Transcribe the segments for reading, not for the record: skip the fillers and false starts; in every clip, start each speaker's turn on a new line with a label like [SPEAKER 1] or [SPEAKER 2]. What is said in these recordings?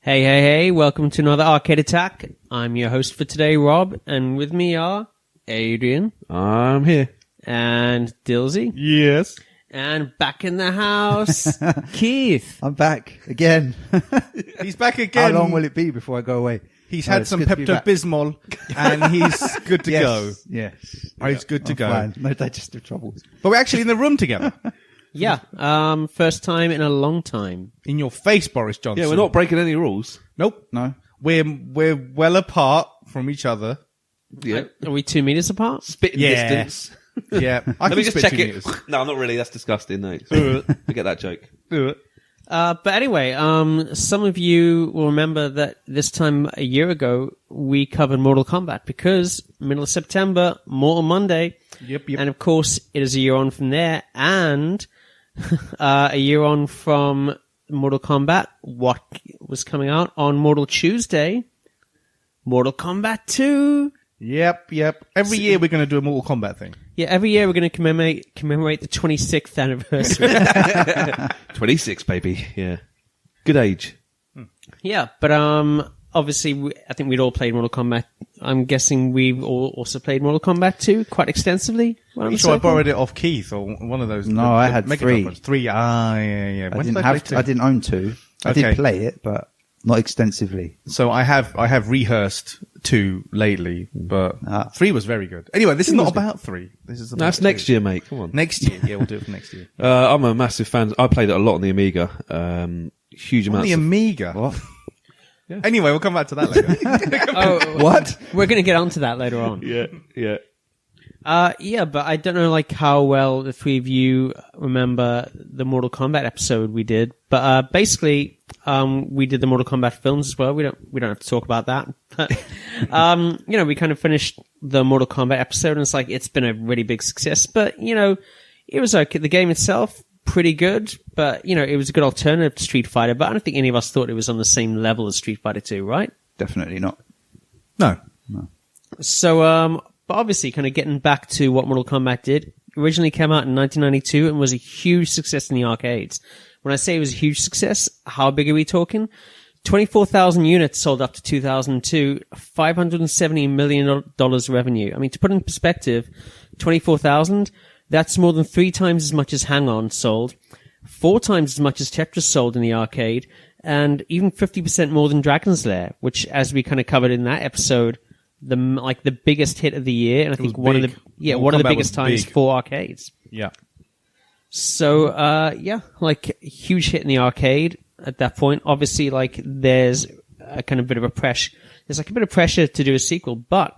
[SPEAKER 1] Hey, welcome to another Arcade Attack. I'm your host for today, Rob, and with me are Adrian.
[SPEAKER 2] I'm here.
[SPEAKER 1] And Dilsey.
[SPEAKER 3] Yes.
[SPEAKER 1] And back in the house, Keith.
[SPEAKER 4] I'm back again.
[SPEAKER 3] He's back again.
[SPEAKER 4] How long will it be before I go away?
[SPEAKER 3] He's had some Pepto-Bismol and he's good to go.
[SPEAKER 4] Yes.
[SPEAKER 3] He's good to go.
[SPEAKER 4] Fine. No digestive troubles.
[SPEAKER 3] But we're actually in the room together.
[SPEAKER 1] Yeah, first time in a long time.
[SPEAKER 3] In your face, Boris Johnson.
[SPEAKER 2] Yeah, we're not breaking any rules.
[SPEAKER 3] Nope.
[SPEAKER 4] No.
[SPEAKER 3] We're well apart from each other.
[SPEAKER 2] Yeah.
[SPEAKER 1] Are we 2 meters apart?
[SPEAKER 2] Spitting
[SPEAKER 3] Yeah.
[SPEAKER 2] distance.
[SPEAKER 3] Yeah. I
[SPEAKER 2] Let me
[SPEAKER 3] can
[SPEAKER 2] just
[SPEAKER 3] spit
[SPEAKER 2] check
[SPEAKER 3] 2
[SPEAKER 2] it.
[SPEAKER 3] meters.
[SPEAKER 2] No, not really. That's disgusting. No. Forget that joke.
[SPEAKER 1] But anyway, some of you will remember that this time a year ago, we covered Mortal Kombat because middle of September, Mortal Monday.
[SPEAKER 3] Yep.
[SPEAKER 1] And of course, it is a year on from there, and a year on from Mortal Kombat. What was coming out on Mortal Tuesday? Mortal Kombat 2.
[SPEAKER 3] Yep. Every year we're going to do a Mortal Kombat thing.
[SPEAKER 1] Yeah, every year we're going to commemorate the 26th anniversary.
[SPEAKER 2] 26, baby. Yeah. Good age.
[SPEAKER 1] Yeah, but obviously, I think we'd all played Mortal Kombat. I'm guessing we've all also played Mortal Kombat 2 quite extensively.
[SPEAKER 3] So I borrowed it off Keith or one of those.
[SPEAKER 4] No, I had
[SPEAKER 3] Mega
[SPEAKER 4] 3.
[SPEAKER 3] Drive ones. 3. Yeah.
[SPEAKER 4] I
[SPEAKER 3] When
[SPEAKER 4] didn't
[SPEAKER 3] did play
[SPEAKER 4] have
[SPEAKER 3] 2?
[SPEAKER 4] I didn't own 2. I
[SPEAKER 3] Okay.
[SPEAKER 4] did play it, but not extensively.
[SPEAKER 3] So I have rehearsed 2 lately, but 3 was very good. Anyway, this is not about 3. This is about
[SPEAKER 2] That's
[SPEAKER 3] 2.
[SPEAKER 2] next year, mate. Come on.
[SPEAKER 3] Next year. Yeah, we'll do it for next year.
[SPEAKER 2] I'm a massive fan. I played it a lot on the Amiga. Huge
[SPEAKER 3] On
[SPEAKER 2] amounts
[SPEAKER 3] the
[SPEAKER 2] of...
[SPEAKER 3] Amiga.
[SPEAKER 4] What?
[SPEAKER 3] Anyway, we'll come back to that later.
[SPEAKER 1] Oh,
[SPEAKER 4] What?
[SPEAKER 1] we're going to get onto that later on.
[SPEAKER 2] Yeah.
[SPEAKER 1] Yeah, but I don't know like how well the three of you remember the Mortal Kombat episode we did. But basically, we did the Mortal Kombat films as well. We don't have to talk about that. But we kind of finished the Mortal Kombat episode, and it's like it's been a really big success. But it was okay. The game itself, pretty good. But it was a good alternative to Street Fighter. But I don't think any of us thought it was on the same level as Street Fighter 2, right?
[SPEAKER 4] Definitely not.
[SPEAKER 3] No.
[SPEAKER 1] So, but obviously, kind of getting back to what Mortal Kombat did, originally came out in 1992 and was a huge success in the arcades. When I say it was a huge success, how big are we talking? 24,000 units sold up to 2002, $570 million revenue. I mean, to put in perspective, 24,000, that's more than 3 times as much as Hang On sold, 4 times as much as Tetris sold in the arcade, and even 50% more than Dragon's Lair, which, as we kind of covered in that episode, the biggest hit of the year, and I think one of the biggest times for arcades.
[SPEAKER 3] Yeah.
[SPEAKER 1] So huge hit in the arcade at that point. Obviously, there's a kind of bit of a pressure. There's a bit of pressure to do a sequel, but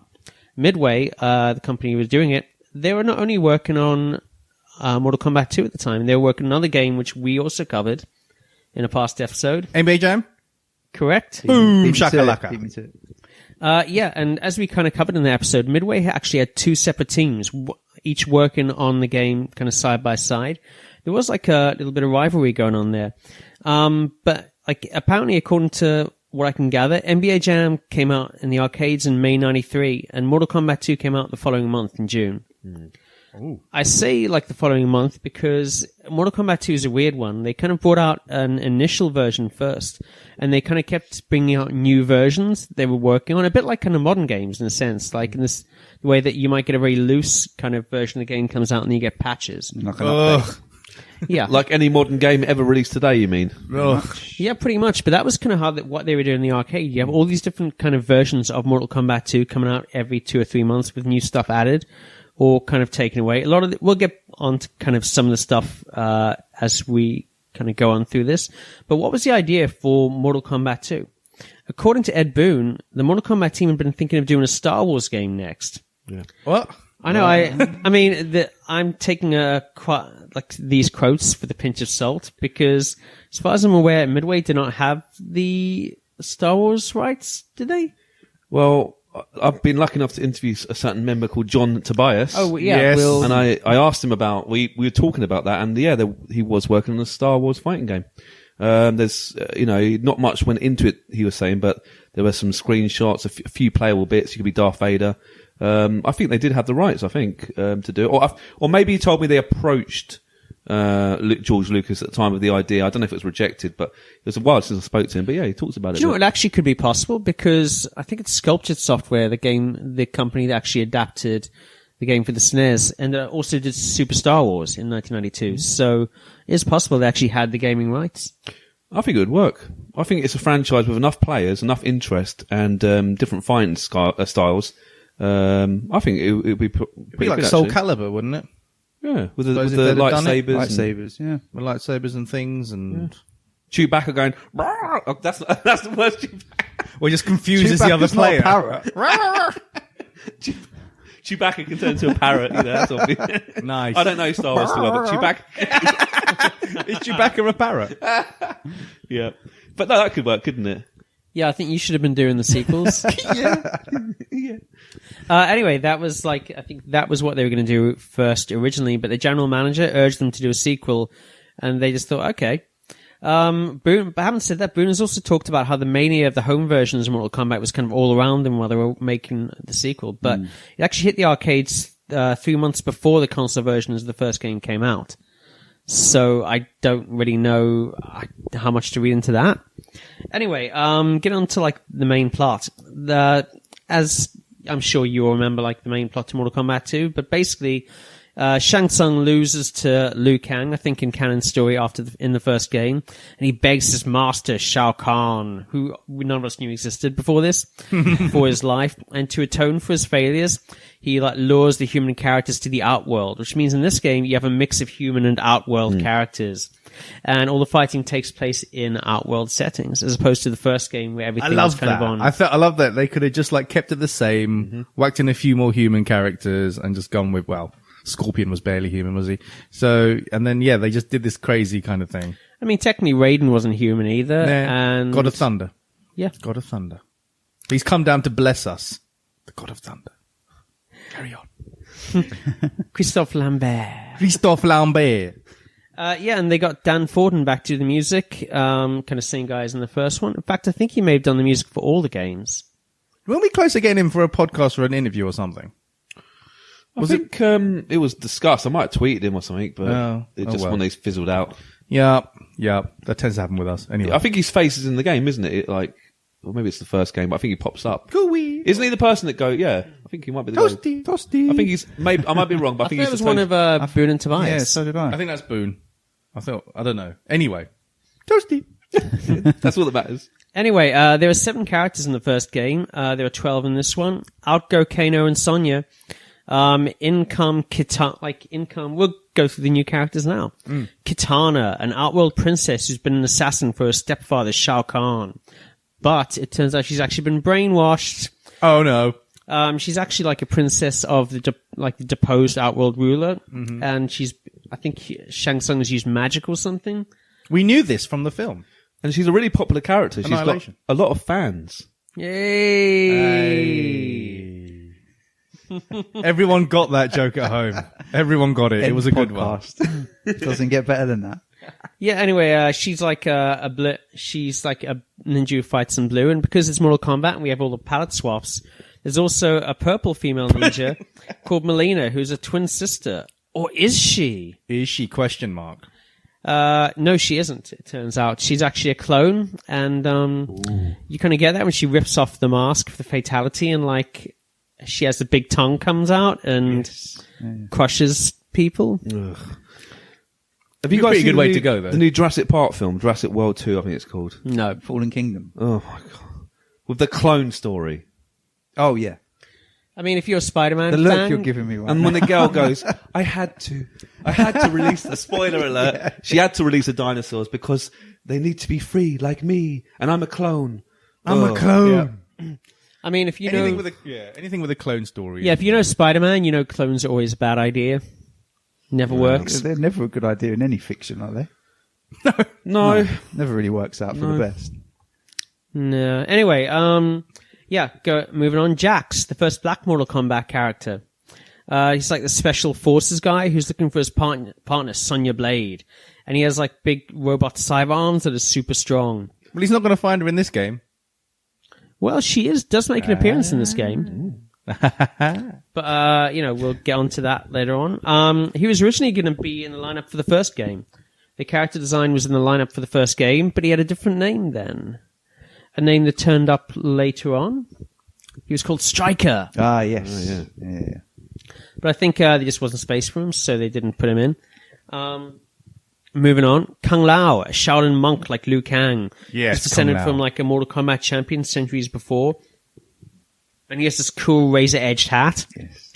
[SPEAKER 1] Midway, the company who was doing it, they were not only working on Mortal Kombat 2 at the time, they were working on another game which we also covered in a past episode.
[SPEAKER 3] NBA Jam?
[SPEAKER 1] Correct.
[SPEAKER 3] Boom,
[SPEAKER 4] Beat me to it.
[SPEAKER 3] shakalaka.
[SPEAKER 4] Beat me to it.
[SPEAKER 1] And as we kind of covered in the episode, Midway actually had 2 separate teams, each working on the game kind of side by side. There was a little bit of rivalry going on there. But apparently, according to what I can gather, NBA Jam came out in the arcades in May 93, and Mortal Kombat 2 came out the following month in June. I say the following month because Mortal Kombat 2 is a weird one. They kind of brought out an initial version first, and they kind of kept bringing out new versions they were working on, a bit like kind of modern games in a sense, like in this the way that you might get a very loose kind of version of the game comes out and you get patches.
[SPEAKER 4] Like an update.
[SPEAKER 1] Yeah.
[SPEAKER 2] Like any modern game ever released today, you mean?
[SPEAKER 1] Yeah, pretty much. But that was kind of how what they were doing in the arcade. You have all these different kind of versions of Mortal Kombat 2 coming out every 2 or 3 months with new stuff added or kind of taken away. A lot of we'll get on to kind of some of the stuff as we kind of go on through this. But what was the idea for Mortal Kombat 2? According to Ed Boon, the Mortal Kombat team had been thinking of doing a Star Wars game next.
[SPEAKER 2] Yeah.
[SPEAKER 3] What?
[SPEAKER 1] I know. I mean, I'm taking these quotes with a pinch of salt because, as far as I'm aware, Midway did not have the Star Wars rights, did they?
[SPEAKER 2] Well, I've been lucky enough to interview a certain member called John Tobias.
[SPEAKER 1] Oh, yeah.
[SPEAKER 3] Yes.
[SPEAKER 2] And I asked him about, we were talking about that, and he was working on a Star Wars fighting game. There's, not much went into it, he was saying, but there were some screenshots, a few playable bits. You could be Darth Vader. I think they did have the rights, to do it. Or maybe he told me they approached George Lucas at the time of the idea. I don't know if it was rejected, but it was a while since I spoke to him. But yeah, he talks about it.
[SPEAKER 1] Do you know, it actually could be possible because I think it's Sculptured Software, the company that actually adapted the game for the SNES, and also did Super Star Wars in 1992. So it's possible they actually had the gaming rights.
[SPEAKER 2] I think it would work. I think it's a franchise with enough players, enough interest, and different fighting styles. I think it would be pretty
[SPEAKER 3] It'd be like
[SPEAKER 2] good,
[SPEAKER 3] Soul
[SPEAKER 2] actually.
[SPEAKER 3] Calibur, wouldn't it?
[SPEAKER 2] Yeah, with the
[SPEAKER 3] Suppose if they'd have done it,
[SPEAKER 2] lightsabers.
[SPEAKER 4] Lightsabers, yeah.
[SPEAKER 3] With lightsabers and things, and
[SPEAKER 2] Chewbacca going, "Rawr!" Oh, that's the worst Chewbacca.
[SPEAKER 3] or just confuses the other
[SPEAKER 4] Chewbacca's not a
[SPEAKER 3] player.
[SPEAKER 4] parrot.
[SPEAKER 2] Chewbacca can turn into a parrot, you know, that's obvious.
[SPEAKER 3] Nice.
[SPEAKER 2] I don't know Star Wars too well, but Chewbacca.
[SPEAKER 3] Is Chewbacca a parrot?
[SPEAKER 2] Yeah. But no, that could work, couldn't it?
[SPEAKER 1] Yeah, I think you should have been doing the sequels.
[SPEAKER 2] Yeah.
[SPEAKER 1] Anyway, I think that was what they were going to do first originally, but the general manager urged them to do a sequel, and they just thought, okay. Boone, but having said that, Boone has also talked about how the mania of the home versions of Mortal Kombat was kind of all around them while they were making the sequel, but it actually hit the arcades 3 months before the console versions of the first game came out. So I don't really know how much to read into that. Anyway, get on to like the main plot. As I'm sure you all remember, like the main plot to Mortal Kombat 2, but basically, Shang Tsung loses to Liu Kang, I think in canon story in the first game, and he begs his master, Shao Kahn, who none of us knew existed before this, for his life, and to atone for his failures, he like lures the human characters to the Outworld, which means in this game you have a mix of human and Outworld characters. And all the fighting takes place in Outworld settings, as opposed to the first game where everything was kind of on.
[SPEAKER 3] I love that they could have just like kept it the same, whacked in a few more human characters, and just gone with, well, Scorpion was barely human, was he? So, and then yeah, they just did this crazy kind of thing.
[SPEAKER 1] I mean, technically Raiden wasn't human either, and
[SPEAKER 3] God of Thunder.
[SPEAKER 1] Yeah.
[SPEAKER 3] God of Thunder. He's come down to bless us. The God of Thunder. Carry on.
[SPEAKER 1] Christophe Lambert.
[SPEAKER 3] Christophe Lambert.
[SPEAKER 1] Yeah, and they got Dan Forden back to do the music, kind of same guy as in the first one. In fact, I think he may have done the music for all the games.
[SPEAKER 3] Weren't we close to getting him for a podcast or an interview or something?
[SPEAKER 2] I think it was discussed. I might have tweeted him or something, but one of these fizzled out.
[SPEAKER 3] Yeah. That tends to happen with us. Anyway.
[SPEAKER 2] I think his face is in the game, isn't it? Or maybe it's the first game, but I think he pops up.
[SPEAKER 3] Gooey.
[SPEAKER 2] Isn't he the person that I think he might be the guy.
[SPEAKER 3] Toasty.
[SPEAKER 2] I think he's, I might be wrong, but I think
[SPEAKER 1] It
[SPEAKER 2] he's
[SPEAKER 1] was
[SPEAKER 2] the
[SPEAKER 1] one of Boone and Tobias.
[SPEAKER 4] Yeah, so did
[SPEAKER 3] I
[SPEAKER 4] I.
[SPEAKER 3] think that's Boone. I don't know. Anyway. Toasty.
[SPEAKER 2] That's all that matters.
[SPEAKER 1] Anyway, there were 7 characters in the first game. There were 12 in this one. Out go Kano and Sonya. In come Kitana, we'll go through the new characters now. Kitana, an Outworld princess who's been an assassin for her stepfather, Shao Kahn. But it turns out she's actually been brainwashed.
[SPEAKER 3] Oh no.
[SPEAKER 1] She's actually like a princess of the deposed Outworld ruler. And I think Shang Tsung has used magic or something.
[SPEAKER 3] We knew this from the film.
[SPEAKER 2] And she's a really popular character. She's got
[SPEAKER 3] Annihilation.
[SPEAKER 2] a lot of fans.
[SPEAKER 1] Yay!
[SPEAKER 3] Everyone got that joke at home. Everyone got it. It was a good one.
[SPEAKER 4] Doesn't get better than that.
[SPEAKER 1] Yeah, anyway, she's like she's like a ninja who fights in blue, and because it's Mortal Kombat and we have all the palette swaps, there's also a purple female ninja called Melina, who's a twin sister. Or is she?
[SPEAKER 3] Is she? Question mark.
[SPEAKER 1] No, she isn't, it turns out. She's actually a clone, and you kind of get that when she rips off the mask for the fatality, and like she has the big tongue comes out and crushes people.
[SPEAKER 2] Ugh. Have you
[SPEAKER 3] a
[SPEAKER 2] guys
[SPEAKER 3] pretty
[SPEAKER 2] seen
[SPEAKER 3] good way to go, though.
[SPEAKER 2] The new Jurassic Park film, Jurassic World 2, I think it's called.
[SPEAKER 1] No.
[SPEAKER 4] Fallen Kingdom.
[SPEAKER 2] Oh my god. With the clone story.
[SPEAKER 4] Oh, yeah.
[SPEAKER 1] I mean, if you're a Spider-Man
[SPEAKER 4] The
[SPEAKER 1] fan...
[SPEAKER 4] look you're giving me right
[SPEAKER 2] And
[SPEAKER 4] now.
[SPEAKER 2] when the girl goes, I had to release the spoiler alert. She had to release the dinosaurs because they need to be free like me. And I'm a clone.
[SPEAKER 3] I'm a clone.
[SPEAKER 1] Yeah. I mean, if you
[SPEAKER 3] Anything
[SPEAKER 1] know...
[SPEAKER 3] anything with a clone story.
[SPEAKER 1] Yeah, if you know Spider-Man, you know clones are always a bad idea. Never works.
[SPEAKER 4] They're never a good idea in any fiction, are they?
[SPEAKER 2] No.
[SPEAKER 4] Never really works out for the best.
[SPEAKER 1] No. Anyway, moving on. Jax, the first black Mortal Kombat character. He's like the special forces guy who's looking for his partner, Sonya Blade. And he has like big robot cyber arms that are super strong.
[SPEAKER 3] Well, he's not going to find her in this game.
[SPEAKER 1] Well, she does make an appearance in this game. But, we'll get onto that later on. He was originally going to be in the lineup for the first game. The character design was in the lineup for the first game, but he had a different name then. A name that turned up later on. He was called Striker.
[SPEAKER 4] Ah, yes.
[SPEAKER 2] Oh,
[SPEAKER 4] Yeah.
[SPEAKER 1] But I think there just wasn't space for him, so they didn't put him in. Moving on. Kung Lao, a Shaolin monk like Liu Kang.
[SPEAKER 3] Yes,
[SPEAKER 1] He's descended
[SPEAKER 3] Kung Lao.
[SPEAKER 1] from like a Mortal Kombat champion centuries before. And he has this cool razor-edged hat.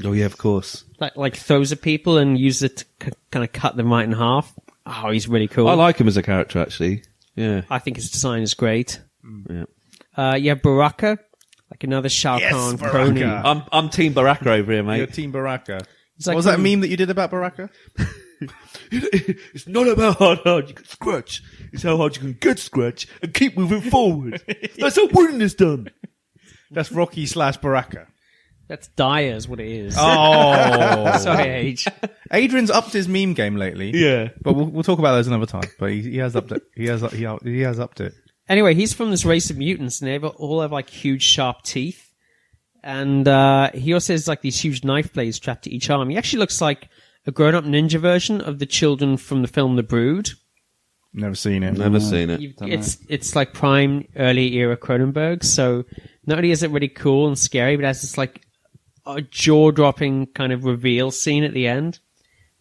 [SPEAKER 2] Oh yeah, of course.
[SPEAKER 1] Like throws at people and uses it to kind of cut them right in half. Oh, he's really cool.
[SPEAKER 2] I like him as a character, actually. Yeah.
[SPEAKER 1] I think his design is great.
[SPEAKER 2] Yeah.
[SPEAKER 1] You have Baraka, like another Shao Kahn
[SPEAKER 3] Baraka.
[SPEAKER 1] crony.
[SPEAKER 2] I'm Team Baraka over here,
[SPEAKER 3] You're
[SPEAKER 2] mate.
[SPEAKER 3] Team Baraka.
[SPEAKER 1] It's like
[SPEAKER 3] What was that meme that you did about Baraka?
[SPEAKER 2] It's not about how hard you can scratch. It's how hard you can get scratch and keep moving forward. That's how winning is done.
[SPEAKER 3] That's Rocky / Baraka.
[SPEAKER 1] That's dire is what it is.
[SPEAKER 3] Oh.
[SPEAKER 1] Sorry, Age.
[SPEAKER 3] Adrian's upped his meme game lately.
[SPEAKER 2] Yeah.
[SPEAKER 3] But we'll talk about those another time. But he has upped it. He has upped it.
[SPEAKER 1] Anyway, he's from this race of mutants, and they all have like huge, sharp teeth. And he also has like these huge knife blades strapped to each arm. He actually looks like a grown-up ninja version of the children from the film The Brood.
[SPEAKER 3] Never seen it.
[SPEAKER 2] Never seen it.
[SPEAKER 1] It's like prime early era Cronenberg. So not only is it really cool and scary, but it has this like a jaw-dropping kind of reveal scene at the end.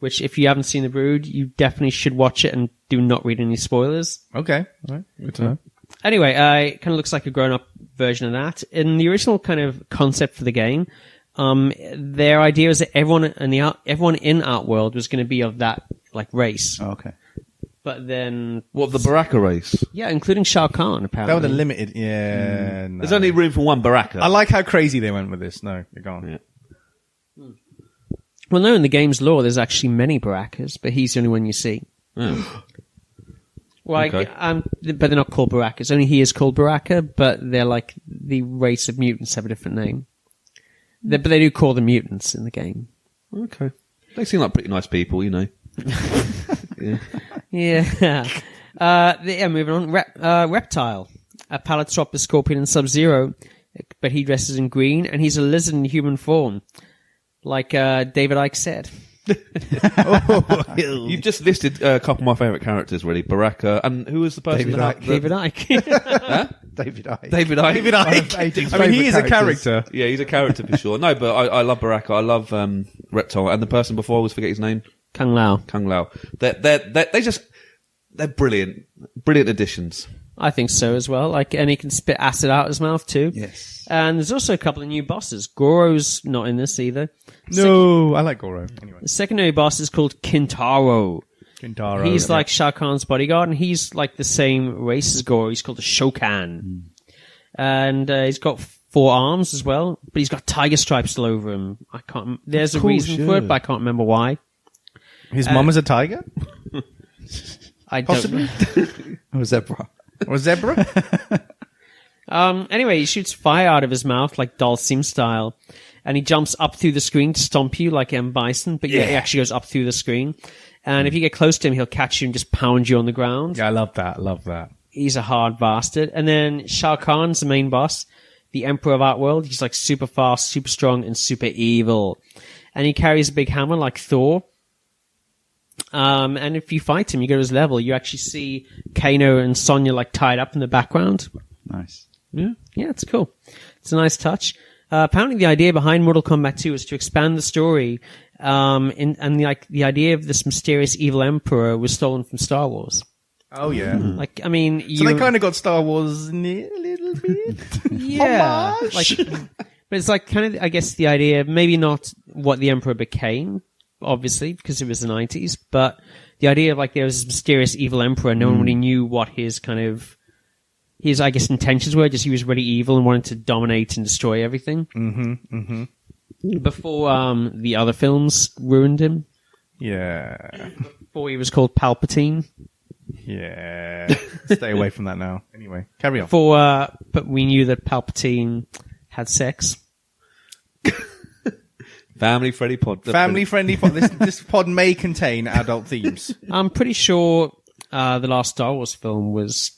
[SPEAKER 1] Which, if you haven't seen The Brood, you definitely should watch it and do not read any spoilers.
[SPEAKER 3] Okay. All right. Good to know.
[SPEAKER 1] Anyway, it kind of looks like a grown-up version of that. In the original kind of concept for the game, their idea was that everyone in Outworld was going to be of that like race.
[SPEAKER 4] Oh, okay.
[SPEAKER 1] But then,
[SPEAKER 2] What, the Baraka race?
[SPEAKER 1] yeah, including Shao Kahn, apparently.
[SPEAKER 3] That was a limited. Yeah. No.
[SPEAKER 2] There's only room for one Baraka.
[SPEAKER 3] I like how crazy they went with this. No, you're gone.
[SPEAKER 2] Yeah.
[SPEAKER 1] Well, no, in the game's lore, there's actually many Barakas, but he's the only one you see.
[SPEAKER 2] Oh.
[SPEAKER 1] Well,
[SPEAKER 2] Okay.
[SPEAKER 3] Mm.
[SPEAKER 1] but they're not called Barakas. Only he is called Baraka, but they're like the race of mutants have a different name. But they do call them mutants in the game.
[SPEAKER 2] Okay. They seem like pretty nice people, you know. Yeah.
[SPEAKER 1] Yeah. Moving on. Reptile. A Palatrop, Scorpion, and Sub-Zero, but he dresses in green, and he's a lizard in human form. Like David Icke said.
[SPEAKER 2] You've just listed a couple of my favourite characters, really. Baraka, and who was the person?
[SPEAKER 4] David Icke.
[SPEAKER 1] David Icke.
[SPEAKER 4] David Icke.
[SPEAKER 2] David Icke.
[SPEAKER 3] David Icke.
[SPEAKER 4] Aiden's
[SPEAKER 3] I mean, he is a
[SPEAKER 4] favourite characters.
[SPEAKER 3] character.
[SPEAKER 2] Yeah, he's a character for sure. No, but I love Baraka. I love Reptile, and the person before, I always forget his name.
[SPEAKER 1] Kung Lao.
[SPEAKER 2] Kung Lao. They're brilliant. Brilliant additions.
[SPEAKER 1] I think so as well. And he can spit acid out his mouth too.
[SPEAKER 4] Yes.
[SPEAKER 1] And there's also a couple of new bosses. Goro's not in this either.
[SPEAKER 3] No, I like Goro. Anyway.
[SPEAKER 1] The secondary boss is called Kintaro.
[SPEAKER 3] Kintaro.
[SPEAKER 1] He's like Shao Kahn's bodyguard, and he's like the same race as Goro. He's called a Shokan. And he's got 4 arms as well, but he's got tiger stripes all over him. There's a reason for it, but I can't remember why.
[SPEAKER 3] His mum is a tiger?
[SPEAKER 1] I don't know.
[SPEAKER 4] Or zebra.
[SPEAKER 3] Or a zebra?
[SPEAKER 1] Anyway, he shoots fire out of his mouth like Dalsim style, and he jumps up through the screen to stomp you like M. Bison, but yeah, he actually goes up through the screen. And if you get close to him, he'll catch you and just pound you on the ground.
[SPEAKER 3] Yeah, I love that. Love that.
[SPEAKER 1] He's a hard bastard. And then Shao Kahn's the main boss, the Emperor of Outworld. He's like super fast, super strong, and super evil. And he carries a big hammer like Thor. And if you fight him, you go to his level, you actually see Kano and Sonya like tied up in the background.
[SPEAKER 4] Nice.
[SPEAKER 1] Yeah, it's cool. It's a nice touch. Apparently, the idea behind Mortal Kombat 2 is to expand the story, and the idea of this mysterious evil emperor was stolen from Star Wars.
[SPEAKER 3] Oh, yeah.
[SPEAKER 1] Like, I mean,
[SPEAKER 3] So they kind of got Star Wars near a little bit.
[SPEAKER 1] yeah,
[SPEAKER 3] Homage.
[SPEAKER 1] like, but it's like kind of, I guess, the idea, maybe not what the emperor became, obviously, because it was the 90s, but the idea of like there was this mysterious evil emperor, no one really knew what his kind of his, I guess, intentions were. Just he was really evil and wanted to dominate and destroy everything. Before the other films ruined him.
[SPEAKER 3] Yeah.
[SPEAKER 1] Before he was called Palpatine.
[SPEAKER 3] Yeah. Stay away from that now. Anyway, carry on.
[SPEAKER 1] But we knew that Palpatine had sex.
[SPEAKER 2] Family friendly pod.
[SPEAKER 3] Family friendly pod. This pod may contain adult themes.
[SPEAKER 1] I'm pretty sure the last Star Wars film was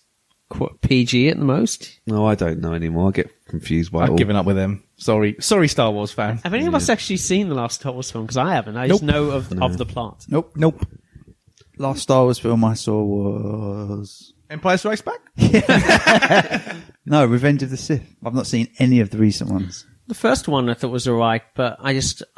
[SPEAKER 1] PG at the most.
[SPEAKER 2] No, I don't know anymore. I get confused by it
[SPEAKER 3] I've
[SPEAKER 2] all.
[SPEAKER 3] given up with them. Sorry, Star Wars fan.
[SPEAKER 1] Have any of us actually seen the last Star Wars film? Because I haven't. I just know of the plot.
[SPEAKER 4] Nope. Last Star Wars film I saw was
[SPEAKER 3] Empire Strikes Back?
[SPEAKER 4] no Revenge of the Sith. I've not seen any of the recent ones.
[SPEAKER 1] The first one I thought was alright, but I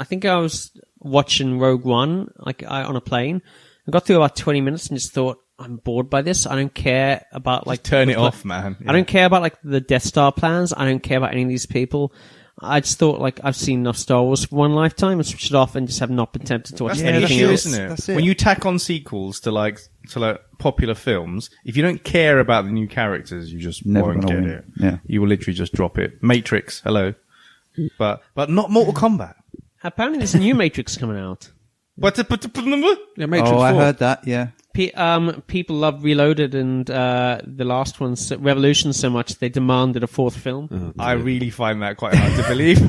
[SPEAKER 1] think I was watching Rogue One on a plane. I got through about 20 minutes and just thought, I'm bored by this. I don't care about
[SPEAKER 3] Just turn it off, man.
[SPEAKER 1] I don't care about the Death Star plans. I don't care about any of these people. I just thought I've seen enough Star Wars for one lifetime and switched it off and just have not been tempted to watch
[SPEAKER 3] That's the
[SPEAKER 1] anything
[SPEAKER 3] issue,
[SPEAKER 1] else.
[SPEAKER 3] isn't it?
[SPEAKER 4] That's it.
[SPEAKER 3] When you tack on sequels to popular films, if you don't care about the new characters, you just
[SPEAKER 4] Never
[SPEAKER 3] won't
[SPEAKER 4] gonna
[SPEAKER 3] get
[SPEAKER 4] win.
[SPEAKER 3] it.
[SPEAKER 4] Yeah.
[SPEAKER 3] You will literally just drop it. Matrix, hello. But not Mortal Kombat.
[SPEAKER 1] Apparently there's a new Matrix coming out.
[SPEAKER 3] But
[SPEAKER 2] Yeah, Matrix 4.
[SPEAKER 4] I heard that. Yeah.
[SPEAKER 1] People love Reloaded and the last one, Revolution, so much they demanded a fourth film.
[SPEAKER 3] I really find that quite hard to believe.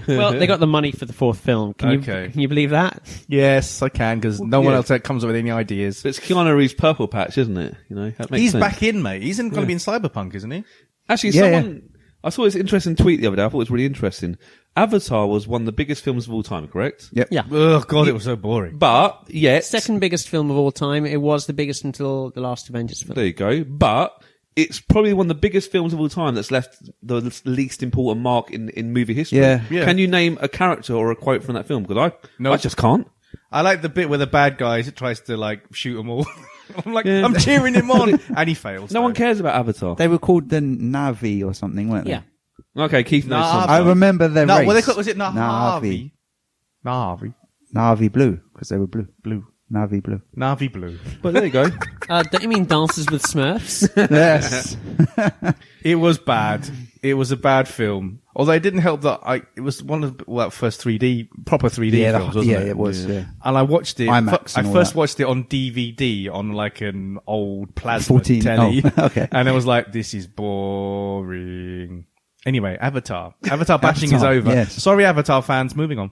[SPEAKER 1] Well, they got the money for the fourth film. Can you believe that?
[SPEAKER 3] Yes, I can, because no one
[SPEAKER 2] yeah.
[SPEAKER 3] else comes up with any ideas.
[SPEAKER 2] But it's Keanu Reeves' purple patch, isn't it? That makes
[SPEAKER 3] He's
[SPEAKER 2] sense.
[SPEAKER 3] back in, mate. He's going to be in Cyberpunk, isn't he?
[SPEAKER 2] Actually,
[SPEAKER 4] Yeah,
[SPEAKER 2] I saw this interesting tweet the other day. I thought it was really interesting. Avatar was one of the biggest films of all time, correct?
[SPEAKER 4] Yep.
[SPEAKER 1] Yeah.
[SPEAKER 3] Oh, God, it was so boring.
[SPEAKER 2] But, yet...
[SPEAKER 1] Second biggest film of all time. It was the biggest until the last Avengers film.
[SPEAKER 2] There you go. But it's probably one of the biggest films of all time that's left the least important mark in movie history.
[SPEAKER 4] Yeah.
[SPEAKER 3] Yeah.
[SPEAKER 2] Can you name a character or a quote from that film? Because I just can't.
[SPEAKER 3] I like the bit where the bad guy tries to shoot them all. I'm cheering him on, and he fails.
[SPEAKER 2] No one cares about Avatar.
[SPEAKER 4] They were called the Navi or something, weren't they?
[SPEAKER 1] Yeah.
[SPEAKER 2] Okay, Keith knows
[SPEAKER 3] Nah,
[SPEAKER 2] something.
[SPEAKER 4] I remember their
[SPEAKER 3] No,
[SPEAKER 4] race.
[SPEAKER 3] what they call was it
[SPEAKER 4] Navi. Navi blue, because they were blue. Navi blue.
[SPEAKER 3] Navi blue.
[SPEAKER 2] But there you go.
[SPEAKER 1] Don't you mean Dances with Smurfs?
[SPEAKER 4] Yes.
[SPEAKER 3] It was bad. It was a bad film. Although it didn't help that it was one of the first proper 3D films, wasn't it?
[SPEAKER 4] it was. Yeah.
[SPEAKER 3] And I watched it.
[SPEAKER 4] IMAX
[SPEAKER 3] I
[SPEAKER 4] and all
[SPEAKER 3] first
[SPEAKER 4] that.
[SPEAKER 3] watched it on DVD on an old plasma
[SPEAKER 4] 14.
[SPEAKER 3] telly.
[SPEAKER 4] Oh, okay.
[SPEAKER 3] And I was like, this is boring. Anyway, Avatar. Avatar bashing is
[SPEAKER 4] Avatar,
[SPEAKER 3] over.
[SPEAKER 4] yes.
[SPEAKER 3] Sorry, Avatar fans. Moving on.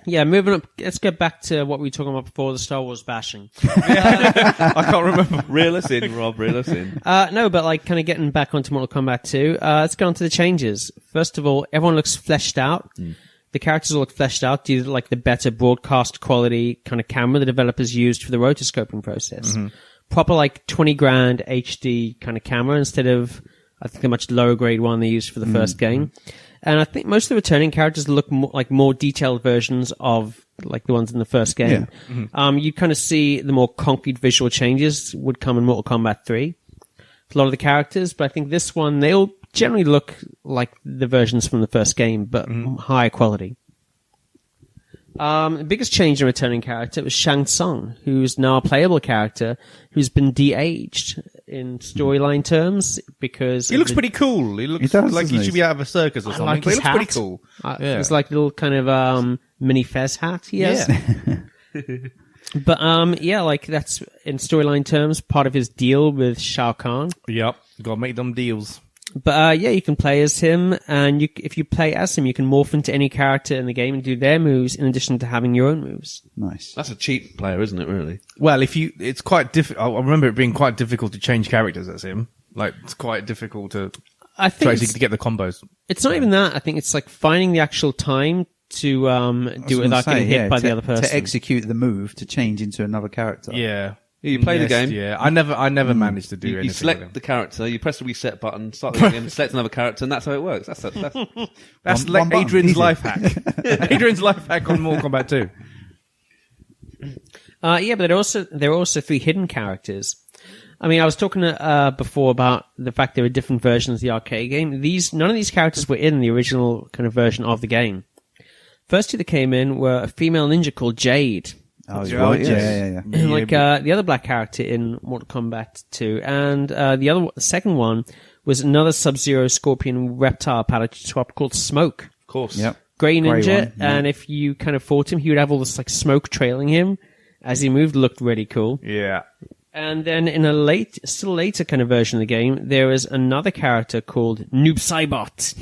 [SPEAKER 1] Yeah, moving up. Let's get back to what we were talking about before, the Star Wars bashing.
[SPEAKER 3] I can't remember.
[SPEAKER 2] Reel us in, Rob. Reel us in.
[SPEAKER 1] No, but kind of getting back onto Mortal Kombat 2, let's go on to the changes. First of all, everyone looks fleshed out. The characters all look fleshed out due to the better broadcast quality kind of camera the developers used for the rotoscoping process. Proper 20 grand HD kind of camera instead of, I think, a much lower grade one they used for the first game. And I think most of the returning characters look more detailed versions of the ones in the first game.
[SPEAKER 4] Yeah.
[SPEAKER 1] You kind of see the more concrete visual changes would come in Mortal Kombat 3. A lot of the characters, but I think this one, they all generally look like the versions from the first game, but higher quality. The biggest change in returning character was Shang Tsung, who's now a playable character who's been de-aged in storyline terms because
[SPEAKER 3] He looks pretty cool. He looks
[SPEAKER 4] does,
[SPEAKER 3] like
[SPEAKER 4] doesn't
[SPEAKER 3] he
[SPEAKER 4] he?
[SPEAKER 3] should be out of a circus or something.
[SPEAKER 1] like
[SPEAKER 3] But he
[SPEAKER 1] his
[SPEAKER 3] looks pretty
[SPEAKER 1] hat.
[SPEAKER 3] cool.
[SPEAKER 1] Yeah. It's like a little kind of mini fez hat he has. But that's in storyline terms part of his deal with Shao Kahn.
[SPEAKER 3] Yep. Gotta make them deals.
[SPEAKER 1] But you can play as him, and if you play as him, you can morph into any character in the game and do their moves in addition to having your own moves.
[SPEAKER 4] Nice.
[SPEAKER 2] That's a cheap player, isn't it, really?
[SPEAKER 3] Well, it's quite difficult. I remember it being quite difficult to change characters as him. It's quite difficult to
[SPEAKER 1] I think
[SPEAKER 3] to get the combos.
[SPEAKER 1] it's not even that. I think it's finding the actual time to do it without getting hit by the other person.
[SPEAKER 4] To execute the move to change into another character.
[SPEAKER 3] Yeah.
[SPEAKER 2] You play the game.
[SPEAKER 3] Yeah. I never managed to do anything.
[SPEAKER 2] You
[SPEAKER 3] with
[SPEAKER 2] select
[SPEAKER 3] him.
[SPEAKER 2] the character, you press the reset button, start the game again, select another character, and that's how it works. That's
[SPEAKER 3] That's
[SPEAKER 4] One
[SPEAKER 3] like
[SPEAKER 4] button,
[SPEAKER 3] Adrian's
[SPEAKER 4] easy.
[SPEAKER 3] life hack. Adrian's life hack on Mortal Kombat 2.
[SPEAKER 1] But there are also 3 hidden characters. I mean, I was talking before about the fact there were different versions of the arcade game. None of these characters were in the original kind of version of the game. First 2 that came in were a female ninja called Jade.
[SPEAKER 4] Oh,
[SPEAKER 2] That's
[SPEAKER 4] yeah,
[SPEAKER 2] right,
[SPEAKER 4] yeah.
[SPEAKER 1] The other black character in Mortal Kombat 2. And the second one was another Sub-Zero Scorpion reptile palette swap called Smoke.
[SPEAKER 2] Of course.
[SPEAKER 4] Yep.
[SPEAKER 1] Grey
[SPEAKER 4] Grey
[SPEAKER 1] ninja,
[SPEAKER 4] one, yeah.
[SPEAKER 1] and if you kind of fought him, he would have all this smoke trailing him as he moved. Looked really cool.
[SPEAKER 3] Yeah.
[SPEAKER 1] And then in a still later kind of version of the game, there is another character called Noob Saibot.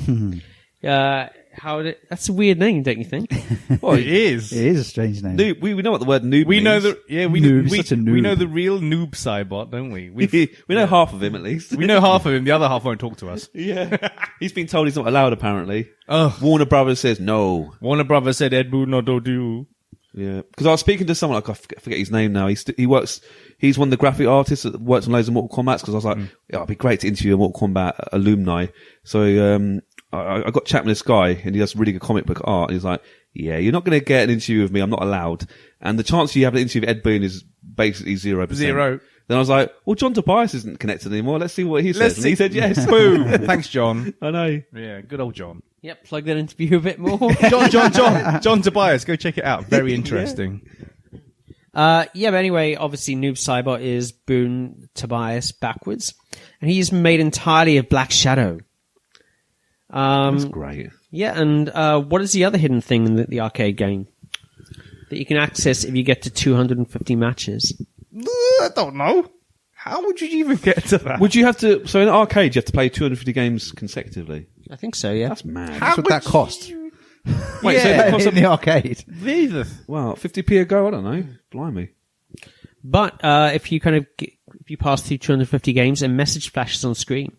[SPEAKER 1] That's a weird name, don't you think?
[SPEAKER 3] Well, it is.
[SPEAKER 4] It is a strange name.
[SPEAKER 2] Noob, we know what the word noob
[SPEAKER 3] We
[SPEAKER 2] means.
[SPEAKER 3] know the
[SPEAKER 4] Noob, such a noob.
[SPEAKER 3] we know the real noob Cybot, don't we?
[SPEAKER 2] We know half of him at least.
[SPEAKER 3] We know half of him. The other half won't talk to us.
[SPEAKER 2] Yeah. He's been told he's not allowed apparently.
[SPEAKER 3] Oh,
[SPEAKER 2] Warner Brothers says no.
[SPEAKER 3] Warner Brothers said Ed Boon no do.
[SPEAKER 2] Yeah. Because I was speaking to someone, I forget his name now. He's one of the graphic artists that works on loads of Mortal Kombats, because I was like, yeah, it'd be great to interview a Mortal Kombat alumni. So, I got chatting with this guy, and he does really good comic book art, and he's like, yeah, you're not going to get an interview with me, I'm not allowed. And the chance you have an interview with Ed Boon is basically 0%.
[SPEAKER 3] Zero.
[SPEAKER 2] Then I was like, well, John Tobias isn't connected anymore, let's see what he says. And he said yes.
[SPEAKER 3] Boom. Thanks, John.
[SPEAKER 2] I know.
[SPEAKER 3] Yeah, good old John.
[SPEAKER 1] Yep, plug that interview a bit more.
[SPEAKER 3] John Tobias. Go check it out. Very interesting.
[SPEAKER 1] But anyway, obviously Noob Saibot is Boone Tobias backwards. And he's made entirely of Black Shadow.
[SPEAKER 2] That's great.
[SPEAKER 1] Yeah, and what is the other hidden thing in the arcade game that you can access if you get to 250 matches?
[SPEAKER 3] I don't know. How would you even get to that?
[SPEAKER 2] Would you have to, so in an arcade you have to play 250 games consecutively?
[SPEAKER 1] I think so, yeah.
[SPEAKER 2] That's mad.
[SPEAKER 4] That's what that cost.
[SPEAKER 2] Wait, so it costs
[SPEAKER 4] in the arcade.
[SPEAKER 2] Wow, 50p a go, I don't know. Blimey.
[SPEAKER 1] But if you if you pass through 250 games, a message flashes on screen.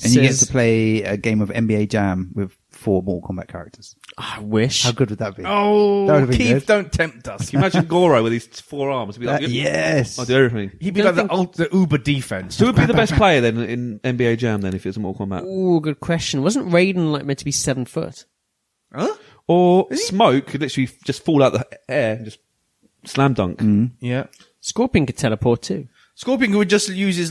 [SPEAKER 4] And you get to play a game of NBA Jam with 4 Mortal Kombat characters.
[SPEAKER 1] I wish.
[SPEAKER 4] How good would that be?
[SPEAKER 3] Oh,
[SPEAKER 4] That would've been
[SPEAKER 3] Keith,
[SPEAKER 4] good.
[SPEAKER 3] don't tempt us.
[SPEAKER 2] Can you imagine Goro with his 4 arms? He'd be like,
[SPEAKER 4] Yes.
[SPEAKER 2] I'll do everything.
[SPEAKER 3] He'd be like the Uber defense.
[SPEAKER 2] Who would be the best player then in NBA Jam then if it was Mortal Kombat?
[SPEAKER 1] Ooh, good question. Wasn't Raiden meant to be 7 foot?
[SPEAKER 3] Huh?
[SPEAKER 2] Or Smoke could literally just fall out the air and just slam dunk.
[SPEAKER 3] Yeah.
[SPEAKER 1] Scorpion could teleport too.
[SPEAKER 3] Scorpion would just use his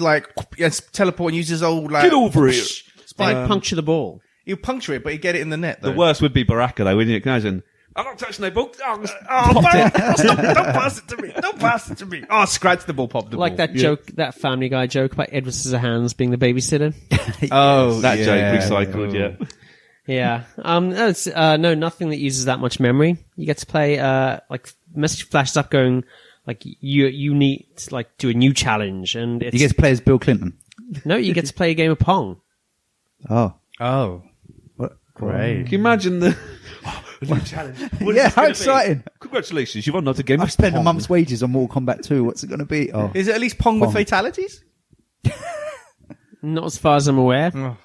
[SPEAKER 3] teleport and use his old
[SPEAKER 2] Get over here.
[SPEAKER 1] Spike puncture the ball.
[SPEAKER 3] He'll puncture it, but he'd get it in the net. Though.
[SPEAKER 2] The worst would be Baraka though, wouldn't you? Can you imagine? I'm not touching the ball.
[SPEAKER 3] Oh, stop, don't pass it to me. Don't pass it to me. Oh, scratch the ball, pop the
[SPEAKER 1] Like
[SPEAKER 3] ball.
[SPEAKER 1] that joke, that Family Guy joke about Edward Scissorhands being the babysitter.
[SPEAKER 3] Oh,
[SPEAKER 2] That
[SPEAKER 3] yeah.
[SPEAKER 2] joke recycled, yeah.
[SPEAKER 1] Yeah. No, it's, no, nothing that uses that much memory. You get to play, message flashes up going, you need to, do a new challenge, and it's...
[SPEAKER 4] You get to play as Bill Clinton.
[SPEAKER 1] No, you get to play a game of Pong.
[SPEAKER 4] Oh.
[SPEAKER 3] Oh,
[SPEAKER 4] What?
[SPEAKER 3] great.
[SPEAKER 2] Can you imagine the new challenge? What is
[SPEAKER 4] Yeah,
[SPEAKER 2] this
[SPEAKER 4] how
[SPEAKER 2] gonna be?
[SPEAKER 4] exciting.
[SPEAKER 2] Congratulations, you've won another game.
[SPEAKER 4] I've
[SPEAKER 2] of
[SPEAKER 4] spent a
[SPEAKER 2] Pong.
[SPEAKER 4] month's wages on Mortal Kombat 2. What's it going to be? Oh.
[SPEAKER 3] Is it at least Pong with
[SPEAKER 4] Pong.
[SPEAKER 3] fatalities?
[SPEAKER 1] Not as far as I'm aware.
[SPEAKER 3] Oh.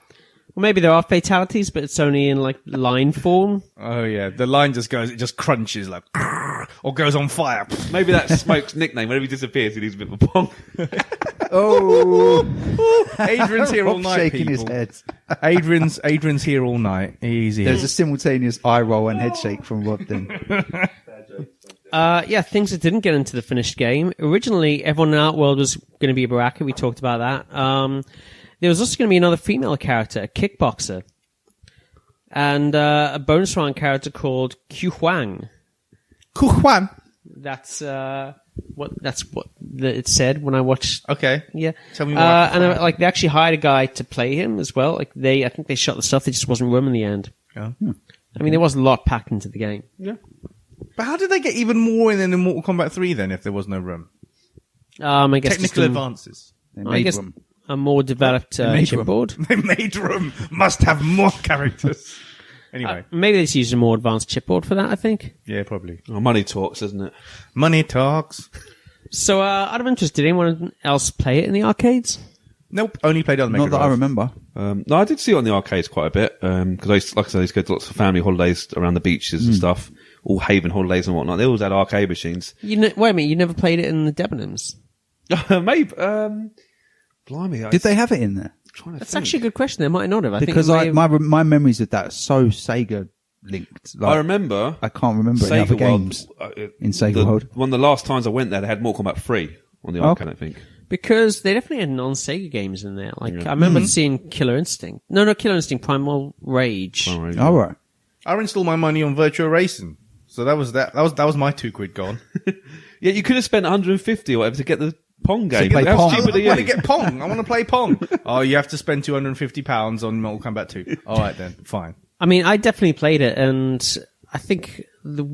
[SPEAKER 1] Well, maybe there are fatalities, but it's only in, line form.
[SPEAKER 3] Oh, yeah. The line just goes, it just crunches, or goes on fire.
[SPEAKER 2] Maybe that's Smoke's nickname. Whenever he disappears, he needs a bit of a pong.
[SPEAKER 4] Oh.
[SPEAKER 3] Adrian's here all
[SPEAKER 4] Rob's
[SPEAKER 3] night,
[SPEAKER 4] shaking
[SPEAKER 3] people.
[SPEAKER 4] his head.
[SPEAKER 3] Adrian's here all night. Easy.
[SPEAKER 4] There's a simultaneous eye roll and head shake from Rob then.
[SPEAKER 1] Things that didn't get into the finished game. Originally, everyone in Outworld was going to be a Baraka. We talked about that. There was also going to be another female character, a kickboxer, and a bonus round character called Q Huang.
[SPEAKER 3] Kuhuan.
[SPEAKER 1] That's what it said when I watched.
[SPEAKER 3] Okay.
[SPEAKER 1] Yeah,
[SPEAKER 3] Tell me more.
[SPEAKER 1] and they actually hired a guy to play him as well. I think they shot the stuff. There just wasn't room in the end.
[SPEAKER 3] Yeah.
[SPEAKER 1] I mean, there was a lot packed into the game.
[SPEAKER 3] But how did they get even more in Mortal Kombat 3 then if there was no room?
[SPEAKER 1] I guess
[SPEAKER 3] Technical
[SPEAKER 1] just
[SPEAKER 3] advances.
[SPEAKER 4] They
[SPEAKER 1] I
[SPEAKER 4] made
[SPEAKER 1] guess
[SPEAKER 4] room.
[SPEAKER 1] a more developed
[SPEAKER 4] made room.
[SPEAKER 1] chipboard.
[SPEAKER 3] They made room. Must have more characters. Anyway.
[SPEAKER 1] Maybe they just used a more advanced chipboard for that. I think.
[SPEAKER 3] Yeah, probably.
[SPEAKER 2] Oh, money talks, isn't it?
[SPEAKER 3] Money talks.
[SPEAKER 1] So, out of interest, did anyone else play it in the arcades?
[SPEAKER 3] Nope. Only played on the Mega
[SPEAKER 4] Not that I
[SPEAKER 3] Drive.
[SPEAKER 4] remember.
[SPEAKER 2] No, I did see it on the arcades quite a bit, because like I said, I used to go to lots of family holidays around the beaches and stuff, all Haven holidays and whatnot. They always had arcade machines.
[SPEAKER 1] Wait a minute, you never played it in the Debenhams?
[SPEAKER 2] Maybe, blimey.
[SPEAKER 4] Did they have it in there?
[SPEAKER 1] That's actually a good question. They might not have.
[SPEAKER 4] Because
[SPEAKER 1] I think
[SPEAKER 4] my memories of that are so Sega linked.
[SPEAKER 2] I remember
[SPEAKER 4] I can't remember any other
[SPEAKER 2] Sega World,
[SPEAKER 4] games in Sega World.
[SPEAKER 2] One of the last times I went there, they had Mortal Kombat 3 on the arcade, I think.
[SPEAKER 1] because they definitely had non-Sega games in there. I remember seeing Killer Instinct. No, not Killer Instinct. Primal Rage.
[SPEAKER 2] Oh, right.
[SPEAKER 4] All right.
[SPEAKER 3] I installed my money on Virtua Racing. So that was that. That was my £2 gone.
[SPEAKER 2] Yeah, you could have spent 150 or whatever to get the Pong game.
[SPEAKER 4] play
[SPEAKER 2] How
[SPEAKER 4] Pong.
[SPEAKER 2] stupid are
[SPEAKER 3] I want to
[SPEAKER 2] you?
[SPEAKER 3] get Pong. I want to play Pong. Oh, you have to spend £250 on Mortal Kombat 2. All right then, fine.
[SPEAKER 1] I mean, I definitely played it, and I think the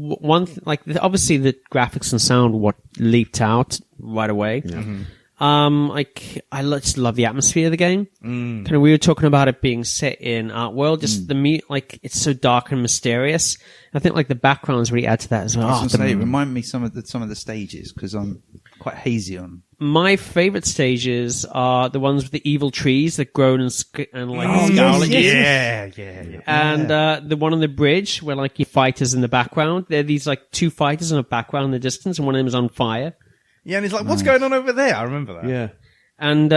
[SPEAKER 1] obviously the graphics and sound what leaped out right away. Just love the atmosphere of the game. Kind of, we were talking about it being set in art world, just it's so dark and mysterious. I think like the backgrounds really add to that as well.
[SPEAKER 4] I was gonna say, remind me some of the stages, because I'm quite hazy on.
[SPEAKER 1] My favorite stages are the ones with the evil trees that grow and scowl at you.
[SPEAKER 3] Yeah.
[SPEAKER 1] And the one on the bridge where like your fighters in the background. There are these like two fighters in the background in the distance, and one of them is on fire.
[SPEAKER 3] Yeah, and he's like, what's going on over there? I remember that.
[SPEAKER 2] Yeah.
[SPEAKER 1] And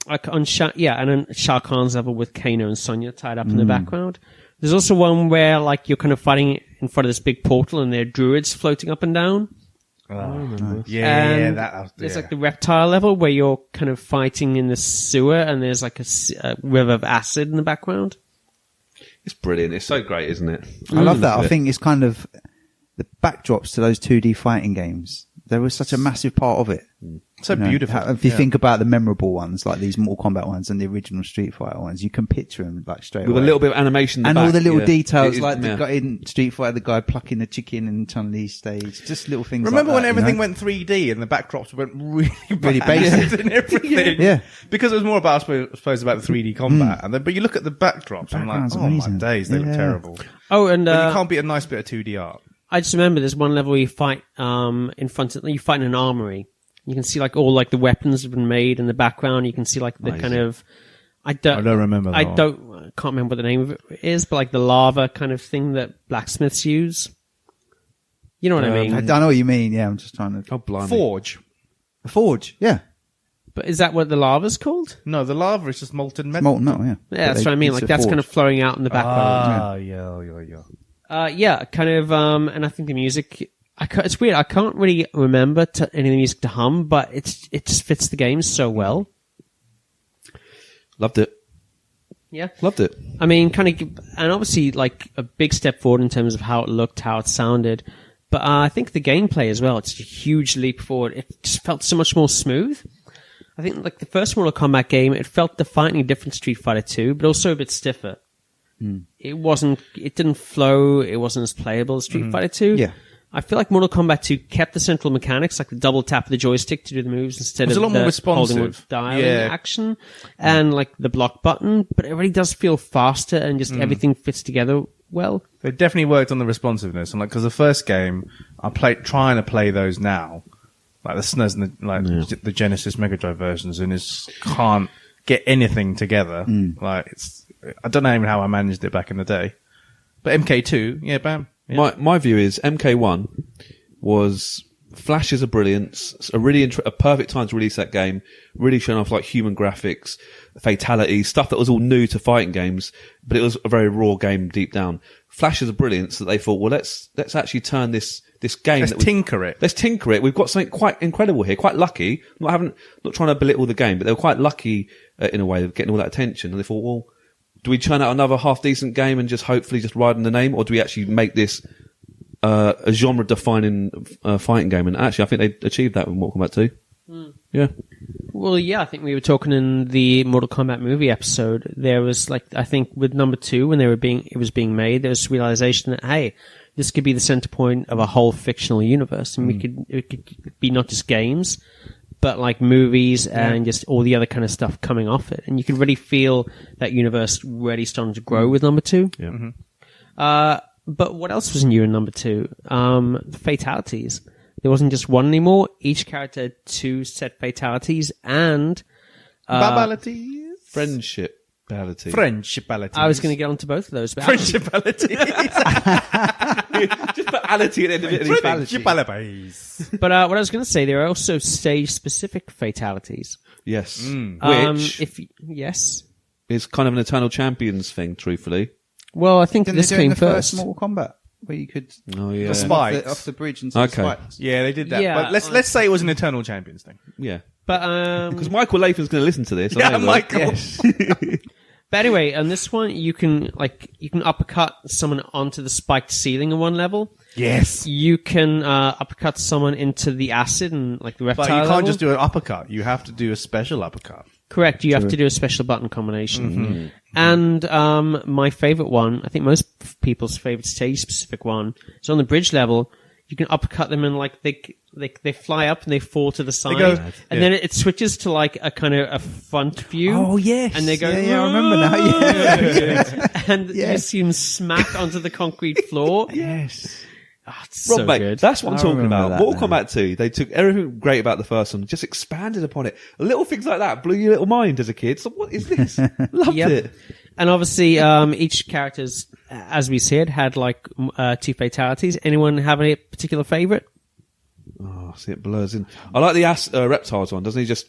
[SPEAKER 1] like on and on Shah Khan's level with Kano and Sonya tied up in the background. There's also one where like you're kind of fighting in front of this big portal and there are druids floating up and down. There's like the reptile level where you're kind of fighting in the sewer and there's like a river of acid in the background.
[SPEAKER 2] It's brilliant. It's so great, isn't it?
[SPEAKER 4] I love that. I think it's kind of the backdrops to those 2D fighting games. There was such a massive part of it.
[SPEAKER 3] So beautiful.
[SPEAKER 4] If you think about the memorable ones, like these Mortal Kombat ones and the original Street Fighter ones, you can picture them like straight away.
[SPEAKER 2] With a little bit of animation in the
[SPEAKER 4] and all
[SPEAKER 2] back,
[SPEAKER 4] the little details,
[SPEAKER 2] like
[SPEAKER 4] the guy in Street Fighter, the guy plucking the chicken in Chun-Li's stage, just little things.
[SPEAKER 3] Remember
[SPEAKER 4] like
[SPEAKER 3] when everything went 3D and the backdrops went really
[SPEAKER 4] basic
[SPEAKER 3] and everything?
[SPEAKER 4] Yeah.
[SPEAKER 3] Because it was more about, I suppose, about the 3D combat. And then, but you look at the backdrops, and I'm like, oh
[SPEAKER 4] amazing.
[SPEAKER 3] my days, they look terrible.
[SPEAKER 1] Oh, and
[SPEAKER 3] But you can't beat a nice bit of 2D art.
[SPEAKER 1] I just remember there's one level where you fight in front of you fight in an armory. You can see like all like the weapons have been made in the background. You can see like the kind of I don't
[SPEAKER 3] remember that
[SPEAKER 1] I can't remember what the name of it is, but like the lava kind of thing that blacksmiths use. You know what I mean?
[SPEAKER 4] I don't know what you mean. Yeah, I'm just trying to.
[SPEAKER 2] Oh, blimey.
[SPEAKER 3] Forge.
[SPEAKER 4] A forge. Yeah.
[SPEAKER 1] But is that what the lava's called?
[SPEAKER 3] No, the lava is just molten metal.
[SPEAKER 4] Molten metal. Yeah.
[SPEAKER 1] Yeah, that's what I mean. Like that's kind of flowing out in the background.
[SPEAKER 3] Yeah.
[SPEAKER 1] Kind of, and I think the music, it's weird. I can't really remember any of the music to hum, but it just fits the game so well.
[SPEAKER 2] Loved it.
[SPEAKER 1] Yeah.
[SPEAKER 2] Loved it.
[SPEAKER 1] I mean, and obviously like a big step forward in terms of how it looked, how it sounded. But I think the gameplay as well, it's a huge leap forward. It just felt so much more smooth. I think like the first Mortal Kombat game, it felt definitely different Street Fighter 2, but also a bit stiffer. It didn't flow, it wasn't as playable as Street Fighter 2.
[SPEAKER 4] Yeah.
[SPEAKER 1] I feel like Mortal Kombat 2 kept the central mechanics, like the double tap of the joystick to do the moves instead of
[SPEAKER 3] a lot more
[SPEAKER 1] the
[SPEAKER 3] responsive.
[SPEAKER 1] holding with dialing action, and like the block button, but it really does feel faster and just everything fits together well.
[SPEAKER 3] They definitely worked on the responsiveness, and like, cause the first game, trying to play those now, like the SNES and the Genesis Mega Drive versions, and can't get anything together. Like I don't know even how I managed it back in the day. But MK2, yeah, bam. Yeah.
[SPEAKER 2] My view is MK1 was flashes of brilliance, a perfect time to release that game, really showing off like human graphics, fatalities, stuff that was all new to fighting games, but it was a very raw game deep down. Flashes of brilliance that they thought, well, let's actually turn this game.
[SPEAKER 3] Let's tinker it.
[SPEAKER 2] We've got something quite incredible here, quite lucky. Not trying to belittle the game, but they were quite lucky in a way of getting all that attention. And they thought, well, do we churn out another half-decent game and just hopefully just ride on the name, or do we actually make this a genre-defining fighting game? And actually, I think they achieved that with Mortal Kombat 2. Yeah.
[SPEAKER 1] Well, yeah, I think we were talking in the Mortal Kombat movie episode. There was like, I think with number 2, when it was being made, there was realization that, hey, this could be the center point of a whole fictional universe, and it could be not just games, but like movies and just all the other kind of stuff coming off it. And you could really feel that universe really starting to grow with number 2.
[SPEAKER 2] Yeah.
[SPEAKER 1] But what else was new in number 2? The fatalities. There wasn't just one anymore. Each character had 2 set fatalities and
[SPEAKER 2] Friendship.
[SPEAKER 3] Friendshipality.
[SPEAKER 1] I was going to get onto both of those. But
[SPEAKER 3] Friendshipality.
[SPEAKER 2] Just put ality at the end of it.
[SPEAKER 3] Friendshipality.
[SPEAKER 1] But what I was going to say, there are also stage-specific fatalities.
[SPEAKER 2] Yes. Which
[SPEAKER 1] yes,
[SPEAKER 2] is kind of an Eternal Champions thing, truthfully.
[SPEAKER 1] Well, I think
[SPEAKER 4] Didn't
[SPEAKER 1] this
[SPEAKER 4] they do it in
[SPEAKER 1] came
[SPEAKER 4] the
[SPEAKER 1] first.
[SPEAKER 4] Mortal Kombat, where you could
[SPEAKER 2] Oh, yeah.
[SPEAKER 3] The spikes.
[SPEAKER 4] off the bridge and see the spikes.
[SPEAKER 3] Yeah, they did that.
[SPEAKER 1] Yeah,
[SPEAKER 3] but let's say it was an Eternal Champions thing.
[SPEAKER 2] Yeah.
[SPEAKER 1] But
[SPEAKER 2] Because Michael Latham's going to listen to this. I know he will.
[SPEAKER 3] Michael.
[SPEAKER 1] But anyway, on this one, you can uppercut someone onto the spiked ceiling in one level.
[SPEAKER 3] Yes.
[SPEAKER 1] You can uppercut someone into the acid and like the reptile
[SPEAKER 3] But you can't
[SPEAKER 1] level.
[SPEAKER 3] just do an uppercut. You have to do a special uppercut.
[SPEAKER 1] Correct. You have to do a special button combination. And my favorite one, I think most people's favorite stage-specific one, is on the bridge level. you can uppercut them and like they fly up and they fall to the side,
[SPEAKER 3] go-
[SPEAKER 1] and then it switches to like a kind of a front view.
[SPEAKER 4] Oh yes,
[SPEAKER 1] and they go.
[SPEAKER 4] Yeah, I remember now. Yeah.
[SPEAKER 1] And you
[SPEAKER 4] Yes.
[SPEAKER 1] see them smack onto the concrete floor.
[SPEAKER 4] Yes.
[SPEAKER 1] Oh, it's
[SPEAKER 2] Rob,
[SPEAKER 1] so
[SPEAKER 2] mate,
[SPEAKER 1] good.
[SPEAKER 2] that's what I'm
[SPEAKER 4] I
[SPEAKER 2] talking
[SPEAKER 4] remember
[SPEAKER 2] about.
[SPEAKER 4] that
[SPEAKER 2] Mortal
[SPEAKER 4] now.
[SPEAKER 2] Kombat 2, they took everything great about the first one, just expanded upon it. Little things like that blew your little mind as a kid. So what is this? Loved
[SPEAKER 1] Yep.
[SPEAKER 2] it.
[SPEAKER 1] And obviously, each character's, as we said, had like 2 fatalities. Anyone have a particular favorite?
[SPEAKER 2] Oh, see, it blurs in. I like the reptiles one. Doesn't he just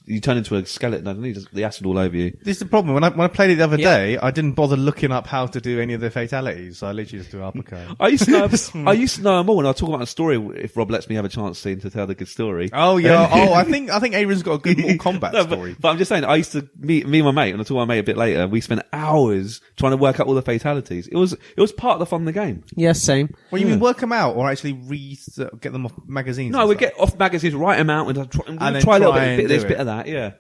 [SPEAKER 2] you turn into a skeleton, doesn't he? Just the acid all over you.
[SPEAKER 3] This is the problem. When I played it the other
[SPEAKER 1] Yeah.
[SPEAKER 3] day, I didn't bother looking up how to do any of the fatalities. So I literally just do uppercut.
[SPEAKER 2] I used to know them all, and I'll talk about a story if Rob lets me have a chance to tell the good story.
[SPEAKER 3] Oh yeah. Oh, I think Aaron's got a good Mortal Kombat
[SPEAKER 2] No,
[SPEAKER 3] story.
[SPEAKER 2] but I'm just saying, I used to me and my mate, and I'll talk about my mate a bit later. We spent hours trying to work out all the fatalities. It was part of the fun of the game.
[SPEAKER 1] Yes, same.
[SPEAKER 3] Well, you mean work them out, or actually get them off magazines?
[SPEAKER 2] No,
[SPEAKER 3] and
[SPEAKER 2] we
[SPEAKER 3] stuff?
[SPEAKER 2] get off magazines, write them out, and
[SPEAKER 3] then
[SPEAKER 2] try a little
[SPEAKER 3] try
[SPEAKER 2] bit
[SPEAKER 3] and
[SPEAKER 2] of this,
[SPEAKER 3] do
[SPEAKER 2] bit
[SPEAKER 3] it.
[SPEAKER 2] of that. Yeah,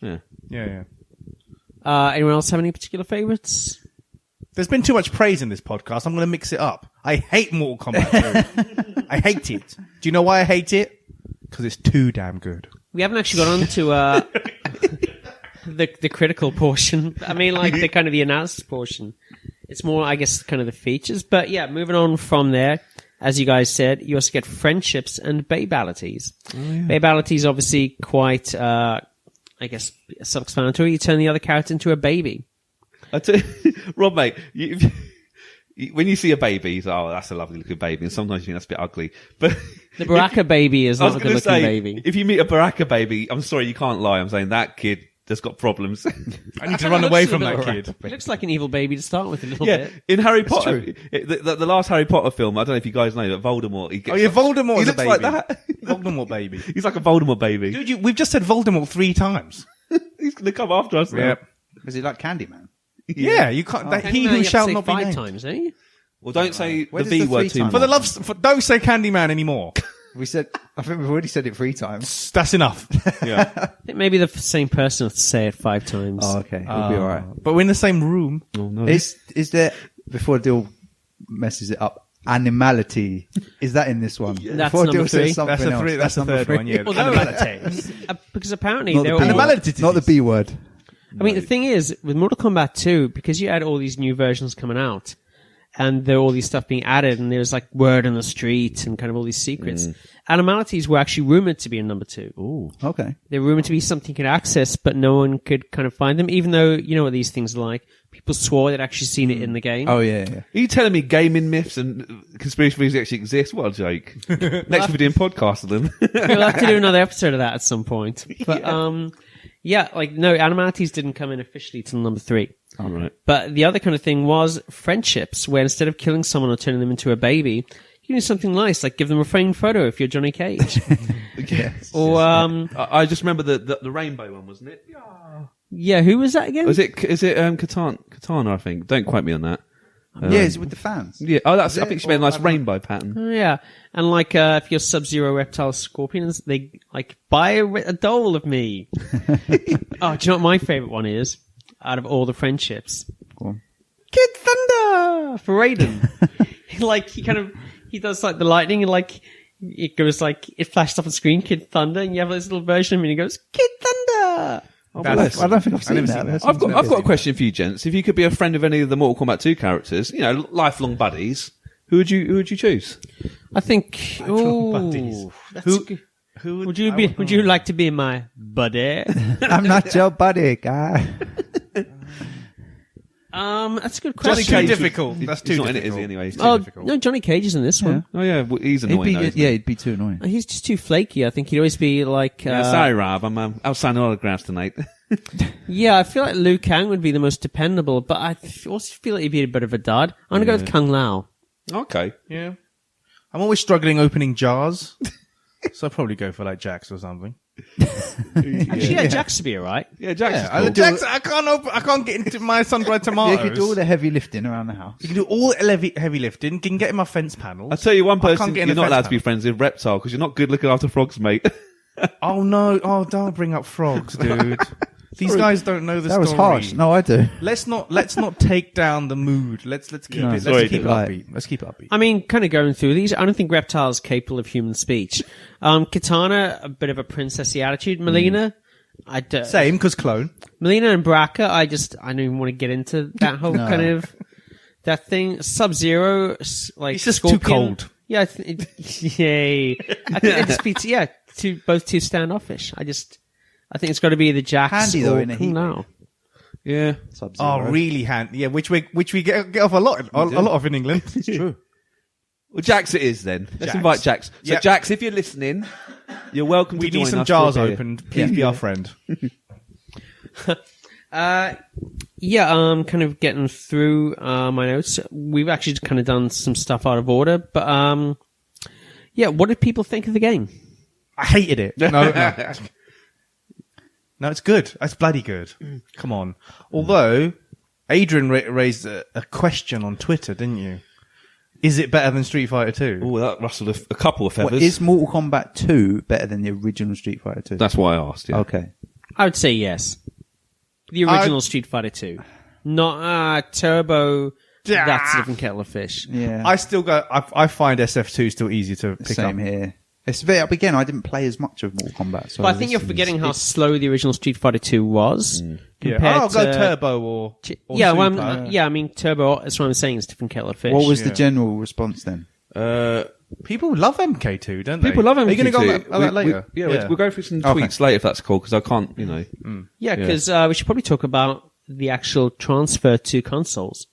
[SPEAKER 2] yeah.
[SPEAKER 3] Yeah.
[SPEAKER 1] Anyone else have any particular favorites?
[SPEAKER 3] There's been too much praise in this podcast. I'm going to mix it up. I hate Mortal Kombat 2. I hate it. Do you know why I hate it? Because it's too damn good.
[SPEAKER 1] We haven't actually got on to the critical portion. I mean, like the kind of the analysis portion. It's more, I guess, kind of the features. But yeah, moving on from there, as you guys said, you also get friendships and babalities. Babalities obviously quite, I guess, self-explanatory. You turn the other character into a baby.
[SPEAKER 2] Rob, mate, when you see a baby, you say, "Oh, that's a lovely looking baby," and sometimes you think that's a bit ugly. But
[SPEAKER 1] The Baraka baby is
[SPEAKER 2] I was
[SPEAKER 1] not a
[SPEAKER 2] going to
[SPEAKER 1] good-looking
[SPEAKER 2] say,
[SPEAKER 1] baby.
[SPEAKER 2] if you meet a Baraka baby, I'm sorry, you can't lie. I'm saying that kid has got problems.
[SPEAKER 3] I need to run away from that kid.
[SPEAKER 1] It looks like an evil baby to start with a little
[SPEAKER 2] Yeah,
[SPEAKER 1] bit.
[SPEAKER 2] in Harry Potter, the last Harry Potter film, I don't know if you guys know that Voldemort. He gets
[SPEAKER 3] Voldemort
[SPEAKER 2] he
[SPEAKER 3] is a
[SPEAKER 2] looks
[SPEAKER 3] baby.
[SPEAKER 2] like that.
[SPEAKER 3] Voldemort baby.
[SPEAKER 2] He's like a Voldemort baby.
[SPEAKER 3] Dude, we've just said Voldemort 3 times.
[SPEAKER 2] He's going to come after us now.
[SPEAKER 4] Was he like Candyman?
[SPEAKER 3] Yeah, you can't. That, he who shall not be
[SPEAKER 1] five
[SPEAKER 3] named.
[SPEAKER 1] times, eh?
[SPEAKER 2] Well, don't say
[SPEAKER 4] Where
[SPEAKER 2] the
[SPEAKER 4] does
[SPEAKER 2] V
[SPEAKER 4] the
[SPEAKER 2] word
[SPEAKER 4] three
[SPEAKER 2] too
[SPEAKER 4] time
[SPEAKER 2] much.
[SPEAKER 3] For the love, don't say Candyman anymore.
[SPEAKER 4] We said. I think we've already said it 3 times.
[SPEAKER 3] That's enough.
[SPEAKER 2] Yeah.
[SPEAKER 1] I think maybe the same person will say it 5 times.
[SPEAKER 4] Oh, okay. We'll be all right.
[SPEAKER 3] But we're in the same room.
[SPEAKER 2] Oh, no.
[SPEAKER 4] Is there before Dill messes it up? Animality is that in this one?
[SPEAKER 1] That's
[SPEAKER 4] Before
[SPEAKER 1] number
[SPEAKER 4] Dill says
[SPEAKER 1] 3.
[SPEAKER 4] something
[SPEAKER 3] That's a
[SPEAKER 4] else.
[SPEAKER 3] three. That's the
[SPEAKER 4] number
[SPEAKER 3] third
[SPEAKER 4] 3.
[SPEAKER 3] one. Yeah.
[SPEAKER 1] Although-
[SPEAKER 3] Animality.
[SPEAKER 1] Because apparently
[SPEAKER 4] Not
[SPEAKER 1] they're
[SPEAKER 4] the, B
[SPEAKER 1] all...
[SPEAKER 4] word.
[SPEAKER 3] Animality.
[SPEAKER 4] Not the B word.
[SPEAKER 1] I mean, the thing is, with Mortal Kombat 2, because you had all these new versions coming out, and there were all these stuff being added, and there's like word on the street, and kind of all these secrets, animalities were actually rumored to be in number 2.
[SPEAKER 2] Ooh.
[SPEAKER 4] Okay.
[SPEAKER 1] They were rumored to be something you could access, but no one could kind of find them, even though, you know what these things are like. People swore they'd actually seen it in the game.
[SPEAKER 4] Oh yeah.
[SPEAKER 2] Are you telling me gaming myths and conspiracy theories actually exist? What a joke. Next we're doing podcasts of them.
[SPEAKER 1] We'll have to do another episode of that at some point. But, yeah, like, no, animalities didn't come in officially till number 3.
[SPEAKER 2] All right.
[SPEAKER 1] But the other kind of thing was friendships, where instead of killing someone or turning them into a baby, you do something nice, like give them a framed photo if you're Johnny Cage.
[SPEAKER 4] Yes.
[SPEAKER 1] Or,
[SPEAKER 2] I just remember the rainbow one, wasn't it?
[SPEAKER 1] yeah, who was that again?
[SPEAKER 2] Is it Katana, I think. Don't quote me on that.
[SPEAKER 4] Yeah, it's with the fans.
[SPEAKER 2] Yeah. Oh, that's.
[SPEAKER 4] Is
[SPEAKER 2] I
[SPEAKER 4] it?
[SPEAKER 2] think she made a
[SPEAKER 4] Or
[SPEAKER 2] nice
[SPEAKER 4] I don't know.
[SPEAKER 2] rainbow pattern.
[SPEAKER 1] Oh, yeah. And like, if you're Sub-Zero, Reptile, Scorpions, they, like, buy a doll of me. Oh, do you know what my favorite one is? Out of all the friendships?
[SPEAKER 4] Go on.
[SPEAKER 1] Kid Thunder! For Raiden. He does like the lightning and like, it goes like, it flashed up on screen, Kid Thunder, and you have this little version of him and he goes, Kid Thunder!
[SPEAKER 2] Oh,
[SPEAKER 3] That's-
[SPEAKER 2] bless.
[SPEAKER 4] I don't think I've seen
[SPEAKER 3] never
[SPEAKER 4] that.
[SPEAKER 3] seen that.
[SPEAKER 2] I've got a question for you, gents. If you could be a friend of any of the Mortal Kombat 2 characters, you know, lifelong buddies, who would you choose?
[SPEAKER 1] I think,
[SPEAKER 3] buddies.
[SPEAKER 1] ooh, that's good.
[SPEAKER 3] Who
[SPEAKER 1] Would you like to be my buddy?
[SPEAKER 4] I'm not your buddy, guy.
[SPEAKER 1] That's a good
[SPEAKER 3] Johnny
[SPEAKER 1] question.
[SPEAKER 3] Cage. difficult. That's
[SPEAKER 2] He's
[SPEAKER 3] too
[SPEAKER 2] not in it, is
[SPEAKER 3] difficult.
[SPEAKER 2] he, anyway? He's
[SPEAKER 1] Oh,
[SPEAKER 3] difficult.
[SPEAKER 1] no, Johnny Cage is in this one.
[SPEAKER 2] Oh, yeah. Well, he's annoying, though, isn't he?
[SPEAKER 4] He'd be too annoying.
[SPEAKER 1] He's just too flaky. I think he'd always be like,
[SPEAKER 2] Yeah, sorry, Rob. I'm out signing autographs tonight.
[SPEAKER 1] yeah, I feel like Liu Kang would be the most dependable, but I also feel like he'd be a bit of a dud. I'm gonna go with Kung Lao.
[SPEAKER 2] Okay.
[SPEAKER 3] Yeah. I'm always struggling opening jars. So I'll probably go for like Jax or something.
[SPEAKER 1] Actually, yeah, Jax would be alright.
[SPEAKER 2] Yeah, Jax is
[SPEAKER 3] Yeah,
[SPEAKER 2] cool.
[SPEAKER 3] Jax, I can't get into my sun-dried tomatoes.
[SPEAKER 4] You could do all the heavy lifting around the house.
[SPEAKER 3] You can do all heavy lifting. Can get in my fence panels.
[SPEAKER 2] I'll tell you one
[SPEAKER 3] I can't
[SPEAKER 2] person
[SPEAKER 3] get in
[SPEAKER 2] you're
[SPEAKER 3] the
[SPEAKER 2] not
[SPEAKER 3] fence
[SPEAKER 2] allowed to be
[SPEAKER 3] panel.
[SPEAKER 2] friends with, Reptile, because you're not good looking after frogs, mate.
[SPEAKER 3] Oh no! Oh, don't bring up frogs, dude. These guys don't know the
[SPEAKER 4] That
[SPEAKER 3] story.
[SPEAKER 4] was harsh. No, I do.
[SPEAKER 3] Let's not take down the mood. Let's keep
[SPEAKER 4] No.
[SPEAKER 3] it.
[SPEAKER 2] Sorry,
[SPEAKER 3] Let's keep it
[SPEAKER 4] right.
[SPEAKER 3] upbeat. Let's keep it upbeat.
[SPEAKER 1] I mean, kind of going through these, I don't think Reptile's capable of human speech. Kitana, a bit of a princessy attitude. Melina,
[SPEAKER 3] Same, because clone.
[SPEAKER 1] Melina and Baraka, I don't even want to get into that whole kind of that thing. Sub-Zero, like
[SPEAKER 3] He's just
[SPEAKER 1] Scorpion.
[SPEAKER 3] too cold.
[SPEAKER 1] Yeah, yay. I think it'd just be both too standoffish. I think it's got to be the Jax.
[SPEAKER 4] Handy, though,
[SPEAKER 1] or,
[SPEAKER 4] in a heat
[SPEAKER 1] no.
[SPEAKER 2] Yeah.
[SPEAKER 4] Sub-Zero.
[SPEAKER 3] Oh, really handy. Yeah, which we get off a lot of in England.
[SPEAKER 4] It's true.
[SPEAKER 2] Well, Jax it is then. Let's
[SPEAKER 3] Jax.
[SPEAKER 2] invite Jax. So,
[SPEAKER 3] Yep.
[SPEAKER 2] Jax, if you're listening, you're welcome
[SPEAKER 3] We
[SPEAKER 2] to join
[SPEAKER 3] need some
[SPEAKER 2] us
[SPEAKER 3] jars
[SPEAKER 2] for a beer.
[SPEAKER 3] opened. Please be our friend.
[SPEAKER 1] Kind of getting through my notes. We've actually kind of done some stuff out of order, but what did people think of the game?
[SPEAKER 3] I hated it. No, it's good. It's bloody good. Come on. Although, Adrian raised a question on Twitter, didn't you? Is it better than Street Fighter 2?
[SPEAKER 2] Oh, that rustled a couple of feathers.
[SPEAKER 4] What, is Mortal Kombat 2 better than the original Street Fighter 2?
[SPEAKER 2] That's why I asked. Yeah.
[SPEAKER 4] Okay.
[SPEAKER 1] I would say yes. The original Street Fighter 2. Not Turbo. That's a different kettle of fish.
[SPEAKER 4] Yeah.
[SPEAKER 3] I still go. I find SF2 still easier to pick
[SPEAKER 4] Same
[SPEAKER 3] up.
[SPEAKER 4] here. It's very, again, I didn't play as much of Mortal Kombat. So
[SPEAKER 1] But I think you're forgetting how slow the original Street Fighter 2 was.
[SPEAKER 3] Yeah.
[SPEAKER 1] compared
[SPEAKER 3] I'll go
[SPEAKER 1] to-
[SPEAKER 3] Turbo or
[SPEAKER 1] yeah, well,
[SPEAKER 3] Super.
[SPEAKER 1] I mean, Turbo, that's what I'm saying, it's a different kettle of fish.
[SPEAKER 4] What was the
[SPEAKER 3] Yeah.
[SPEAKER 4] general response then?
[SPEAKER 3] People love MK2, don't they?
[SPEAKER 2] People love him.
[SPEAKER 3] Are you going to go on that later?
[SPEAKER 2] We'll go through some
[SPEAKER 4] Okay.
[SPEAKER 2] tweets later if that's cool, because I can't,
[SPEAKER 1] Yeah, because we should probably talk about the actual transfer to consoles.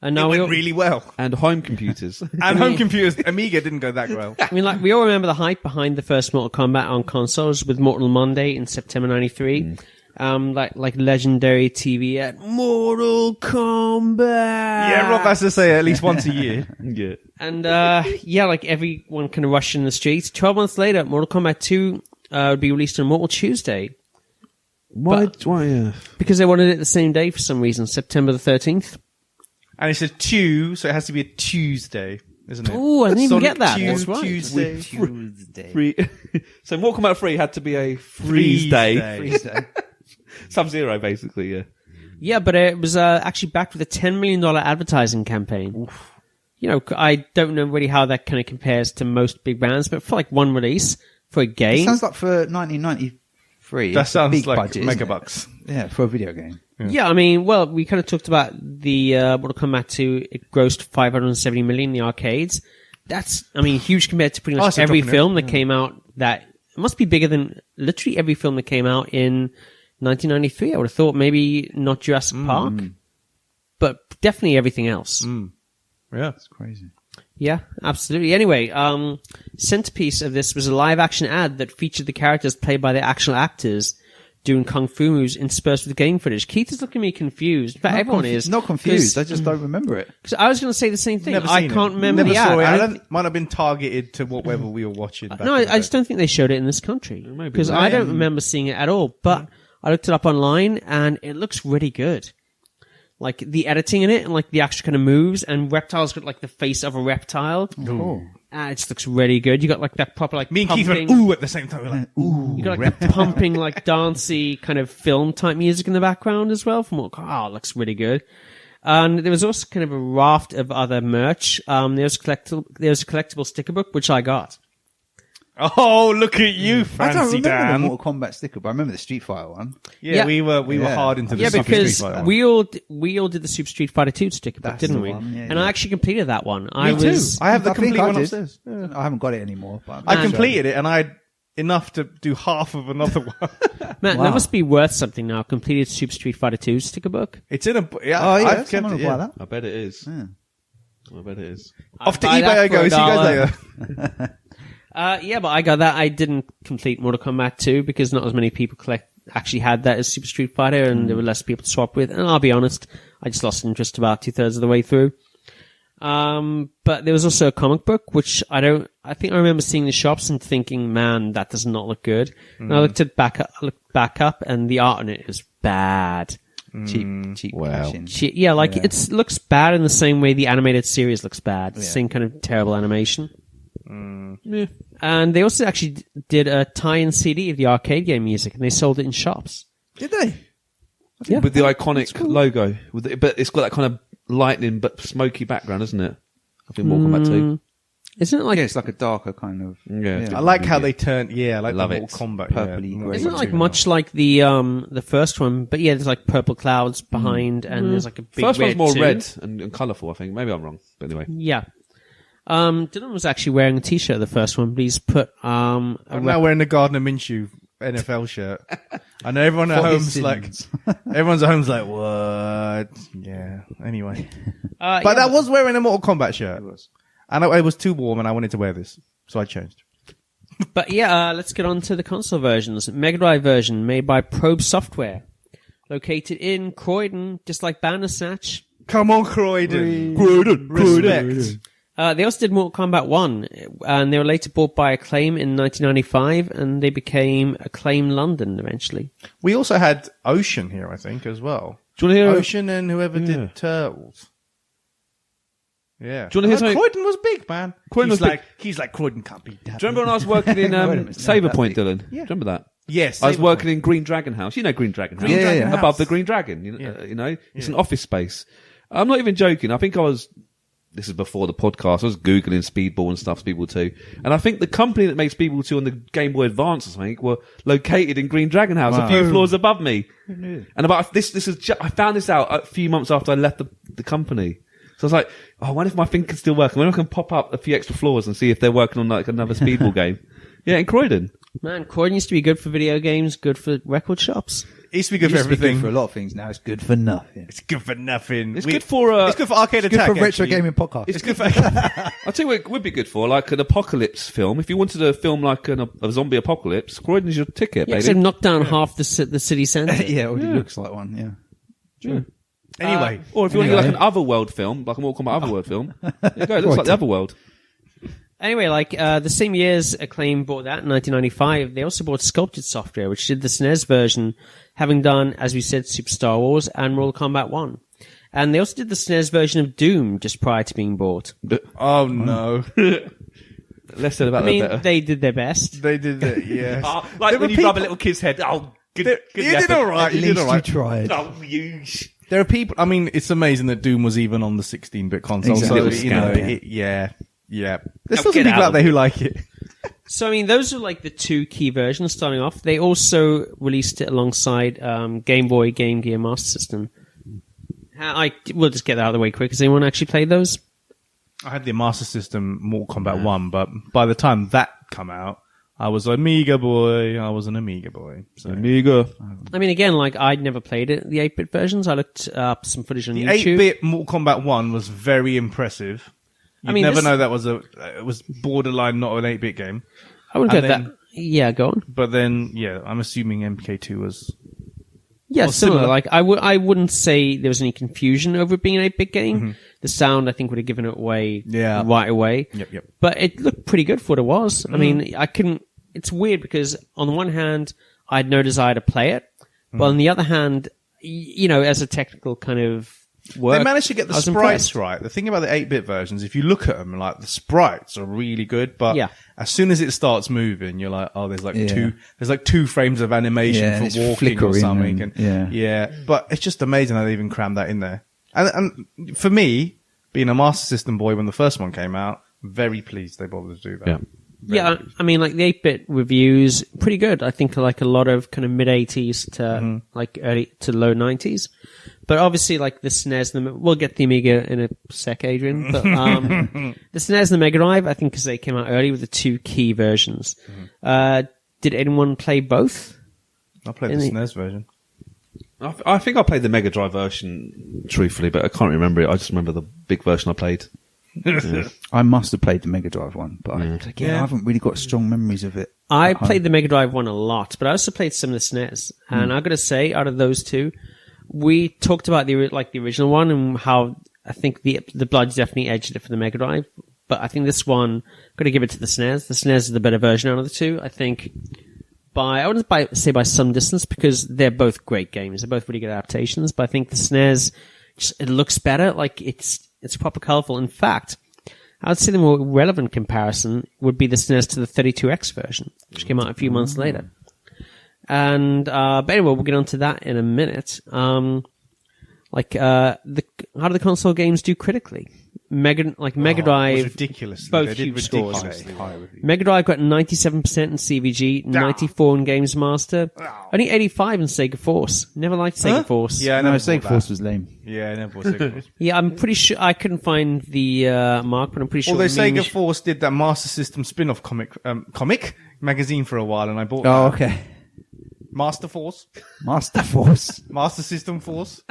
[SPEAKER 1] And
[SPEAKER 3] It
[SPEAKER 1] now
[SPEAKER 3] went really well.
[SPEAKER 2] and home computers.
[SPEAKER 3] And home computers, Amiga didn't go that well.
[SPEAKER 1] I mean, like, we all remember the hype behind the first Mortal Kombat on consoles with Mortal Monday in September 93. Like legendary TV at Mortal Kombat.
[SPEAKER 3] Yeah, Rob has to say it at least once a year.
[SPEAKER 2] yeah.
[SPEAKER 1] And, like everyone kind of rushed in the streets. 12 months later, Mortal Kombat 2 would be released on Mortal Tuesday.
[SPEAKER 2] Why?
[SPEAKER 1] Because they wanted it the same day for some reason, September the 13th.
[SPEAKER 3] And it's a 2, so it has to be a Tuesday, isn't it?
[SPEAKER 1] Ooh, I didn't even
[SPEAKER 3] Sonic
[SPEAKER 1] get that.
[SPEAKER 3] 2,
[SPEAKER 1] That's right.
[SPEAKER 3] Tuesday.
[SPEAKER 2] Free. So Mortal Kombat 3 had to be a freeze day.
[SPEAKER 3] Freeze day.
[SPEAKER 2] Sub-Zero, basically, yeah.
[SPEAKER 1] Yeah, but it was actually backed with a $10 million advertising campaign. Oof. You know, I don't know really how that kind of compares to most big brands, but for like one release for a
[SPEAKER 4] It
[SPEAKER 1] game.
[SPEAKER 4] sounds like for 1993.
[SPEAKER 3] That
[SPEAKER 4] it's a
[SPEAKER 3] sounds
[SPEAKER 4] big
[SPEAKER 3] like
[SPEAKER 4] budget, isn't it?
[SPEAKER 3] megabucks.
[SPEAKER 4] Yeah, for a video game.
[SPEAKER 1] Yeah, I mean, well, we kind of talked about the Mortal Kombat 2. It grossed 570 million in the arcades. That's, I mean, huge compared to pretty much
[SPEAKER 3] it's a
[SPEAKER 1] every
[SPEAKER 3] drop in
[SPEAKER 1] film that came out. That it must be bigger than literally every film that came out in 1993. I would have thought maybe not Jurassic Park, but definitely everything else.
[SPEAKER 3] Yeah.
[SPEAKER 4] It's crazy.
[SPEAKER 1] Yeah, absolutely. Anyway, centerpiece of this was a live action ad that featured the characters played by the actual actors doing kung fu moves interspersed with game footage. Keith is looking at me confused. In fact, everyone is.
[SPEAKER 4] Not confused. I just don't remember it.
[SPEAKER 1] Because I was going to say the same thing.
[SPEAKER 3] Never
[SPEAKER 1] I
[SPEAKER 3] seen
[SPEAKER 1] can't
[SPEAKER 3] it.
[SPEAKER 1] remember
[SPEAKER 3] Never
[SPEAKER 1] the
[SPEAKER 3] saw
[SPEAKER 1] ad.
[SPEAKER 3] it. Might have been targeted to whatever we were watching. Back
[SPEAKER 1] No,
[SPEAKER 3] in the
[SPEAKER 1] I just
[SPEAKER 3] day.
[SPEAKER 1] don't think they showed it in this country.
[SPEAKER 2] Maybe
[SPEAKER 1] Because
[SPEAKER 2] not.
[SPEAKER 1] I don't remember seeing it at all. But I looked it up online and it looks really good. Like the editing in it and like the actual kind of moves, and Reptile's got like the face of a reptile.
[SPEAKER 4] Oh.
[SPEAKER 1] It just looks really good. You got like that proper like
[SPEAKER 3] Me and Keith
[SPEAKER 1] pumping,
[SPEAKER 3] went ooh at the same time. We're like ooh.
[SPEAKER 1] you got like the pumping like dancey kind of film type music in the background as well. From what, it looks really good. And there was also kind of a raft of other merch. There was a collectible sticker book which I got.
[SPEAKER 3] Oh, look at you,
[SPEAKER 4] I don't
[SPEAKER 3] fancy
[SPEAKER 4] remember the
[SPEAKER 3] Dan.
[SPEAKER 4] Mortal Kombat sticker, but I remember the Street Fighter one.
[SPEAKER 3] Yeah,
[SPEAKER 1] Yeah.
[SPEAKER 3] we were hard into the
[SPEAKER 1] Yeah,
[SPEAKER 3] Super
[SPEAKER 1] because
[SPEAKER 3] Street Fighter.
[SPEAKER 1] we all did the Super Street Fighter 2 sticker book,
[SPEAKER 4] That's
[SPEAKER 1] didn't
[SPEAKER 4] the
[SPEAKER 1] we?
[SPEAKER 4] one, yeah,
[SPEAKER 1] and
[SPEAKER 4] yeah.
[SPEAKER 1] I actually completed that one.
[SPEAKER 3] Me too. I have the
[SPEAKER 4] think
[SPEAKER 3] complete
[SPEAKER 4] I
[SPEAKER 3] one
[SPEAKER 4] did.
[SPEAKER 3] upstairs.
[SPEAKER 4] I haven't got it anymore. But
[SPEAKER 3] I completed it, and I had enough to do half of another one.
[SPEAKER 1] Man,
[SPEAKER 4] Wow.
[SPEAKER 1] that must be worth something now. Completed Super Street Fighter 2 sticker book.
[SPEAKER 3] It's in a yeah.
[SPEAKER 4] Oh yeah,
[SPEAKER 3] I've kept
[SPEAKER 4] someone
[SPEAKER 3] it.
[SPEAKER 4] will
[SPEAKER 3] Yeah.
[SPEAKER 4] buy that.
[SPEAKER 2] I bet it is.
[SPEAKER 4] Yeah.
[SPEAKER 2] I bet it is.
[SPEAKER 3] Off to
[SPEAKER 1] Buy
[SPEAKER 3] eBay
[SPEAKER 1] that
[SPEAKER 3] I
[SPEAKER 1] for
[SPEAKER 3] go.
[SPEAKER 1] $1.
[SPEAKER 3] See you guys later.
[SPEAKER 1] Yeah, but I got that. I didn't complete Mortal Kombat 2 because not as many people actually had that as Super Street Fighter, and there were less people to swap with. And I'll be honest, I just lost interest about 2/3 of the way through. But there was also a comic book, which I think I remember seeing the shops and thinking, man, that does not look good. And I looked back up, and the art on it is bad.
[SPEAKER 4] Cheap
[SPEAKER 2] Wow.
[SPEAKER 4] fashion.
[SPEAKER 1] Yeah, like it looks bad in the same way the animated series looks bad. The same kind of terrible animation. Yeah. And they also actually did a tie-in CD of the arcade game music, and they sold it in shops.
[SPEAKER 3] Did they?
[SPEAKER 1] Yeah.
[SPEAKER 2] with the iconic logo. But it's got that kind of lightning but smoky background, isn't it? I think Mortal Kombat 2.
[SPEAKER 1] Isn't it like?
[SPEAKER 4] Yeah, it's like a darker kind of.
[SPEAKER 2] Yeah.
[SPEAKER 3] I like how they turn. Yeah, I like
[SPEAKER 2] Love
[SPEAKER 3] the
[SPEAKER 2] it.
[SPEAKER 3] Mortal Kombat.
[SPEAKER 4] Purpley
[SPEAKER 3] yeah.
[SPEAKER 4] grey.
[SPEAKER 1] Isn't it like much like the first one? But yeah, there's like purple clouds behind, and there's like a big
[SPEAKER 2] First one's
[SPEAKER 1] red
[SPEAKER 2] more
[SPEAKER 1] too.
[SPEAKER 2] red and colourful, I think. Maybe I'm wrong. But anyway.
[SPEAKER 1] Yeah. Dylan was actually wearing a t-shirt of the first one, but he's put
[SPEAKER 3] I'm now wearing the Gardner Minshew NFL shirt. I know everyone at
[SPEAKER 4] For his
[SPEAKER 3] home's like,
[SPEAKER 4] sins.
[SPEAKER 3] everyone's at home's like, what? Yeah. Anyway,
[SPEAKER 1] but
[SPEAKER 3] but I was wearing a Mortal Kombat shirt, and it was too warm, and I wanted to wear this, so I changed.
[SPEAKER 1] But yeah, let's get on to the console versions. Mega Drive version made by Probe Software, located in Croydon, just like Bandersnatch.
[SPEAKER 3] Come on, Croydon. Respect.
[SPEAKER 1] They also did Mortal Kombat 1, and they were later bought by Acclaim in 1995, and they became Acclaim London eventually.
[SPEAKER 3] We also had Ocean here, I think, as well.
[SPEAKER 2] Do you want to hear?
[SPEAKER 3] Ocean and whoever did Turtles. Yeah.
[SPEAKER 2] Do you wanna hear something?
[SPEAKER 3] Croydon was big, man.
[SPEAKER 2] Croydon was big.
[SPEAKER 3] He's like, Croydon can't be that.
[SPEAKER 2] Do you remember when I was working in
[SPEAKER 4] Wait a minute,
[SPEAKER 2] Saber
[SPEAKER 4] no,
[SPEAKER 2] Point,
[SPEAKER 4] that's
[SPEAKER 2] Dylan? Do you remember that?
[SPEAKER 3] Yes.
[SPEAKER 2] I was working in Green Dragon House. You know Green Dragon House?
[SPEAKER 3] Green Dragon
[SPEAKER 4] yeah.
[SPEAKER 3] House.
[SPEAKER 2] Above the Green Dragon. You know, it's an office space. I'm not even joking. I think this is before the podcast, I was Googling Speedball and stuff, Speedball 2. And I think the company that makes Speedball 2 on the Game Boy Advance or something were located in Green Dragon House, a few floors above me. And about this is I found this out a few months after I left the company. So I was like, I wonder if my thing can still work. I wonder if I can pop up a few extra floors and see if they're working on like another Speedball game. Yeah, in Croydon.
[SPEAKER 1] Man, Croydon used to be good for video games, good for record shops.
[SPEAKER 3] It used to be good for
[SPEAKER 4] Used to be
[SPEAKER 3] everything.
[SPEAKER 4] good for a lot of things. Now it's good for nothing.
[SPEAKER 3] It's good for nothing.
[SPEAKER 2] It's good for
[SPEAKER 3] Arcade
[SPEAKER 4] Good
[SPEAKER 3] Attack.
[SPEAKER 4] for retro
[SPEAKER 3] actually.
[SPEAKER 4] gaming podcast.
[SPEAKER 3] It's good for.
[SPEAKER 2] I'll tell you what it would be good for, like an apocalypse film. If you wanted to film like a zombie apocalypse, Croydon's your ticket,
[SPEAKER 1] Yeah,
[SPEAKER 2] baby.
[SPEAKER 1] so knock down half the city centre.
[SPEAKER 4] yeah, it already looks like one. Yeah.
[SPEAKER 3] Anyway,
[SPEAKER 2] Or if you want to do like an Otherworld film, like a Mortal Kombat Otherworld film, there you go, it looks like the Otherworld.
[SPEAKER 1] Anyway, like the same years Acclaim bought that in 1995, they also bought Sculpted Software, which did the SNES version, having done, as we said, Super Star Wars and Mortal Kombat 1. And they also did the SNES version of Doom just prior to being bought.
[SPEAKER 3] oh no,
[SPEAKER 2] Less said about
[SPEAKER 1] I mean,
[SPEAKER 2] that better.
[SPEAKER 1] they did their best.
[SPEAKER 3] they did it. Yes.
[SPEAKER 2] Like
[SPEAKER 3] There
[SPEAKER 2] when
[SPEAKER 3] were
[SPEAKER 2] you rub a
[SPEAKER 3] people-
[SPEAKER 2] little kid's head. Oh, good.
[SPEAKER 3] You did all right.
[SPEAKER 4] At
[SPEAKER 3] You did
[SPEAKER 4] least
[SPEAKER 3] all
[SPEAKER 4] you
[SPEAKER 3] right.
[SPEAKER 4] tried.
[SPEAKER 2] Oh, you.
[SPEAKER 3] There are people. I mean, it's amazing that Doom was even on the 16-bit console.
[SPEAKER 4] Exactly.
[SPEAKER 3] So
[SPEAKER 2] Little
[SPEAKER 3] you know,
[SPEAKER 2] scamp,
[SPEAKER 3] yeah. There's
[SPEAKER 2] Now
[SPEAKER 3] still some
[SPEAKER 2] get
[SPEAKER 3] people
[SPEAKER 2] out
[SPEAKER 3] out there who like it.
[SPEAKER 1] So, I mean, those are like the two key versions starting off. They also released it alongside Game Boy, Game Gear, Master System. We'll just get that out of the way quick. Has anyone actually played those?
[SPEAKER 3] I had the Master System Mortal Kombat 1, but by the time that come out, I was an Amiga boy. So.
[SPEAKER 2] Amiga.
[SPEAKER 1] I mean, again, like, I'd never played it, the 8-bit versions. I looked up some footage on
[SPEAKER 3] The
[SPEAKER 1] YouTube.
[SPEAKER 3] 8-bit Mortal Kombat 1 was very impressive. You'd never know that was it was borderline not an 8-bit game.
[SPEAKER 1] I wouldn't
[SPEAKER 3] and
[SPEAKER 1] get
[SPEAKER 3] then-
[SPEAKER 1] that. Yeah, go on.
[SPEAKER 3] But then, yeah, I'm assuming MK2 was...
[SPEAKER 1] Yeah,
[SPEAKER 3] Well,
[SPEAKER 1] similar.
[SPEAKER 3] similar.
[SPEAKER 1] Like, I wouldn't say there was any confusion over it being an 8-bit game. The sound, I think, would have given it away right away.
[SPEAKER 3] Yep.
[SPEAKER 1] But it looked pretty good for what it was. I mean, it's weird because on the one hand, I had no desire to play it. But on the other hand, you know, as a technical kind of work,
[SPEAKER 3] They managed to get the
[SPEAKER 1] I was
[SPEAKER 3] sprites
[SPEAKER 1] impressed.
[SPEAKER 3] right. The thing about the 8-bit versions, if you look at them, like the sprites are really good, but
[SPEAKER 1] Yeah.
[SPEAKER 3] as soon as it starts moving, you're like, oh, there's like two frames of animation
[SPEAKER 4] Yeah, it's
[SPEAKER 3] for walking or
[SPEAKER 4] flickering
[SPEAKER 3] something.
[SPEAKER 4] and- yeah.
[SPEAKER 3] But it's just amazing how they even crammed that in there. And for me, being a Master System boy when the first one came out, very pleased they bothered to do that.
[SPEAKER 2] Yeah.
[SPEAKER 1] Yeah, I mean, like the 8-bit reviews, pretty good. I think like a lot of kind of mid-80s to like early to low 90s. But obviously, like the SNES, we'll get the Amiga in a sec, Adrian. But the SNES and the Mega Drive, I think, because they came out early with the two key versions. Did anyone play both?
[SPEAKER 3] I played the SNES version.
[SPEAKER 2] I think I played the Mega Drive version, truthfully, but I can't remember it. I just remember the big version I played.
[SPEAKER 4] I must have played the Mega Drive one, but I
[SPEAKER 3] Yeah.
[SPEAKER 4] haven't really got strong memories of it.
[SPEAKER 1] I played the Mega Drive one a lot, but I also played some of the SNES. And I've got to say, out of those two, we talked about the original one and how I think the blood definitely edged it for the Mega Drive. But I think this one, got to give it to the SNES. The SNES is the better version out of the two. I think I wouldn't say by some distance because they're both great games. They're both really good adaptations. But I think the SNES, it looks better. Like it's proper colorful. In fact, I would say the more relevant comparison would be the SNES to the 32X version, which came out a few months later. And but anyway, we'll get onto that in a minute. How do the console games do critically? Mega
[SPEAKER 3] It was
[SPEAKER 1] Drive,
[SPEAKER 3] ridiculous.
[SPEAKER 1] both
[SPEAKER 3] They did
[SPEAKER 1] huge scores.
[SPEAKER 3] ridiculously high reviews.
[SPEAKER 1] Mega Drive got 97% in CVG, 94 in Games Master, only 85 in Sega Force. Never liked Sega Force.
[SPEAKER 3] Yeah, I
[SPEAKER 4] No,
[SPEAKER 3] never
[SPEAKER 4] Sega
[SPEAKER 3] bought
[SPEAKER 4] Force
[SPEAKER 3] that.
[SPEAKER 4] was lame.
[SPEAKER 3] Yeah, I never bought Sega Force.
[SPEAKER 1] Yeah, I'm pretty sure I couldn't find the mark, but I'm pretty sure.
[SPEAKER 3] Although
[SPEAKER 1] Mean
[SPEAKER 3] Sega
[SPEAKER 1] Mach-
[SPEAKER 3] Force did that Master System spin-off comic magazine for a while, and I bought
[SPEAKER 4] Oh,
[SPEAKER 3] that.
[SPEAKER 4] okay.
[SPEAKER 3] Master Force,
[SPEAKER 4] Master Force.
[SPEAKER 3] Master System Force,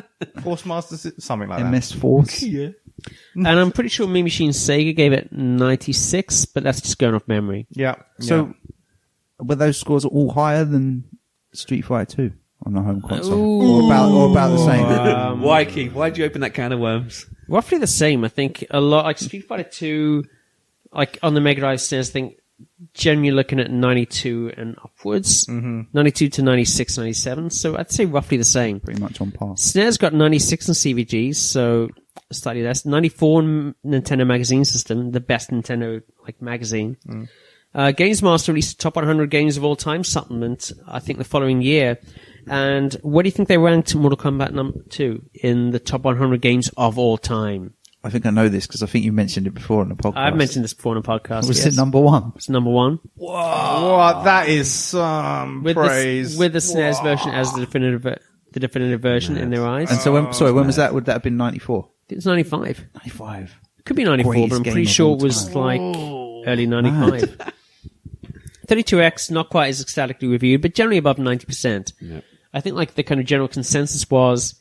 [SPEAKER 3] Force Master, something like that.
[SPEAKER 4] MS Force.
[SPEAKER 2] Yeah.
[SPEAKER 1] and I'm pretty sure Mean Machine Sega gave it 96, but that's just going off memory.
[SPEAKER 3] Yeah.
[SPEAKER 4] So, were those scores all higher than Street Fighter 2 on the home console? Or about the same?
[SPEAKER 2] Why, Keith? Why'd you open that can of worms?
[SPEAKER 1] Roughly the same, I think. A lot like Street Fighter 2, like on the Mega Drive SNES, I think generally looking at 92 and upwards, 92 to 96, 97. So I'd say roughly the same.
[SPEAKER 4] Pretty much on par.
[SPEAKER 1] SNES got 96 in CVGs, so slightly less. 94 in Nintendo Magazine System, the best Nintendo magazine. Games Master released Top 100 Games of All Time supplement, I think the following year. And what do you think they ranked Mortal Kombat number 2 in the top 100 games of all time?
[SPEAKER 4] I think I know this because I think you mentioned it before on the podcast.
[SPEAKER 1] I've mentioned this before on a podcast.
[SPEAKER 4] Was
[SPEAKER 1] yes.
[SPEAKER 4] it number one?
[SPEAKER 1] It's number 1.
[SPEAKER 3] What? That is some praise.
[SPEAKER 1] With the SNES version as the definitive version in their eyes.
[SPEAKER 4] And so when was that? Would that have been 94?
[SPEAKER 1] It's 95.
[SPEAKER 4] 95.
[SPEAKER 1] Could be 94,
[SPEAKER 4] Greatest
[SPEAKER 1] but I'm
[SPEAKER 4] game
[SPEAKER 1] pretty
[SPEAKER 4] of
[SPEAKER 1] sure
[SPEAKER 4] all
[SPEAKER 1] it was
[SPEAKER 4] time.
[SPEAKER 1] early 95. 32X, not quite as ecstatically reviewed, but generally above 90%.
[SPEAKER 2] Yep.
[SPEAKER 1] I think the kind of general consensus was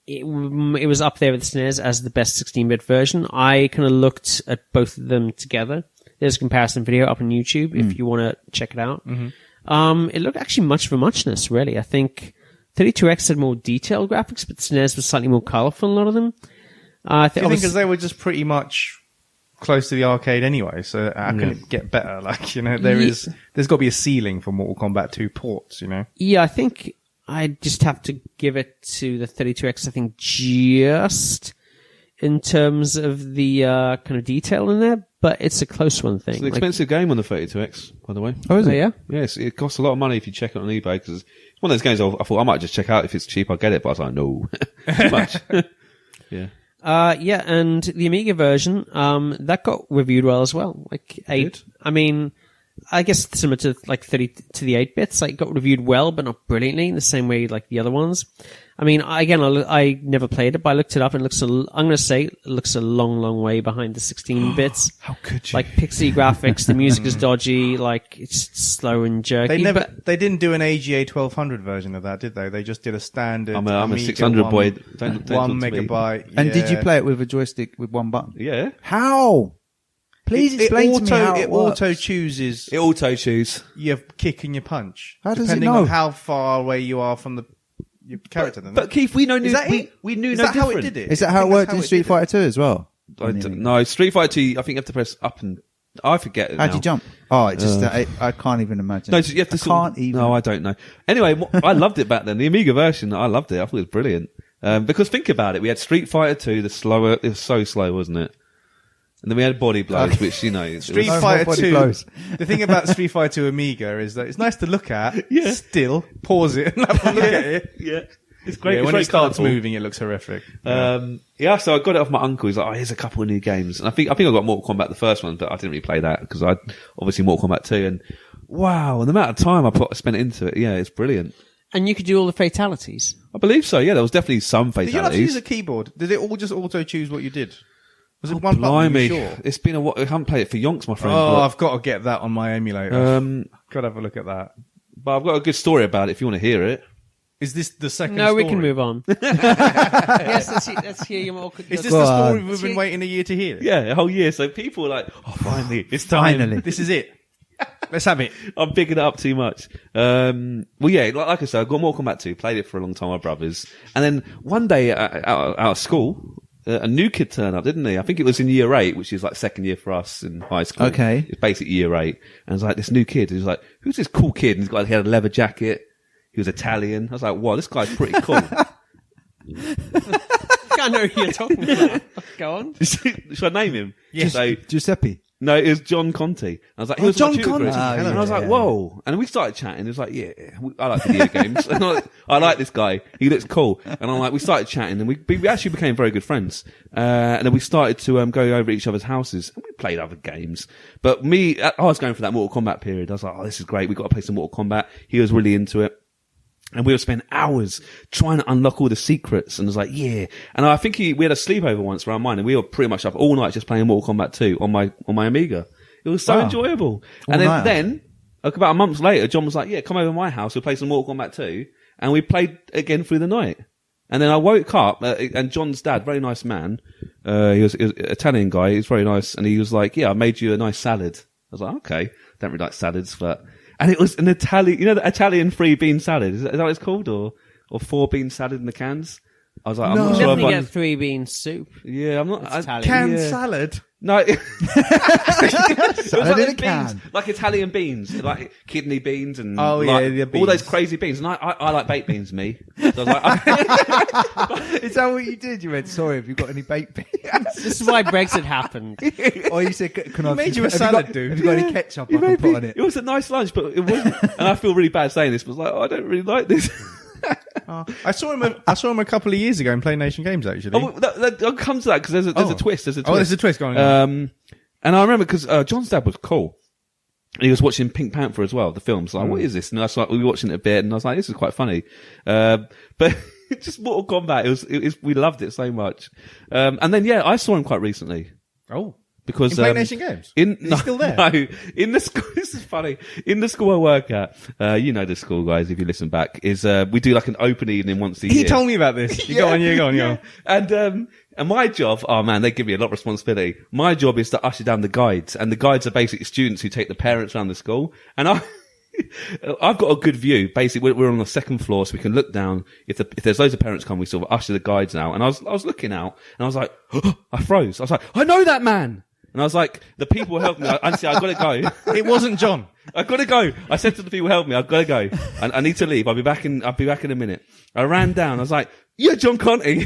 [SPEAKER 1] it was up there with SNES as the best 16-bit version. I kind of looked at both of them together. There's a comparison video up on YouTube if you want to check it out. It looked actually much of a muchness, really. I think 32X had more detailed graphics, but SNES was slightly more colorful, a lot of them. I think
[SPEAKER 3] because they were just pretty much close to the arcade anyway, so how can it get better? There's got to be a ceiling for Mortal Kombat 2 ports,
[SPEAKER 1] Yeah, I think I just have to give it to the 32X, I think, just in terms of the kind of detail in there, but it's a close one thing.
[SPEAKER 2] It's an expensive game on the 32X, by the way.
[SPEAKER 4] Oh, is it?
[SPEAKER 1] Yeah?
[SPEAKER 2] Yes, it costs a lot of money if you check it on eBay, because it's one of those games I thought I might just check out. If it's cheap, I'll get it, but I was like, no. Too much. Yeah.
[SPEAKER 1] Yeah, and the Amiga version, that got reviewed well as well. I mean, I guess similar to 30 to the 8 bits, it got reviewed well, but not brilliantly in the same way like the other ones. I mean, I never played it, but I looked it up and I'm going to say it looks a long, long way behind the 16 bits.
[SPEAKER 2] How could you?
[SPEAKER 1] Like pixie graphics, the music is dodgy, it's slow and jerky.
[SPEAKER 3] They didn't do an AGA 1200 version of that, did they? They just did a standard.
[SPEAKER 2] I'm a
[SPEAKER 3] Amiga
[SPEAKER 2] 600 boy. Don't
[SPEAKER 3] 1
[SPEAKER 2] talk to me.
[SPEAKER 3] megabyte.
[SPEAKER 4] And did you
[SPEAKER 3] yeah.
[SPEAKER 4] play it with a joystick with one button?
[SPEAKER 2] Yeah.
[SPEAKER 4] How? Please explain to me how it works.
[SPEAKER 3] auto chooses
[SPEAKER 2] It auto choose.
[SPEAKER 3] your kick and your punch.
[SPEAKER 4] How does it
[SPEAKER 3] depending
[SPEAKER 4] know?
[SPEAKER 3] on how far away you are from your character.
[SPEAKER 2] But Keith, we know
[SPEAKER 3] Is that it?
[SPEAKER 2] we knew
[SPEAKER 3] Is
[SPEAKER 2] no
[SPEAKER 3] that how
[SPEAKER 2] different.
[SPEAKER 3] it did it?
[SPEAKER 4] Is that
[SPEAKER 3] I
[SPEAKER 4] how it
[SPEAKER 3] think
[SPEAKER 4] worked
[SPEAKER 3] that's
[SPEAKER 4] in
[SPEAKER 3] how
[SPEAKER 4] Street
[SPEAKER 3] it did
[SPEAKER 4] Fighter 2 as well?
[SPEAKER 2] No, Street Fighter 2, I think you have to press up and I forget it
[SPEAKER 4] How'd
[SPEAKER 2] now.
[SPEAKER 4] you jump? Oh, it just I can't even imagine.
[SPEAKER 2] No, you have to No, I don't know. Anyway, I loved it back then. The Amiga version, I loved it. I thought it was brilliant. Because think about it, we had Street Fighter 2, the slower. It was so slow, wasn't it? And then we had Body Blows, which
[SPEAKER 3] Street
[SPEAKER 4] No
[SPEAKER 3] Fighter
[SPEAKER 4] more body
[SPEAKER 3] 2.
[SPEAKER 4] blows.
[SPEAKER 3] The thing about Street Fighter 2 Amiga is that it's nice to look at.
[SPEAKER 2] Yeah.
[SPEAKER 3] Still, pause it and have a look at it.
[SPEAKER 2] Yeah. It's great.
[SPEAKER 3] Yeah,
[SPEAKER 2] It's
[SPEAKER 3] when
[SPEAKER 2] very
[SPEAKER 3] it starts
[SPEAKER 2] colourful.
[SPEAKER 3] moving, it looks horrific.
[SPEAKER 2] So I got it off my uncle. He's like, oh, here's a couple of new games. And I think I got Mortal Kombat the first one, but I didn't really play that because I obviously Mortal Kombat 2. And wow, and the amount of time I spent into it, yeah, it's brilliant.
[SPEAKER 1] And you could do all the fatalities.
[SPEAKER 2] I believe so. Yeah, there was definitely some
[SPEAKER 3] Did you not
[SPEAKER 2] fatalities.
[SPEAKER 3] use a keyboard? Did it all just auto choose what you did? Was it one button?
[SPEAKER 2] Blimey,
[SPEAKER 3] You sure?
[SPEAKER 2] it's been a while. I haven't played it for yonks, my friend.
[SPEAKER 3] Oh,
[SPEAKER 2] but,
[SPEAKER 3] I've got to get that on my emulator. Got to have a look at that.
[SPEAKER 2] but I've got a good story about it if you want to hear it.
[SPEAKER 3] Is this the second
[SPEAKER 1] No,
[SPEAKER 3] story?
[SPEAKER 1] we can move on. Yes, let's hear your more.
[SPEAKER 3] Is this
[SPEAKER 4] Go
[SPEAKER 3] the
[SPEAKER 4] on.
[SPEAKER 3] story we've been waiting a year to hear?
[SPEAKER 2] Yeah, a whole year. So people were like, oh, finally, it's time.
[SPEAKER 4] Finally.
[SPEAKER 3] This is it. Let's have it.
[SPEAKER 2] I'm bigging it up too much. Well, yeah, like I said, I got Mortal Kombat 2, played it for a long time with my brothers. And then one day out of school, a new kid turned up, didn't he? I think it was in year 8, which is like second year for us in high school.
[SPEAKER 4] Okay.
[SPEAKER 2] It's basically year 8. And it was like this new kid. He was like, who's this cool kid? And he had a leather jacket. He was Italian. I was like, wow, this guy's pretty cool.
[SPEAKER 1] I can't know who you're talking about. Go on.
[SPEAKER 2] Should I name him?
[SPEAKER 3] Yes.
[SPEAKER 2] So,
[SPEAKER 4] Giuseppe.
[SPEAKER 2] No, it was John Conti. I was like,
[SPEAKER 3] Oh, John
[SPEAKER 2] my tutor group.
[SPEAKER 3] Conti.
[SPEAKER 2] And I was like,
[SPEAKER 4] yeah.
[SPEAKER 2] whoa. And we started chatting. It was like, yeah, I like video games. And I like this guy. He looks cool. And I'm like, we started chatting and we actually became very good friends. And then we started to go over each other's houses and we played other games. But I was going for that Mortal Kombat period. I was like, oh, this is great. We've got to play some Mortal Kombat. He was really into it. And we would spend hours trying to unlock all the secrets. And I was like, yeah. And I think we had a sleepover once around mine and we were pretty much up all night just playing Mortal Kombat 2 on my Amiga. It was so
[SPEAKER 4] Wow.
[SPEAKER 2] enjoyable. And then, like about a month later, John was like, yeah, come over to my house. We'll play some Mortal Kombat 2. And we played again through the night. And then I woke up, and John's dad, very nice man, he was an Italian guy, he was very nice, and he was like, yeah, I made you a nice salad. I was like, okay, don't really like salads, and it was an Italian, you know, the Italian 3-bean salad, is that what it's called, or 4-bean salad in the cans? I was like, I'm not sure.
[SPEAKER 1] Definitely get 3-bean soup.
[SPEAKER 2] Yeah, I'm not.
[SPEAKER 1] It's Italian.
[SPEAKER 3] Canned salad.
[SPEAKER 2] No, it was
[SPEAKER 4] Salad
[SPEAKER 2] like
[SPEAKER 4] in a
[SPEAKER 2] those beans,
[SPEAKER 4] can.
[SPEAKER 2] like Italian beans, like kidney beans and
[SPEAKER 3] Oh, yeah,
[SPEAKER 2] like,
[SPEAKER 3] the
[SPEAKER 2] all those
[SPEAKER 3] beans.
[SPEAKER 2] crazy beans. And I like baked beans, me. So I was like,
[SPEAKER 4] Is that what you did? You went, sorry, have you got any baked beans?
[SPEAKER 1] This is why Brexit happened.
[SPEAKER 4] Or you said, can I
[SPEAKER 3] made you a
[SPEAKER 4] have
[SPEAKER 3] salad,
[SPEAKER 4] got,
[SPEAKER 3] dude.
[SPEAKER 4] Have you got any ketchup I can put on it?
[SPEAKER 2] It was a nice lunch, but it wasn't. And I feel really bad saying this, but I was like, oh, I don't really like this.
[SPEAKER 3] I saw him a couple of years ago in Play Nation Games, actually.
[SPEAKER 2] I'll come to that because there's a twist. There's a twist.
[SPEAKER 3] Oh, there's a twist going on.
[SPEAKER 2] And I remember because John's dad was cool. And he was watching Pink Panther as well, the film. So like, what is this? And I was like, we were watching it a bit, and I was like, this is quite funny. But just Mortal Kombat, it was, we loved it so much. And then I saw him quite recently.
[SPEAKER 3] Oh.
[SPEAKER 2] Because
[SPEAKER 3] In Play Nation Games? Is he still there?
[SPEAKER 2] No, in the school. This is funny. In the school I work at, you know the school, guys. If you listen back, is we do like an open evening once a year.
[SPEAKER 3] He told me about this. You go on.
[SPEAKER 2] And my job, oh man, they give me a lot of responsibility. My job is to usher down the guides, and the guides are basically students who take the parents around the school. And I've got a good view. Basically, we're on the second floor, so we can look down. If there's loads of parents come, we sort of usher the guides out. And I was looking out, and I was like, I froze. I was like, I know that man. And I was like, the people who helped me, I said, I've got to go.
[SPEAKER 3] It wasn't John.
[SPEAKER 2] I've got to go. I said to the people who helped me, I've got to go. I need to leave. I'll be back in a minute. I ran down. I was like, yeah, John Conti.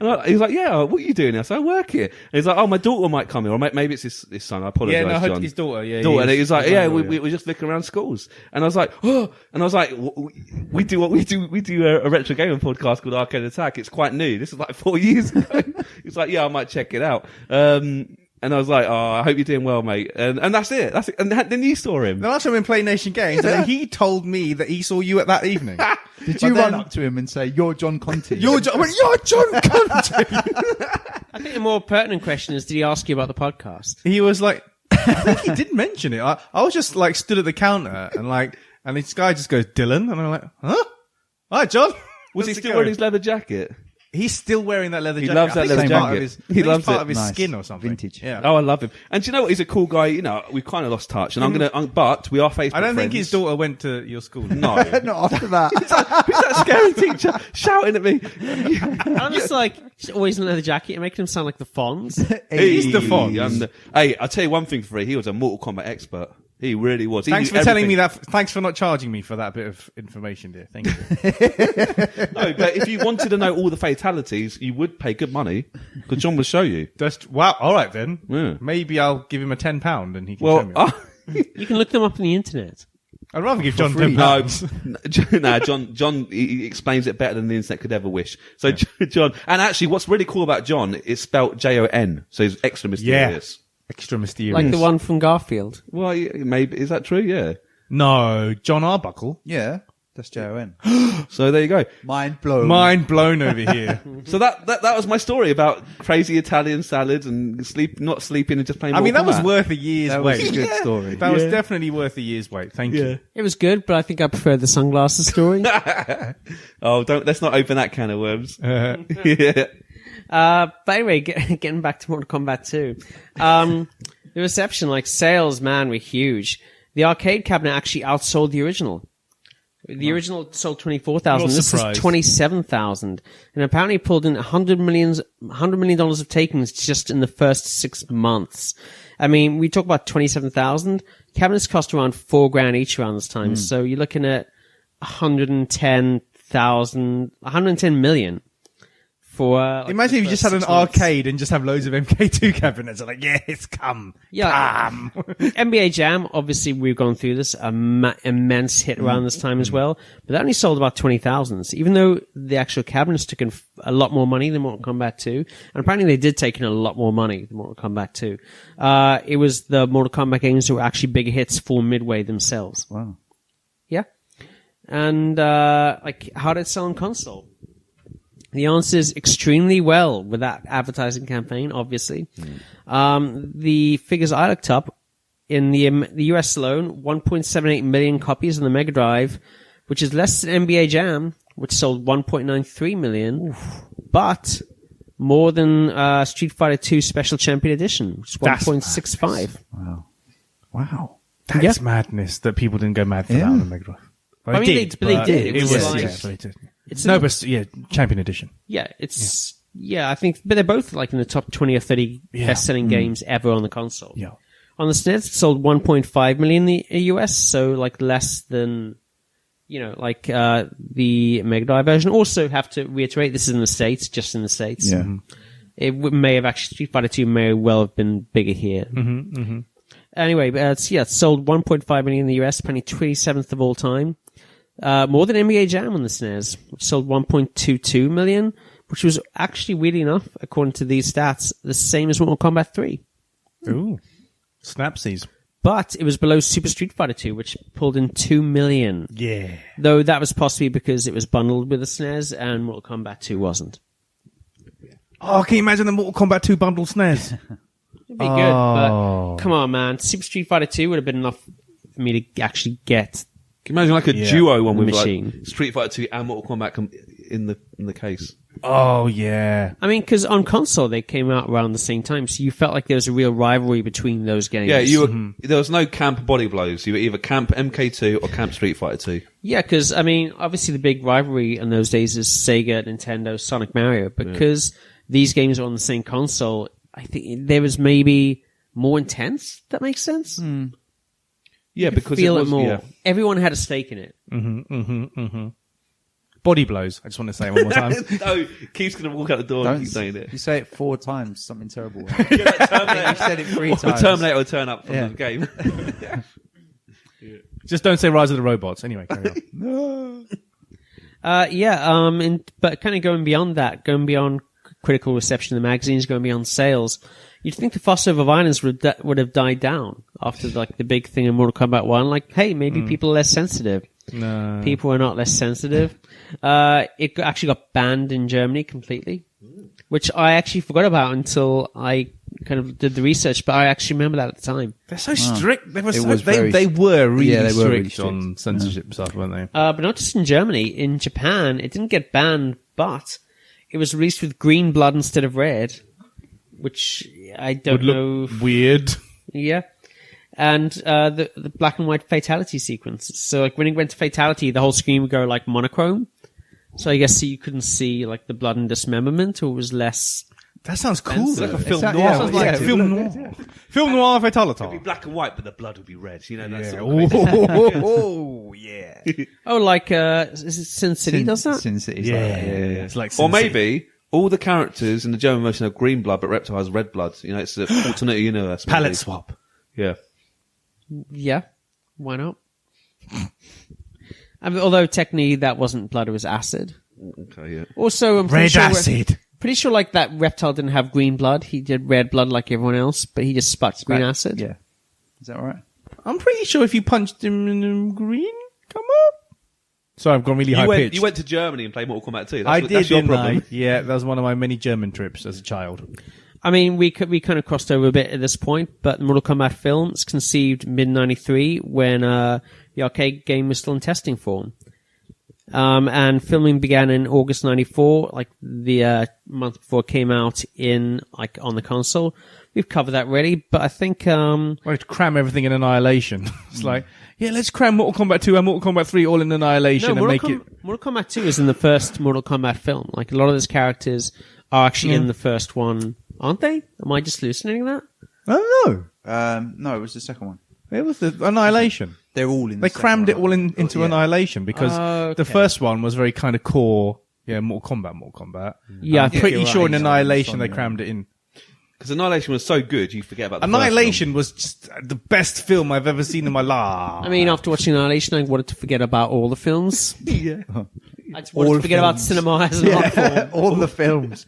[SPEAKER 2] And he was like, yeah, what are you doing now? So I work here. And he's like, oh, my daughter might come here. Or maybe it's his son. I apologize,
[SPEAKER 3] Yeah, no, I heard
[SPEAKER 2] John.
[SPEAKER 3] his daughter. Yeah,
[SPEAKER 2] And he was like, yeah, we were just looking around schools. And I was like, oh, and I was like, we do a retro gaming podcast called Arcade Attack. It's quite new. This is like 4 years ago. He's like, yeah, I might check it out. And I was like, oh, I hope you're doing well, mate. And that's it. And then you saw him.
[SPEAKER 3] The last time in Play Nation Games, and then he told me that he saw you at that evening.
[SPEAKER 4] Did you run up to him and say, you're John Conti?
[SPEAKER 3] You're John Conti.
[SPEAKER 1] I think the more pertinent question is, did he ask you about the podcast?
[SPEAKER 3] He was like, I think he did mention it. I was just like stood at the counter and this guy just goes, Dylan. And I'm like, huh? All right, John.
[SPEAKER 2] Was he
[SPEAKER 3] How's it
[SPEAKER 2] still
[SPEAKER 3] going?
[SPEAKER 2] wearing his leather jacket?
[SPEAKER 3] He's still wearing that leather
[SPEAKER 2] He
[SPEAKER 3] jacket.
[SPEAKER 2] loves that
[SPEAKER 3] I think
[SPEAKER 2] leather
[SPEAKER 3] it's part
[SPEAKER 2] jacket.
[SPEAKER 3] of his-
[SPEAKER 2] He
[SPEAKER 3] I think
[SPEAKER 2] loves
[SPEAKER 3] it's part
[SPEAKER 2] it.
[SPEAKER 3] of his
[SPEAKER 4] Nice.
[SPEAKER 3] skin or something.
[SPEAKER 4] Vintage.
[SPEAKER 3] Yeah.
[SPEAKER 2] Oh, I love him. And do you know what? He's a cool guy. You know, we've kind of lost touch. And but we are Facebook
[SPEAKER 3] I don't think
[SPEAKER 2] friends.
[SPEAKER 3] his daughter went to your school.
[SPEAKER 2] No.
[SPEAKER 4] Not after that.
[SPEAKER 2] Who's that scary teacher shouting at me?
[SPEAKER 1] I'm just like, he's always in a leather jacket and making him sound like the Fonz.
[SPEAKER 3] He's the Fonz.
[SPEAKER 2] Hey, I'll tell you one thing for free. He was a Mortal Kombat expert. He really was.
[SPEAKER 3] Thanks for telling me that. Thanks for not charging me for that bit of information, dear. Thank you.
[SPEAKER 2] No, but if you wanted to know all the fatalities, you would pay good money because John will show you.
[SPEAKER 3] Wow. All right then.
[SPEAKER 2] Yeah.
[SPEAKER 3] Maybe I'll give him a £10 and he can show me.
[SPEAKER 2] Well,
[SPEAKER 1] You can look them up on the internet.
[SPEAKER 3] I'd rather give John
[SPEAKER 4] free.
[SPEAKER 3] £10.
[SPEAKER 2] no, John, he explains it better than the internet could ever wish. So John, and actually what's really cool about John is spelt Jon, so he's extra mysterious.
[SPEAKER 3] Extra mysterious.
[SPEAKER 1] Like the one from Garfield.
[SPEAKER 2] Well, maybe, is that true? Yeah.
[SPEAKER 3] No, John Arbuckle.
[SPEAKER 4] Yeah, that's Jon.
[SPEAKER 2] So there you go.
[SPEAKER 4] Mind blown.
[SPEAKER 3] Mind blown over here.
[SPEAKER 2] So that was my story about crazy Italian salads and not sleeping and just playing.
[SPEAKER 3] I mean, that
[SPEAKER 2] Mortal
[SPEAKER 3] was
[SPEAKER 2] Kombat.
[SPEAKER 3] worth a year's
[SPEAKER 4] That was
[SPEAKER 3] wait.
[SPEAKER 4] a good story.
[SPEAKER 3] That was definitely worth a year's wait. Thank you.
[SPEAKER 1] It was good, but I think I prefer the sunglasses story.
[SPEAKER 2] Oh, let's not open that can of worms. Yeah.
[SPEAKER 1] But anyway, getting back to Mortal Kombat 2. The reception, like sales, man, were huge. The arcade cabinet actually outsold the original. The original sold 24,000.
[SPEAKER 3] What a
[SPEAKER 1] This
[SPEAKER 3] surprise.
[SPEAKER 1] is 27,000. And apparently pulled in $100 million of takings just in the first 6 months. I mean, we talk about 27,000. Cabinets cost around $4,000 each around this time. So you're looking at 110 million for.
[SPEAKER 3] Imagine if you just had an
[SPEAKER 1] 6 months.
[SPEAKER 3] arcade and just have loads of MK2 cabinets. And like, yes, come.
[SPEAKER 1] NBA Jam, obviously we've gone through this, immense hit around this time as well, but that only sold about 20,000. So even though the actual cabinets took in a lot more money than Mortal Kombat 2, and apparently they did take in a lot more money than Mortal Kombat 2, it was the Mortal Kombat games that were actually bigger hits for Midway themselves.
[SPEAKER 4] Wow.
[SPEAKER 1] Yeah. And, how did it sell on console? The answer is extremely well with that advertising campaign, obviously. The figures I looked up, in the US alone, 1.78 million copies on the Mega Drive, which is less than NBA Jam, which sold 1.93 million, but more than Street Fighter 2 Special Champion Edition, which is 1.65.
[SPEAKER 4] Wow.
[SPEAKER 3] That's madness that people didn't go mad for that on the Mega Drive. Well,
[SPEAKER 1] I mean, they did.
[SPEAKER 3] It was
[SPEAKER 1] like,
[SPEAKER 3] they did.
[SPEAKER 1] it's
[SPEAKER 3] Champion Edition.
[SPEAKER 1] Yeah, I think, but they're both like in the top 20 or 30 best-selling games ever on the console.
[SPEAKER 3] Yeah.
[SPEAKER 1] On the SNES, it sold 1.5 million in the US, so like less than, the Mega Drive version. Also, have to reiterate, this is in the States, just in the States.
[SPEAKER 4] Yeah.
[SPEAKER 1] It may have actually, Street Fighter 2 may well have been bigger here. Anyway, it sold 1.5 million in the US, apparently 27th of all time. More than NBA Jam on the SNES, which sold 1.22 million, which was actually, weirdly enough, according to these stats, the same as Mortal Kombat 3.
[SPEAKER 3] Ooh. Snapsies.
[SPEAKER 1] But it was below Super Street Fighter 2, which pulled in 2 million.
[SPEAKER 3] Yeah.
[SPEAKER 1] Though that was possibly because it was bundled with the SNES and Mortal Kombat 2 wasn't.
[SPEAKER 3] Oh, can you imagine the Mortal Kombat 2 bundle SNES?
[SPEAKER 1] It'd be good, but come on, man. Super Street Fighter 2 would have been enough for me to actually get.
[SPEAKER 2] Can you imagine like a duo one with
[SPEAKER 1] machine.
[SPEAKER 2] like Street Fighter 2 and Mortal Kombat in the case?
[SPEAKER 3] Oh, yeah.
[SPEAKER 1] I mean, because on console they came out around the same time, so you felt like there was a real rivalry between those games.
[SPEAKER 2] Yeah, there was no camp body blows. You were either camp MK2 or camp Street Fighter 2.
[SPEAKER 1] Yeah, because, I mean, obviously the big rivalry in those days is Sega, Nintendo, Sonic, Mario, because these games are on the same console, I think there was maybe more intense. That makes sense?
[SPEAKER 2] Yeah, because
[SPEAKER 1] feel
[SPEAKER 2] it was
[SPEAKER 1] more.
[SPEAKER 2] Yeah.
[SPEAKER 1] Everyone had a stake in it.
[SPEAKER 3] Body blows. I just want to say it one more time.
[SPEAKER 2] No, Keith's going to walk out the door and keep saying it.
[SPEAKER 4] You say it 4 times, something terrible.
[SPEAKER 2] You
[SPEAKER 4] said it 3 times.
[SPEAKER 2] Terminator will turn up from the game.
[SPEAKER 3] Just don't say Rise of the Robots. Anyway, carry on.
[SPEAKER 1] But kind of going beyond that, going beyond critical reception in the magazines, going beyond sales, you'd think the fuss over violence would have died down after like the big thing in Mortal Kombat 1. Like, hey, maybe people are less sensitive.
[SPEAKER 3] No.
[SPEAKER 1] People are not less sensitive. It actually got banned in Germany completely, which I actually forgot about until I kind of did the research, but I actually remember that at the time.
[SPEAKER 3] They're so strict. They were
[SPEAKER 4] they
[SPEAKER 3] were really
[SPEAKER 4] really
[SPEAKER 3] strict on censorship stuff, weren't they?
[SPEAKER 1] But not just in Germany. In Japan, it didn't get banned, but it was released with green blood instead of red, which I don't know.
[SPEAKER 3] Weird.
[SPEAKER 1] Yeah. And the black and white fatality sequence. So like when it went to fatality, the whole screen would go like monochrome. So I guess you couldn't see like the blood and dismemberment, or it was less.
[SPEAKER 3] That sounds cool.
[SPEAKER 2] It's like a film noir.
[SPEAKER 4] Yeah,
[SPEAKER 3] Sounds like film noir. Yeah. Film noir fatality.
[SPEAKER 2] It'd be black and white, but the blood would be red. You know, that sort of
[SPEAKER 3] Oh, yeah.
[SPEAKER 1] Oh, like is it Sin City does that?
[SPEAKER 4] Sin City's
[SPEAKER 3] Yeah.
[SPEAKER 4] like that. Yeah.
[SPEAKER 3] It's like
[SPEAKER 2] Or
[SPEAKER 3] Sin
[SPEAKER 2] maybe all the characters in the German version have green blood, but Reptile has red blood. You know, it's an alternate universe.
[SPEAKER 3] Palette
[SPEAKER 2] maybe.
[SPEAKER 3] swap.
[SPEAKER 2] Yeah.
[SPEAKER 1] Yeah, why not? I mean, although technically that wasn't blood, it was acid.
[SPEAKER 2] Okay, yeah.
[SPEAKER 1] Also, I'm
[SPEAKER 3] Red acid.
[SPEAKER 1] pretty sure like that Reptile didn't have green blood. He did red blood like everyone else, but he just spat green acid.
[SPEAKER 4] Yeah. Is that right?
[SPEAKER 3] I'm pretty sure if you punched him in green, come on. Sorry, I've gone really high pitched.
[SPEAKER 2] You went to Germany and played Mortal Kombat 2.
[SPEAKER 3] I did,
[SPEAKER 2] that's your
[SPEAKER 3] didn't
[SPEAKER 2] problem.
[SPEAKER 3] I? Yeah, that was one of my many German trips as a child.
[SPEAKER 1] I mean, we kind of crossed over a bit at this point, but the Mortal Kombat film was conceived mid-93 when the arcade game was still in testing form. And filming began in August 94, like the month before it came out on the console. We've covered that already, but I think
[SPEAKER 3] Well, to cram everything in Annihilation. It's like, yeah, let's cram Mortal Kombat 2 and Mortal Kombat 3 all in Annihilation and make it...
[SPEAKER 1] Mortal Kombat 2 is in the first Mortal Kombat film. Like, a lot of those characters are actually in the first one, aren't they? Am I just hallucinating that?
[SPEAKER 3] I don't know.
[SPEAKER 4] No, it was the second one.
[SPEAKER 3] It was the Annihilation.
[SPEAKER 4] They're all in.
[SPEAKER 3] They crammed it all into Annihilation because the first one was very kind of core Yeah, Mortal Kombat.
[SPEAKER 1] Yeah,
[SPEAKER 3] I'm pretty
[SPEAKER 4] you're
[SPEAKER 3] sure
[SPEAKER 4] right,
[SPEAKER 3] in Annihilation
[SPEAKER 4] it's
[SPEAKER 3] they
[SPEAKER 4] on
[SPEAKER 3] crammed it in.
[SPEAKER 2] Because Annihilation was so good, you forget about the
[SPEAKER 3] Annihilation was just the best film I've ever seen in my life.
[SPEAKER 1] I mean, after watching Annihilation, I wanted to forget about all the films.
[SPEAKER 2] Yeah.
[SPEAKER 1] I just wanted to forget about cinema as an art form.
[SPEAKER 4] all the films.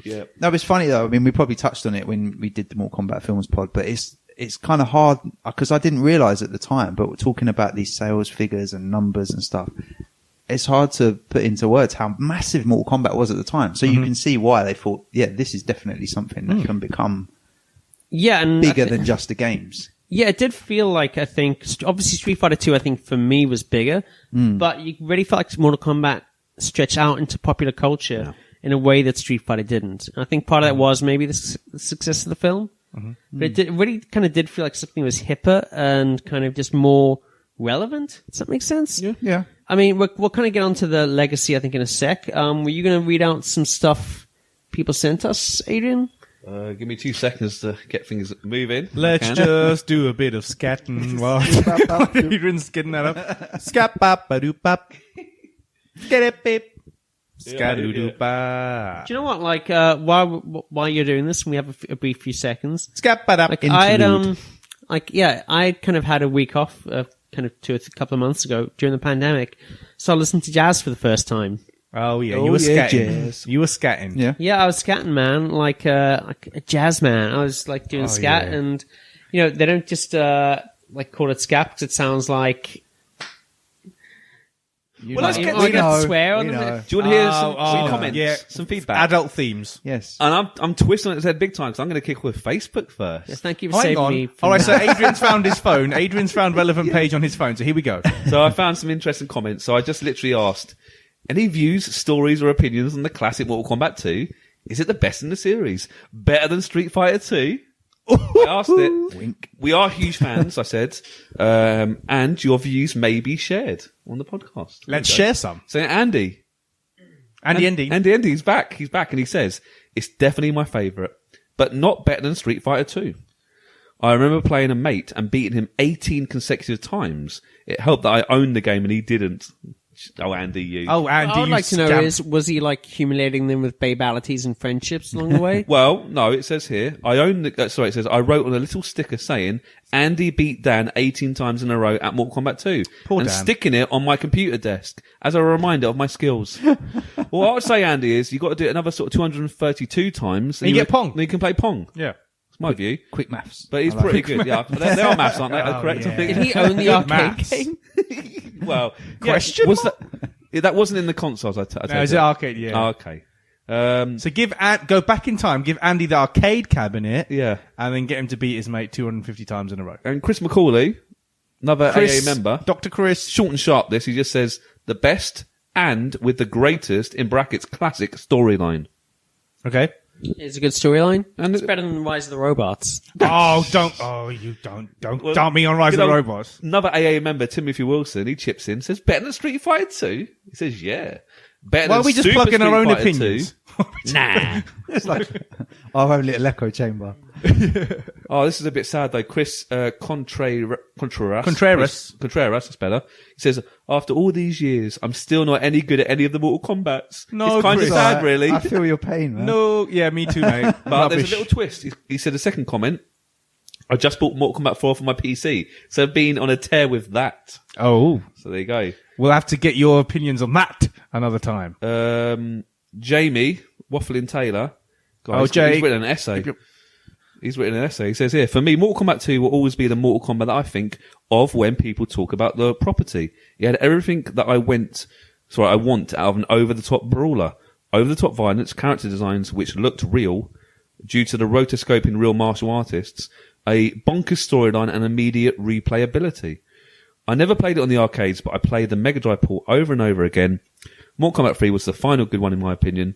[SPEAKER 2] Yeah.
[SPEAKER 4] No, it's funny though. I mean, we probably touched on it when we did the Mortal Kombat Films pod, but it's kind of hard because I didn't realize at the time. But we're talking about these sales figures and numbers and stuff. It's hard to put into words how massive Mortal Kombat was at the time. So you can see why they thought, yeah, this is definitely something that can become
[SPEAKER 1] Yeah, and
[SPEAKER 4] bigger than just the games.
[SPEAKER 1] Yeah, it did feel like, I think, obviously Street Fighter 2, I think, for me was bigger, but you really felt like Mortal Kombat stretched out into popular culture in a way that Street Fighter didn't. And I think part of that was maybe the success of the film, but it really kind of did feel like something was hipper and kind of just more relevant. Does that make sense?
[SPEAKER 4] Yeah.
[SPEAKER 1] I mean, we'll kind of get onto the legacy, I think, in a sec. Were you going to read out some stuff people sent us, Adrian?
[SPEAKER 2] Give me 2 seconds to get things moving.
[SPEAKER 3] Let's just do a bit of scatting while Adrian's getting that up. Scat bop ba doop bop. Get it, beep. Scat-a-doo-ba.
[SPEAKER 1] Do you know what? Like, while you're doing this, and we have a brief few seconds.
[SPEAKER 3] Scat-ba-dap.
[SPEAKER 1] Like, I kind of had a week off, kind of a couple of months ago during the pandemic. So I listened to jazz for the first time.
[SPEAKER 3] Oh yeah, you were scatting.
[SPEAKER 2] Jazz.
[SPEAKER 3] You were scatting.
[SPEAKER 4] Yeah.
[SPEAKER 1] Yeah, I was scatting, man, like a jazz man. I was like doing scat,
[SPEAKER 3] yeah.
[SPEAKER 1] and they don't just like call it scat because it sounds like.
[SPEAKER 2] Well, let's get
[SPEAKER 1] I
[SPEAKER 2] to
[SPEAKER 1] swear on
[SPEAKER 4] we
[SPEAKER 1] them.
[SPEAKER 4] know.
[SPEAKER 2] Do you want to hear some comments?
[SPEAKER 3] yeah.
[SPEAKER 2] Some feedback?
[SPEAKER 3] Adult themes.
[SPEAKER 4] Yes.
[SPEAKER 2] And I'm twisting its head big time because I'm going to kick with Facebook first.
[SPEAKER 1] Yes, thank you for
[SPEAKER 3] Hang
[SPEAKER 1] saving
[SPEAKER 3] on.
[SPEAKER 1] me.
[SPEAKER 3] All right, so Adrian's found his phone. Adrian's found relevant page on his phone. So here we go.
[SPEAKER 2] So I found some interesting comments. So I just literally asked, any views, stories, or opinions on the classic Mortal Kombat 2? Is it the best in the series? Better than Street Fighter 2? I asked it.
[SPEAKER 4] Wink.
[SPEAKER 2] We are huge fans, I said. And your views may be shared on the podcast.
[SPEAKER 3] Let's share some.
[SPEAKER 2] So Andy.
[SPEAKER 3] Andy.
[SPEAKER 2] Andy's back. He's back and he says, it's definitely my favourite, but not better than Street Fighter 2. I remember playing a mate and beating him 18 consecutive times. It helped that I owned the game and he didn't. Oh, Andy, you.
[SPEAKER 3] Oh, Andy,
[SPEAKER 1] What I'd
[SPEAKER 3] you
[SPEAKER 1] like to know
[SPEAKER 3] scamp.
[SPEAKER 1] is, was he like humiliating them with babalities and friendships along the way?
[SPEAKER 2] Well, no, it says here, it says, I wrote on a little sticker saying, Andy beat Dan 18 times in a row at Mortal Kombat 2.
[SPEAKER 3] Poor
[SPEAKER 2] and
[SPEAKER 3] Dan.
[SPEAKER 2] sticking it on my computer desk as a reminder of my skills. Well, what I would say, Andy, is you've got to do it another sort of 232 times.
[SPEAKER 3] And you get Pong.
[SPEAKER 2] Then you can play Pong.
[SPEAKER 3] Yeah.
[SPEAKER 2] That's my view.
[SPEAKER 4] Quick maths.
[SPEAKER 2] But he's pretty good. Yeah, they are maths, aren't they?
[SPEAKER 3] Oh,
[SPEAKER 2] Correct, I
[SPEAKER 3] yeah.
[SPEAKER 2] think.
[SPEAKER 1] Did he own the arcade
[SPEAKER 3] Maths.
[SPEAKER 1] game?
[SPEAKER 2] Well,
[SPEAKER 3] Question
[SPEAKER 2] was
[SPEAKER 3] mark?
[SPEAKER 2] that wasn't in the consoles, I
[SPEAKER 3] No,
[SPEAKER 2] take
[SPEAKER 3] is it arcade? Yeah.
[SPEAKER 2] Oh, okay.
[SPEAKER 3] So go back in time, give Andy the arcade cabinet,
[SPEAKER 2] Yeah.
[SPEAKER 3] and then get him to beat his mate 250 times in a row.
[SPEAKER 2] And Chris McCauley, another AA member,
[SPEAKER 3] Dr. Chris.
[SPEAKER 2] short and sharp this, he just says, the best and with the greatest, in brackets, classic storyline.
[SPEAKER 3] Okay.
[SPEAKER 1] It's a good storyline.
[SPEAKER 2] And
[SPEAKER 1] It's better than Rise of the Robots.
[SPEAKER 3] Don't dump me on Rise of the Robots.
[SPEAKER 2] Another AA member, Timothy Wilson, he chips in, says, better than Street Fighter 2? He says, yeah. Better
[SPEAKER 3] Why
[SPEAKER 2] than
[SPEAKER 3] are we just
[SPEAKER 2] Super
[SPEAKER 3] plugging our
[SPEAKER 2] Street
[SPEAKER 3] own
[SPEAKER 2] Fighter
[SPEAKER 3] opinions?
[SPEAKER 2] 2.
[SPEAKER 1] Nah.
[SPEAKER 4] It's like our own little echo chamber.
[SPEAKER 2] Oh, this is a bit sad though. Chris Contreras, that's better. He says, after all these years, I'm still not any good at any of the Mortal Kombats.
[SPEAKER 3] No,
[SPEAKER 2] it's kind
[SPEAKER 3] Chris.
[SPEAKER 2] of sad, really.
[SPEAKER 4] I feel your pain, man.
[SPEAKER 3] No, yeah, me too, mate.
[SPEAKER 2] But there's
[SPEAKER 3] Rubbish.
[SPEAKER 2] a little twist. He said a second comment. I just bought Mortal Kombat 4 for my PC, so I've been on a tear with that.
[SPEAKER 3] Oh,
[SPEAKER 2] So there you go.
[SPEAKER 3] we'll have to get your opinions on that another time.
[SPEAKER 2] Jamie Waffling Taylor.
[SPEAKER 3] Oh,
[SPEAKER 2] He's
[SPEAKER 3] Jake.
[SPEAKER 2] written an essay. He says here, for me, Mortal Kombat 2 will always be the Mortal Kombat that I think of when people talk about the property. It had everything that I want out of an over-the-top brawler. Over-the-top violence, character designs which looked real due to the rotoscoping real martial artists, a bonkers storyline and immediate replayability. I never played it on the arcades, but I played the Mega Drive port over and over again. Mortal Kombat 3 was the final good one in my opinion.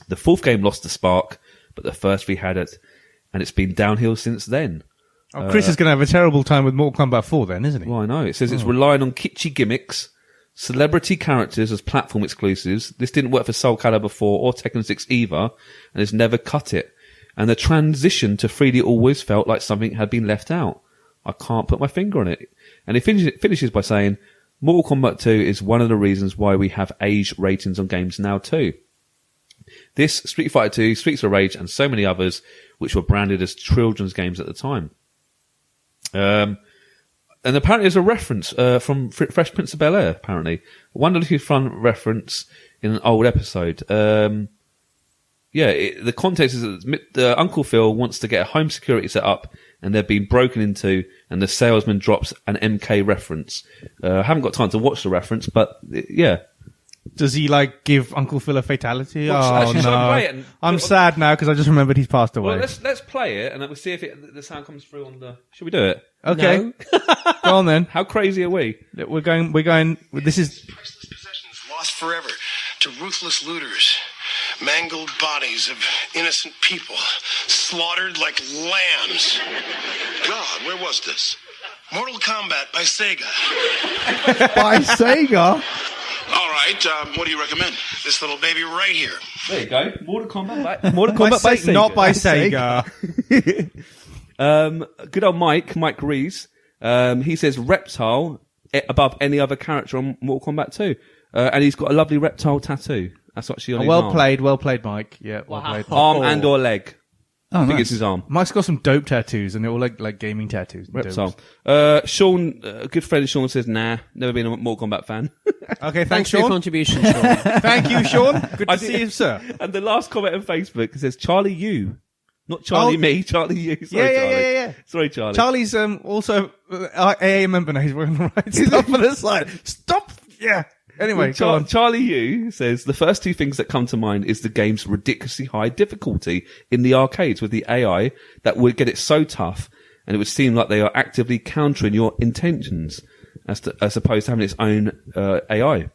[SPEAKER 2] The fourth game lost the spark, but the first three had it, and it's been downhill since then.
[SPEAKER 3] Oh, Chris is going to have a terrible time with Mortal Kombat 4 then, isn't he?
[SPEAKER 2] Well, I know. It says it's relying on kitschy gimmicks, celebrity characters as platform exclusives. This didn't work for Soul Calibur 4 or Tekken 6 either, and it's never cut it. And the transition to 3D always felt like something had been left out. I can't put my finger on it. And he finishes by saying, Mortal Kombat 2 is one of the reasons why we have age ratings on games now too. This, Street Fighter 2, Streets of Rage, and so many others, which were branded as children's games at the time. And apparently there's a reference from Fresh Prince of Bel-Air, apparently. A wonderfully fun reference in an old episode. The context is that Uncle Phil wants to get a home security set up, and they're being broken into, and the salesman drops an MK reference. I haven't got time to watch the reference, but yeah.
[SPEAKER 3] Does he give Uncle Phil a fatality?
[SPEAKER 2] Actually,
[SPEAKER 3] oh
[SPEAKER 2] shall I play
[SPEAKER 3] no!
[SPEAKER 2] it?
[SPEAKER 3] I'm sad now because I just remembered he's passed away.
[SPEAKER 2] Well, let's play it, and we'll see if the sound comes through on the. Should we do it?
[SPEAKER 3] Okay,
[SPEAKER 1] No.
[SPEAKER 3] go on then.
[SPEAKER 2] How crazy are we?
[SPEAKER 3] We're going. This is
[SPEAKER 5] Priceless possessions lost forever to ruthless looters. Mangled bodies of innocent people slaughtered like lambs. God, where was this? Mortal Kombat by Sega.
[SPEAKER 4] By Sega.
[SPEAKER 5] All right, what do you recommend? This little baby right here.
[SPEAKER 2] There you go. Mortal Kombat by Sega.
[SPEAKER 3] not by Sega.
[SPEAKER 2] Good old Mike Rees. He says Reptile above any other character on Mortal Kombat 2. And he's got a lovely reptile tattoo. That's actually on his arm.
[SPEAKER 3] Well played, Mike. Yeah, well played.
[SPEAKER 2] Arm and or leg.
[SPEAKER 4] Oh,
[SPEAKER 2] I think
[SPEAKER 4] nice.
[SPEAKER 2] it's his arm.
[SPEAKER 3] Mike's got some dope tattoos, and they're all like gaming tattoos.
[SPEAKER 2] Reptile.
[SPEAKER 3] Dopes.
[SPEAKER 2] Sean, good friend Sean says, nah, never been a Mortal Kombat fan.
[SPEAKER 3] Okay,
[SPEAKER 1] Thanks for your
[SPEAKER 3] Sean.
[SPEAKER 1] contribution, Sean.
[SPEAKER 3] Thank you, Sean. Good to see you, sir.
[SPEAKER 2] And the last comment on Facebook says, Charlie you. Not Charlie me, Charlie you. Sorry, Charlie.
[SPEAKER 3] Yeah.
[SPEAKER 2] Sorry, Charlie.
[SPEAKER 3] Charlie's also AA member now. He's wearing the right stuff on the side. Stop. Yeah. Anyway, go on.
[SPEAKER 2] Charlie Yu says, the first two things that come to mind is the game's ridiculously high difficulty in the arcades with the AI that would get it so tough, and it would seem like they are actively countering your intentions as opposed to having its own AI.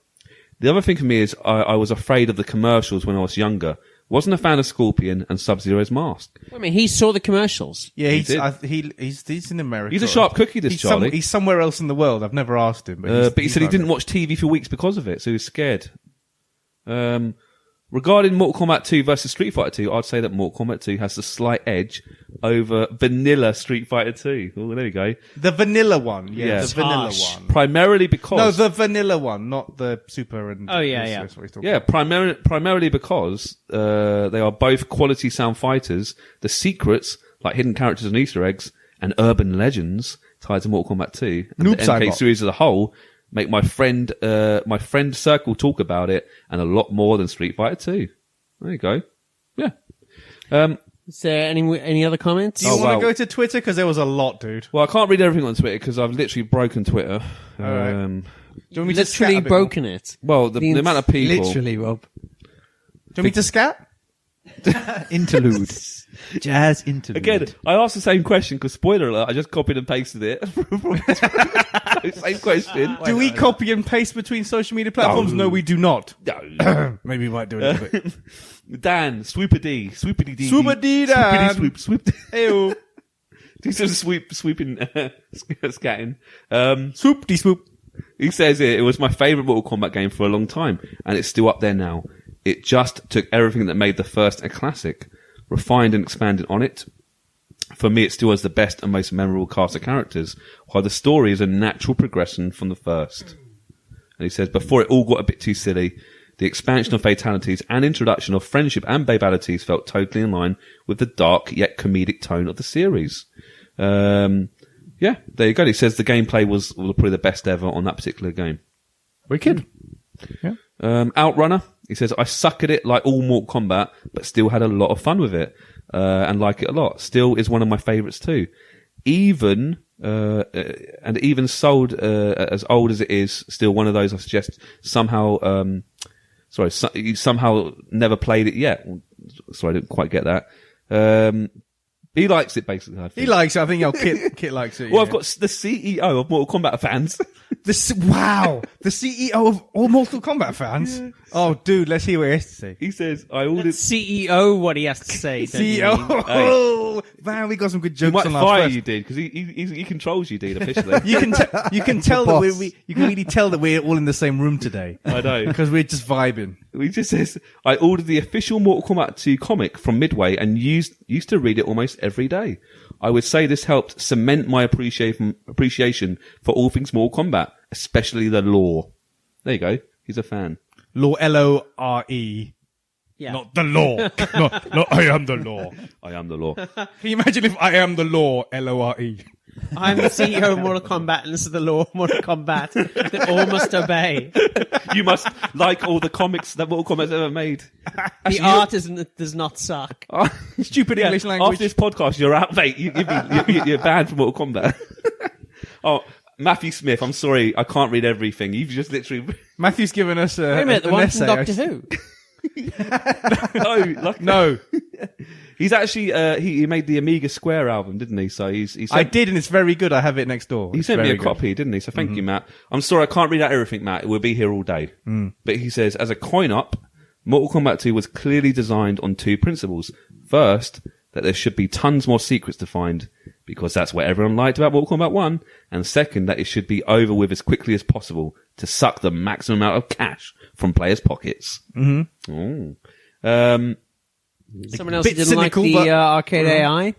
[SPEAKER 2] The other thing for me is I was afraid of the commercials when I was younger. Wasn't a fan of Scorpion and Sub-Zero's mask.
[SPEAKER 1] I mean, he saw the commercials.
[SPEAKER 3] Yeah,
[SPEAKER 2] He
[SPEAKER 3] he's in America.
[SPEAKER 2] He's a sharp cookie, this Charlie.
[SPEAKER 3] He's somewhere else in the world. I've never asked him, but
[SPEAKER 2] But he said he didn't watch TV for weeks because of it, so he was scared. Regarding Mortal Kombat 2 versus Street Fighter 2, I'd say that Mortal Kombat 2 has a slight edge over vanilla Street Fighter 2. Oh, there you go.
[SPEAKER 3] The vanilla one. Yeah,
[SPEAKER 2] Yeah.
[SPEAKER 3] the vanilla
[SPEAKER 1] Harsh.
[SPEAKER 3] one.
[SPEAKER 2] Primarily because...
[SPEAKER 3] No, the vanilla one, not the super and...
[SPEAKER 1] Oh, yeah.
[SPEAKER 3] That's what he's talking
[SPEAKER 2] Yeah,
[SPEAKER 3] about.
[SPEAKER 2] primarily because they are both quality sound fighters. The secrets, like hidden characters and Easter eggs, and urban legends tied to Mortal Kombat 2, and
[SPEAKER 3] Noob
[SPEAKER 2] the MK
[SPEAKER 3] Saibot.
[SPEAKER 2] series as a whole, make my friend circle talk about it, and a lot more than Street Fighter 2. There you go. Yeah.
[SPEAKER 1] Is there any other comments?
[SPEAKER 3] Do you
[SPEAKER 2] Oh,
[SPEAKER 3] want
[SPEAKER 2] wow.
[SPEAKER 3] to go to Twitter? Because there was a lot, dude.
[SPEAKER 2] Well, I can't read everything on Twitter because I've literally broken Twitter.
[SPEAKER 3] All right. Do you want me to scat
[SPEAKER 1] Literally
[SPEAKER 3] a bit more?
[SPEAKER 1] broken it.
[SPEAKER 2] Well, the amount of people.
[SPEAKER 4] Literally, Rob.
[SPEAKER 3] Do you want me to scat?
[SPEAKER 4] Interlude. Jazz interlude.
[SPEAKER 2] Again, I asked the same question because, spoiler alert, I just copied and pasted it. Same question.
[SPEAKER 3] Do we copy and paste between social media platforms? No, we do not.
[SPEAKER 2] No.
[SPEAKER 3] Maybe we might do a little bit.
[SPEAKER 2] Dan, swoopity, swoopity dee.
[SPEAKER 3] Swoopity Dan.
[SPEAKER 2] Swoopity swoop.
[SPEAKER 3] Ew.
[SPEAKER 2] Do some swooping, scatting.
[SPEAKER 3] Swoop de swoop.
[SPEAKER 2] He says it was my favourite Mortal Kombat game for a long time, and it's still up there now. It just took everything that made the first a classic, refined and expanded on it. For me, it still has the best and most memorable cast of characters, while the story is a natural progression from the first. And he says, before it all got a bit too silly, the expansion of fatalities and introduction of friendship and babalities felt totally in line with the dark yet comedic tone of the series. Yeah, there you go. He says the gameplay was probably the best ever on that particular game.
[SPEAKER 3] Wicked. Yeah.
[SPEAKER 2] Outrunner, he says, I suck at it like all Mortal Kombat, but still had a lot of fun with it, and like it a lot. Still is one of my favourites too. Even sold, as old as it is, still one of those I suggest somehow, you somehow never played it yet. Sorry, I didn't quite get that. He likes it, basically, I think.
[SPEAKER 3] He likes it. I think Kit likes it.
[SPEAKER 2] Well,
[SPEAKER 3] yeah.
[SPEAKER 2] I've got the CEO of Mortal Kombat fans.
[SPEAKER 3] Wow, the CEO of all Mortal Kombat fans. Yes. Oh, dude, let's hear what he has to say.
[SPEAKER 2] He says, I ordered...
[SPEAKER 1] CEO, what he has to say. don't you mean?
[SPEAKER 3] CEO. Oh, man, we got some good
[SPEAKER 2] He
[SPEAKER 3] jokes
[SPEAKER 2] might
[SPEAKER 3] on our
[SPEAKER 2] fire
[SPEAKER 3] first.
[SPEAKER 2] you, dude, because he controls you, dude, officially.
[SPEAKER 3] You can tell that
[SPEAKER 4] boss.
[SPEAKER 3] you can really tell that we're all in the same room today
[SPEAKER 2] I know.
[SPEAKER 3] because we're just vibing.
[SPEAKER 2] He just says, I ordered the official Mortal Kombat 2 comic from Midway and used to read it almost every day. I would say this helped cement my appreciation for all things Mortal Kombat, especially the lore. There you go. He's a fan.
[SPEAKER 3] Lore, L-O-R-E.
[SPEAKER 1] Yeah.
[SPEAKER 3] Not the law. not I am the law.
[SPEAKER 2] I am the law.
[SPEAKER 3] Can you imagine if I am the law, L-O-R-E?
[SPEAKER 1] I'm the CEO of Mortal Kombat, and this is the law of Mortal Kombat. They all must obey.
[SPEAKER 2] You must like all the comics that Mortal Kombat's ever made.
[SPEAKER 1] The art does not suck.
[SPEAKER 3] Stupid English language.
[SPEAKER 2] After this podcast, you're out, mate. You're banned from Mortal Kombat. Oh, Matthew Smith, I'm sorry, I can't read everything. You've just literally...
[SPEAKER 3] Matthew's given us
[SPEAKER 1] Wait a minute, the
[SPEAKER 3] an
[SPEAKER 1] one
[SPEAKER 3] essay.
[SPEAKER 1] from Doctor Who.
[SPEAKER 2] No. He's actually he made the Amiga Square album, didn't he? So he's
[SPEAKER 3] I did, and it's very good. I have it next door.
[SPEAKER 2] He sent me a copy, didn't he? So thank you, Matt. I'm sorry I can't read out everything, Matt. We'll be here all day. But he says, as a coin-up, Mortal Kombat 2 was clearly designed on two principles. First, that there should be tons more secrets to find, because that's what everyone liked about Mortal Kombat 1. And second, that it should be over with as quickly as possible to suck the maximum amount of cash from players' pockets.
[SPEAKER 1] Someone else
[SPEAKER 3] Bit
[SPEAKER 1] didn't like
[SPEAKER 3] cynical,
[SPEAKER 1] the
[SPEAKER 3] but-
[SPEAKER 1] arcade AI.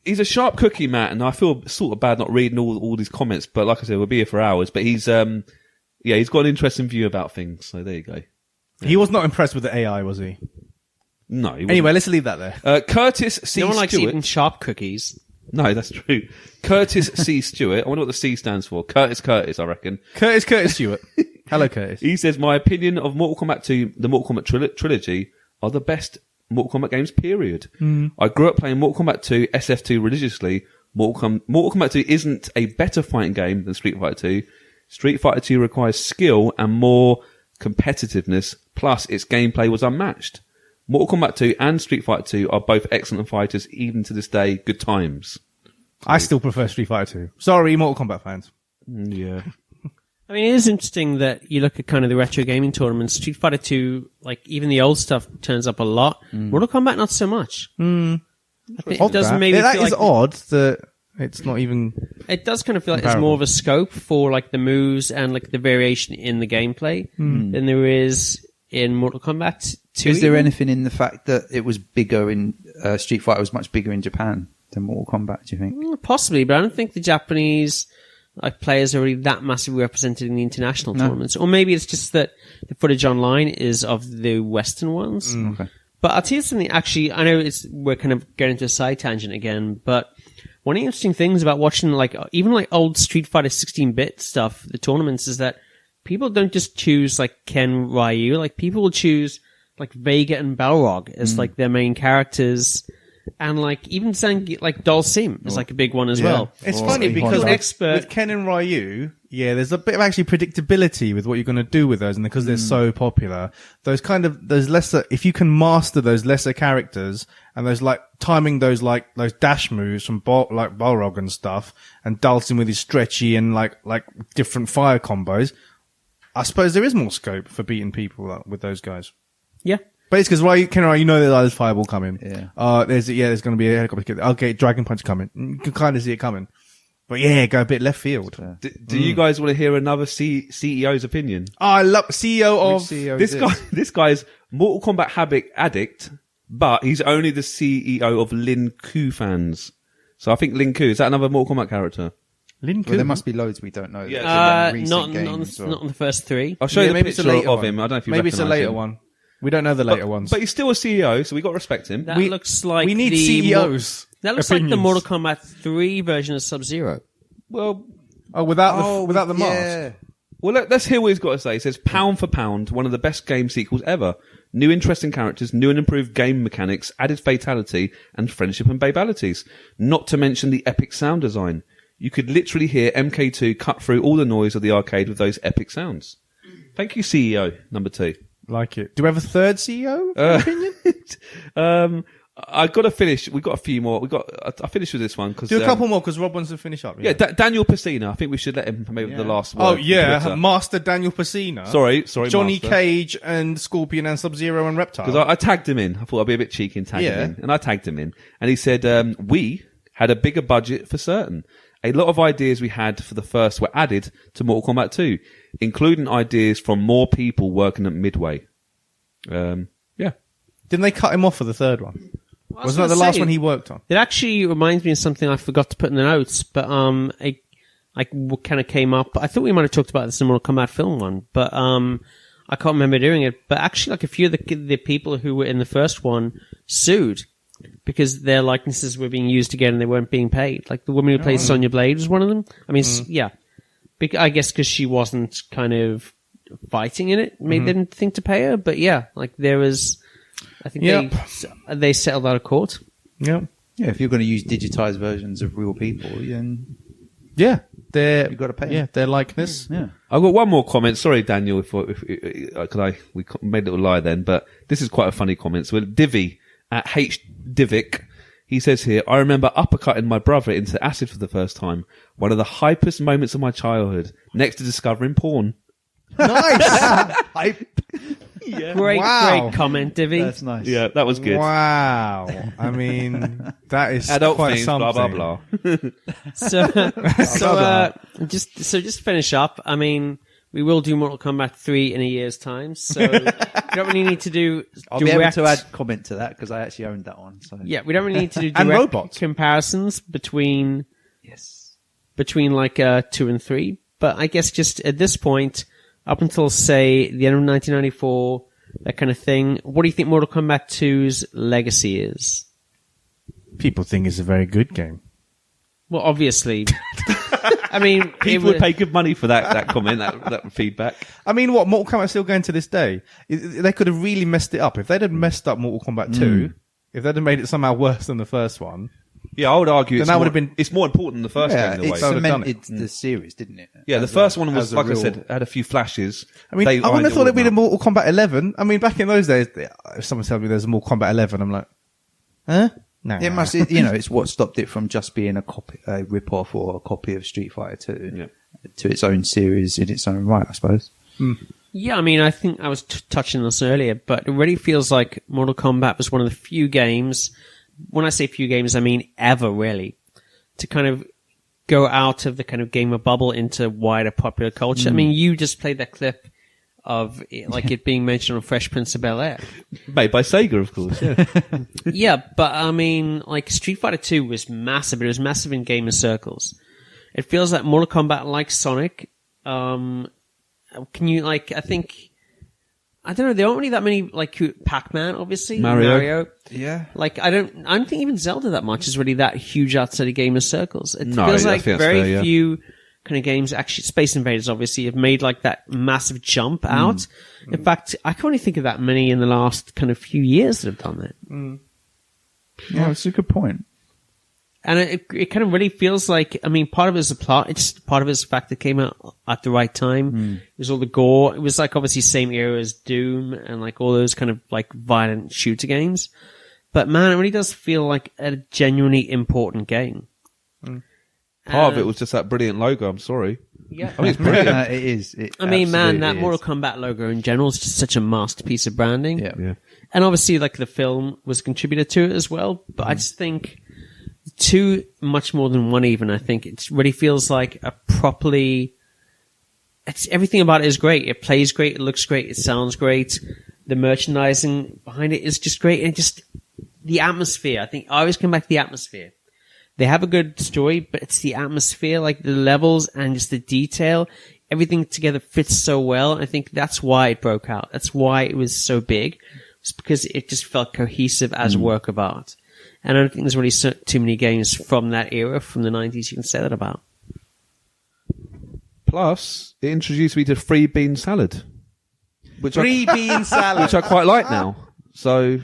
[SPEAKER 2] He's a sharp cookie, Matt, and I feel sort of bad not reading all these comments, but like I said, we'll be here for hours. But he's got an interesting view about things, so there you go.
[SPEAKER 3] He was not impressed with the AI, was he?
[SPEAKER 2] No. He
[SPEAKER 3] Anyway, let's leave that there.
[SPEAKER 2] Curtis C.
[SPEAKER 1] No one likes
[SPEAKER 2] Stewart.
[SPEAKER 1] eating sharp cookies.
[SPEAKER 2] No, that's true. Curtis C. Stewart. I wonder what the C stands for. Curtis, I reckon.
[SPEAKER 3] Curtis Stewart. Hello, Curtis.
[SPEAKER 2] He says, my opinion of Mortal Kombat 2, the Mortal Kombat trilogy, are the best Mortal Kombat games, period. I grew up playing Mortal Kombat 2, SF2 religiously. Mortal Kombat 2 isn't a better fighting game than Street Fighter 2. Street Fighter 2 requires skill and more competitiveness, plus its gameplay was unmatched. Mortal Kombat 2 and Street Fighter 2 are both excellent fighters, even to this day, good times.
[SPEAKER 3] I still prefer Street Fighter 2. Sorry, Mortal Kombat fans.
[SPEAKER 2] Yeah.
[SPEAKER 1] I mean, it is interesting that you look at kind of the retro gaming tournaments. Street Fighter 2, like even the old stuff turns up a lot. Mortal Kombat, not so much. I think it does maybe
[SPEAKER 3] that
[SPEAKER 1] feel
[SPEAKER 3] is
[SPEAKER 1] like
[SPEAKER 3] odd that it's not even...
[SPEAKER 1] it does kind of feel like there's more of a scope for like the moves and like the variation in the gameplay than there is in Mortal Kombat 2.
[SPEAKER 4] Is there anything in the fact that it was bigger in Street Fighter was much bigger in Japan than Mortal Kombat? Do you think?
[SPEAKER 1] Possibly, but I don't think the Japanese like players are really that massively represented in the international tournaments. Or maybe it's just that the footage online is of the Western ones.
[SPEAKER 4] Okay.
[SPEAKER 1] But I'll tell you something, actually, I know we're kind of going into a side tangent again, but one of the interesting things about watching like even like old Street Fighter 16-bit stuff, the tournaments, is that people don't just choose like Ken, Ryu, like people will choose like Vega and Balrog as like their main characters. And like even saying like Dhalsim is like a big one as well.
[SPEAKER 3] It's
[SPEAKER 4] Or
[SPEAKER 3] funny because
[SPEAKER 1] an
[SPEAKER 3] with,
[SPEAKER 1] expert-
[SPEAKER 3] with Ken and Ryu, there's a bit of actually predictability with what you're going to do with those, and because they're so popular, those lesser, if you can master those lesser characters and those like timing those dash moves from like Balrog and stuff, and Dhalsim with his stretchy and like different fire combos, I suppose there is more scope for beating people with those guys.
[SPEAKER 1] Yeah.
[SPEAKER 3] But it's because Ken and Ryu, you know there's fireball coming.
[SPEAKER 4] Yeah.
[SPEAKER 3] There's going to be a helicopter. Okay, Dragon Punch coming. You can kind of see it coming. But go a bit left field.
[SPEAKER 2] Do you guys want to hear another CEO's opinion?
[SPEAKER 3] I love CEO of
[SPEAKER 4] CEO
[SPEAKER 2] This
[SPEAKER 4] is
[SPEAKER 2] guy, this guy's Mortal Kombat addict, but he's only the CEO of Lin Ku fans. So I think Lin Ku, is that another Mortal Kombat character?
[SPEAKER 3] Lin
[SPEAKER 4] Well, there must be loads we don't know.
[SPEAKER 2] Yeah.
[SPEAKER 1] Not
[SPEAKER 4] Recent
[SPEAKER 1] on
[SPEAKER 4] games or-
[SPEAKER 1] not on the first three.
[SPEAKER 2] I'll show you the
[SPEAKER 3] maybe it's a
[SPEAKER 2] picture
[SPEAKER 3] later
[SPEAKER 2] of
[SPEAKER 3] one.
[SPEAKER 2] him. I don't know if you
[SPEAKER 3] Maybe it's a
[SPEAKER 2] recognise
[SPEAKER 3] later
[SPEAKER 2] him.
[SPEAKER 3] one. We don't know the later ones.
[SPEAKER 2] But he's still a CEO, so we got to respect him.
[SPEAKER 1] That
[SPEAKER 3] we-
[SPEAKER 1] looks like
[SPEAKER 3] we need
[SPEAKER 1] the
[SPEAKER 3] CEOs.
[SPEAKER 1] That looks like the
[SPEAKER 3] opinions.
[SPEAKER 1] Mortal Kombat 3 version of Sub-Zero.
[SPEAKER 2] Well,
[SPEAKER 3] without the mask.
[SPEAKER 4] Yeah.
[SPEAKER 2] let's hear what he's got to say. He says, pound for pound, one of the best game sequels ever. New interesting characters, new and improved game mechanics, added fatality, and friendship and babalities. Not to mention the epic sound design. You could literally hear MK2 cut through all the noise of the arcade with those epic sounds. Thank you, CEO number 2.
[SPEAKER 3] Like it. Do we have a third CEO? Opinion?
[SPEAKER 2] I got to finish. We got a few more. I finished with this one because
[SPEAKER 3] Do a couple more because Rob wants to finish up.
[SPEAKER 2] Yeah, Daniel Pacina. I think we should let him maybe the last word.
[SPEAKER 3] Oh
[SPEAKER 2] for
[SPEAKER 3] yeah,
[SPEAKER 2] Twitter.
[SPEAKER 3] Master Daniel Pacina.
[SPEAKER 2] Sorry,
[SPEAKER 3] Johnny
[SPEAKER 2] Master.
[SPEAKER 3] Cage and Scorpion and Sub-Zero and Reptile.
[SPEAKER 2] Because I tagged him in. I thought I'd be a bit cheeky and tag him in. And I tagged him in. And he said, we had a bigger budget for certain. A lot of ideas we had for the first were added to Mortal Kombat 2, including ideas from more people working at Midway. Yeah.
[SPEAKER 3] Didn't they cut him off for the third one?
[SPEAKER 1] Well,
[SPEAKER 3] Wasn't that the last one he worked on?
[SPEAKER 1] It actually reminds me of something I forgot to put in the notes, but it kind of came up. I thought we might have talked about this in the Mortal Kombat film one, but I can't remember doing it. But actually, like a few of the people who were in the first one sued because their likenesses were being used again and they weren't being paid. Like the woman who plays Sonya Blade was one of them. I mean, yeah, I guess because she wasn't kind of fighting in it, maybe they didn't think to pay her. But yeah, like there was, I think they settled out of court.
[SPEAKER 3] Yeah.
[SPEAKER 4] Yeah, if you're going to use digitized versions of real people, then
[SPEAKER 3] Yeah.
[SPEAKER 4] you've got to pay.
[SPEAKER 3] Yeah, their likeness.
[SPEAKER 4] Yeah.
[SPEAKER 2] I've got one more comment. Sorry, Daniel, we made a little lie then, but this is quite a funny comment. So Divi at H Divic, he says here, I remember uppercutting my brother into acid for the first time. One of the hypest moments of my childhood, next to discovering porn.
[SPEAKER 3] Nice.
[SPEAKER 1] Great comment, Divi.
[SPEAKER 4] That's nice.
[SPEAKER 2] Yeah, that was good.
[SPEAKER 3] Wow. I mean, that is
[SPEAKER 2] Adult
[SPEAKER 3] quite
[SPEAKER 2] things,
[SPEAKER 3] something.
[SPEAKER 2] blah, blah, blah.
[SPEAKER 1] Just to finish up, I mean, we will do Mortal Kombat 3 in a year's time, so we don't really need to do
[SPEAKER 4] I'll be able to add comment to that because I actually owned that one. So
[SPEAKER 1] Yeah, we don't really need to do
[SPEAKER 3] And
[SPEAKER 1] direct
[SPEAKER 3] robots.
[SPEAKER 1] comparisons between like 2 and 3. But I guess just at this point, up until say the end of 1994, that kind of thing, what do you think Mortal Kombat 2's legacy is?
[SPEAKER 3] People think it's a very good game.
[SPEAKER 1] Well, obviously. I mean,
[SPEAKER 2] People would pay good money for that comment, that feedback.
[SPEAKER 3] I mean, what, Mortal Kombat's still going to this day? They could have really messed it up. If they'd have messed up Mortal Kombat 2, if they'd have made it somehow worse than the first one.
[SPEAKER 2] Yeah, I would argue
[SPEAKER 3] Then that would have been-
[SPEAKER 2] it's more important than the first game in a way.
[SPEAKER 4] it
[SPEAKER 3] So-
[SPEAKER 4] cemented the series, didn't it?
[SPEAKER 2] Yeah, the first one was,
[SPEAKER 4] as a
[SPEAKER 2] like
[SPEAKER 4] real-
[SPEAKER 2] I said, had a few flashes.
[SPEAKER 3] I mean, I wouldn't have thought it'd been a Mortal Kombat 11. I mean, back in those days, if someone tells me there's a Mortal Kombat 11, I'm like, huh? No.
[SPEAKER 4] It must, it's what stopped it from just being a rip-off or a copy of Street Fighter 2 to its own series in its own right, I suppose.
[SPEAKER 1] Yeah, I mean, I think I was touching on this earlier, but it really feels like Mortal Kombat was one of the few games, when I say few games, I mean ever really, to kind of go out of the kind of gamer bubble into wider popular culture. I mean, you just played that clip of it being mentioned on Fresh Prince of Bel-Air.
[SPEAKER 2] Made by Sega, of course, yeah.
[SPEAKER 1] Yeah, but I mean, like Street Fighter 2 was massive, but it was massive in gamer circles. It feels like Mortal Kombat, like Sonic, can you, I think, I don't know, there aren't really that many, Pac-Man, obviously.
[SPEAKER 2] Mario.
[SPEAKER 4] Yeah.
[SPEAKER 1] I don't think even Zelda that much is really that huge outside of gamer circles. It
[SPEAKER 2] No,
[SPEAKER 1] feels
[SPEAKER 2] I
[SPEAKER 1] like
[SPEAKER 2] think that's
[SPEAKER 1] very
[SPEAKER 2] fair, yeah.
[SPEAKER 1] few kind of games, actually, Space Invaders obviously have made that massive jump out. In fact, I can only think of that many in the last kind of few years that have done that.
[SPEAKER 4] Yeah, it's a good point.
[SPEAKER 1] And it kind of really feels like, I mean, part of it is the plot. It's part of it is the fact that it came out at the right time. It was all the gore. It was obviously same era as Doom and all those kind of violent shooter games. But man, it really does feel like a genuinely important game.
[SPEAKER 2] Part of it was just that brilliant logo, I'm sorry.
[SPEAKER 1] Yeah.
[SPEAKER 2] I mean, it's brilliant.
[SPEAKER 4] It is. It
[SPEAKER 1] I mean, man, that
[SPEAKER 4] absolutely
[SPEAKER 1] Mortal
[SPEAKER 4] is.
[SPEAKER 1] Kombat logo in general is just such a masterpiece of branding.
[SPEAKER 4] Yeah.
[SPEAKER 2] Yeah.
[SPEAKER 1] And obviously, the film was a contributor to it as well. But I just think two, much more than one even, I think it really feels like a properly... everything about it is great. It plays great, it looks great, it sounds great. The merchandising behind it is just great. And just the atmosphere, I think I always come back to the atmosphere. They have a good story, but it's the atmosphere, the levels and just the detail. Everything together fits so well. And I think that's why it broke out. That's why it was so big. It's because it just felt cohesive as a work of art. And I don't think there's really too many games from that era, from the 90s, you can say that about.
[SPEAKER 2] Plus, it introduced me to free bean salad.
[SPEAKER 3] Free bean salad.
[SPEAKER 2] Which I quite like now. So, I'm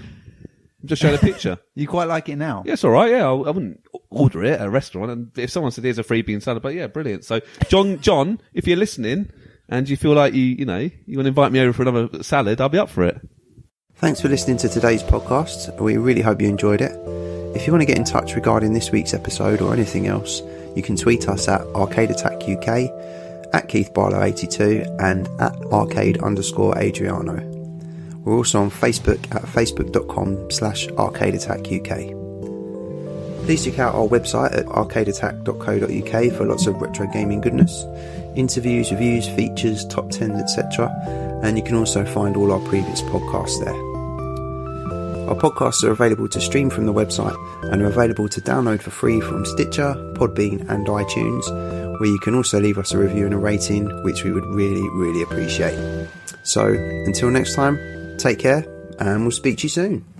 [SPEAKER 2] just showing a picture.
[SPEAKER 4] You quite like it now?
[SPEAKER 2] Yeah, it's all right. Yeah, I wouldn't order it at a restaurant. And if someone said, here's a free bean salad, but yeah, brilliant. So, John, if you're listening and you feel like you want to invite me over for another salad, I'll be up for it.
[SPEAKER 6] Thanks for listening to today's podcast. We really hope you enjoyed it. If you want to get in touch regarding this week's episode or anything else, you can tweet us at Arcade Attack UK, at Keith Barlow 82 and at arcade_Adriano. We're also on Facebook at facebook.com/arcadeattackuk. Please check out our website at arcadeattack.co.uk for lots of retro gaming goodness, interviews, reviews, features, top 10s, etc. and you can also find all our previous podcasts there. Our podcasts are available to stream from the website and are available to download for free from Stitcher, Podbean and iTunes, where you can also leave us a review and a rating, which we would really, really appreciate. So, until next time, take care and we'll speak to you soon.